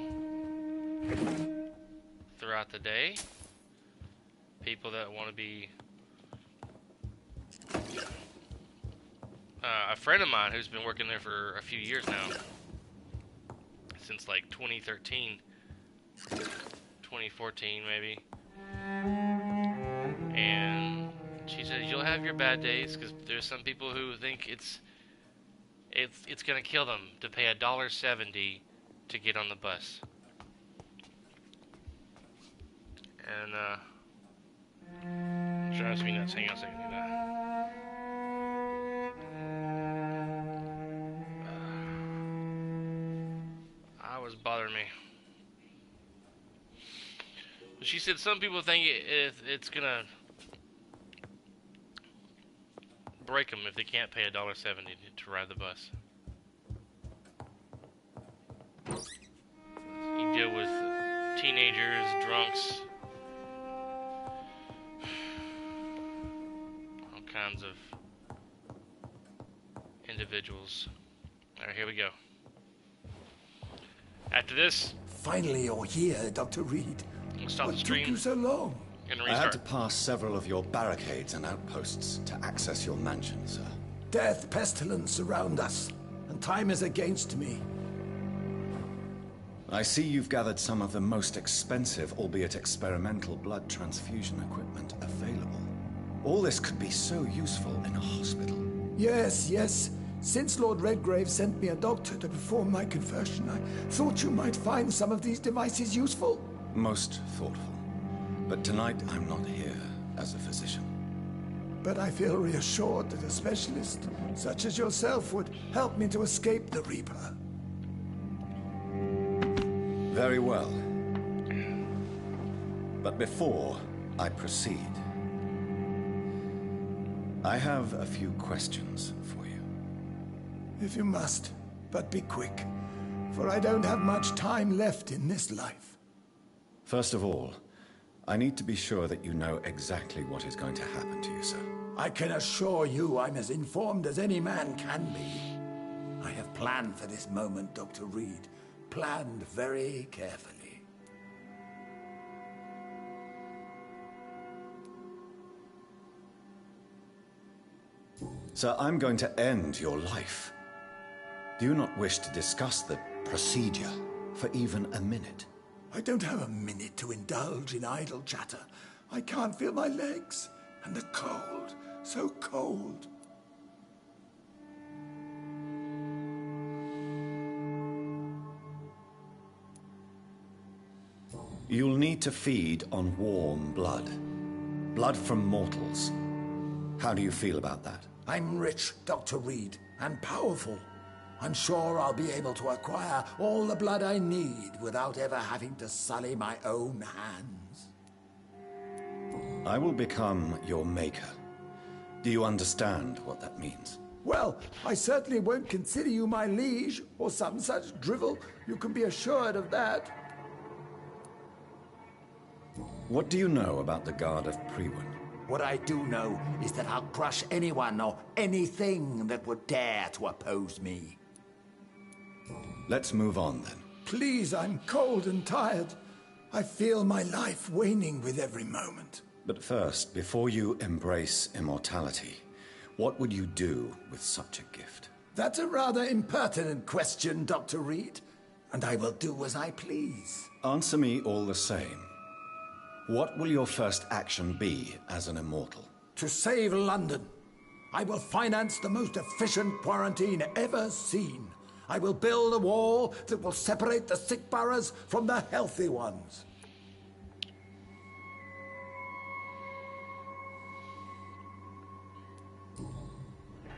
throughout the day. People that want to be... a friend of mine who's been working there for a few years now. Since like 2013, 2014 maybe, and she said you'll have your bad days because there's some people who think it's gonna kill them to pay $1.70 to get on the bus, and drives me nuts. Hang on a second. Was bothering me. She said some people think it's gonna break them if they can't pay $1.70 to ride the bus. You deal with teenagers, drunks, all kinds of individuals. Alright, here we go. After this, Finally, you're here, Dr. Reed. we'll stop What the stream took you so long? and I had restart. to pass several of your barricades and outposts to access your mansion, sir. Death, pestilence surround us, and time is against me. I see you've gathered some of the most expensive, albeit experimental, blood transfusion equipment available. All this could be so useful in a hospital. Yes, yes. Since Lord Redgrave sent me a doctor to perform my conversion, I thought you might find some of these devices useful. Most thoughtful. But tonight I'm not here as a physician. But I feel reassured that a specialist such as yourself would help me to escape the Reaper. Very well. But before I proceed, I have a few questions for you. If you must, but be quick, for I don't have much time left in this life. First of all, I need to be sure that you know exactly what is going to happen to you, sir. I can assure you I'm as informed as any man can be. I have planned for this moment, Dr. Reed. Planned very carefully. Sir, I'm going to end your life. Do you not wish to discuss the procedure for even a minute? I don't have a minute to indulge in idle chatter. I can't feel my legs. And the cold, so cold. You'll need to feed on warm blood. Blood from mortals. How do you feel about that? I'm rich, Dr. Reed, and powerful. I'm sure I'll be able to acquire all the blood I need without ever having to sully my own hands. I will become your maker. Do you understand what that means? Well, I certainly won't consider you my liege, or some such drivel. You can be assured of that. What do you know about the Guard of Priwen? What I do know is that I'll crush anyone or anything that would dare to oppose me. Let's move on, then. Please, I'm cold and tired. I feel my life waning with every moment. But first, before you embrace immortality, what would you do with such a gift? That's a rather impertinent question, Dr. Reed. And I will do as I please. Answer me all the same. What will your first action be as an immortal? To save London. I will finance the most efficient quarantine ever seen. I will build a wall that will separate the sick boroughs from the healthy ones.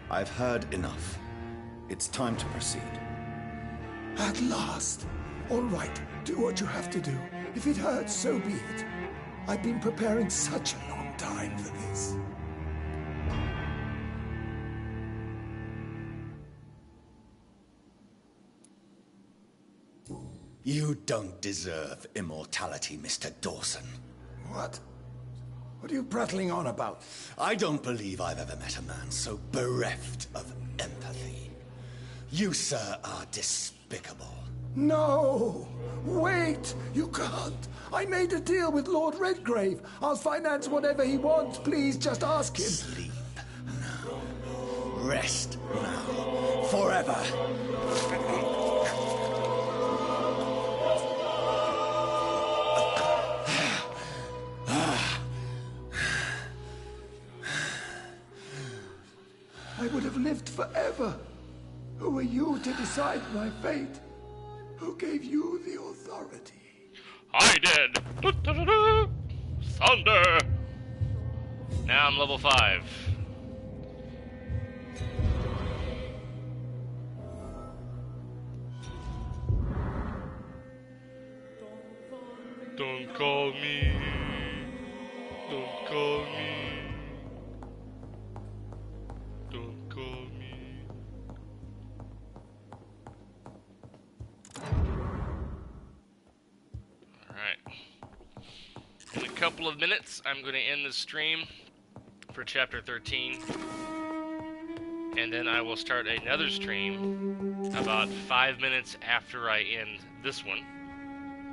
I've heard enough. It's time to proceed. At last. All right, do what you have to do. If it hurts, so be it. I've been preparing such a long time for this. You don't deserve immortality, Mr. Dawson. What? What are you prattling on about? I don't believe I've ever met a man so bereft of empathy. You, sir, are despicable. No! Wait! You can't! I made a deal with Lord Redgrave. I'll finance whatever he wants. Please, just ask him. Sleep now. Rest now. Forever. I would have lived forever. Who are you to decide my fate? Who gave you the authority? I did. Thunder. Now I'm level 5. Don't call me. Don't call me. Don't call me. couple of minutes, I'm going to end the stream for Chapter 13. And then I will start another stream about 5 minutes after I end this one,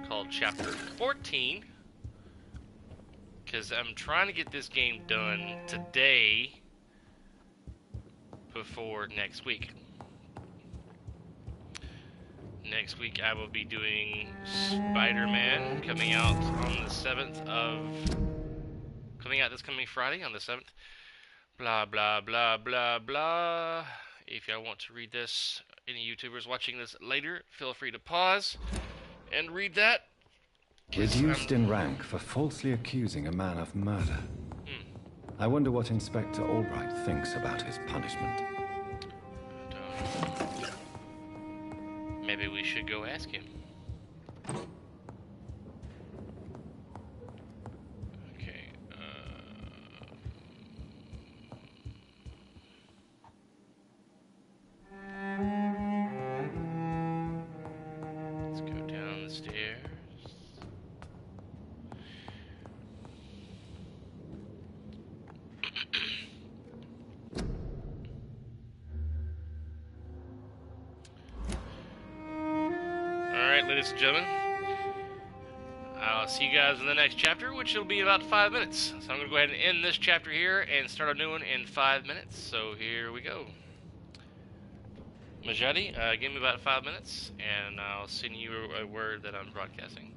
called Chapter 14. Because I'm trying to get this game done today before next week. Next week I will be doing Spider-Man, coming out on the 7th of... coming out this coming Friday on the 7th. Blah, blah, blah, blah, blah. If y'all want to read this, any YouTubers watching this later, feel free to pause and read that. Reduced in rank for falsely accusing a man of murder. I wonder what Inspector Albright thinks about his punishment. Maybe we should go ask him. Okay, let's go down the stairs. Alright, ladies and gentlemen, I'll see you guys in the next chapter, which will be about 5 minutes. So I'm going to go ahead and end this chapter here and start a new one in 5 minutes. So here we go. Majeti, give me about 5 minutes, and I'll send you a word that I'm broadcasting.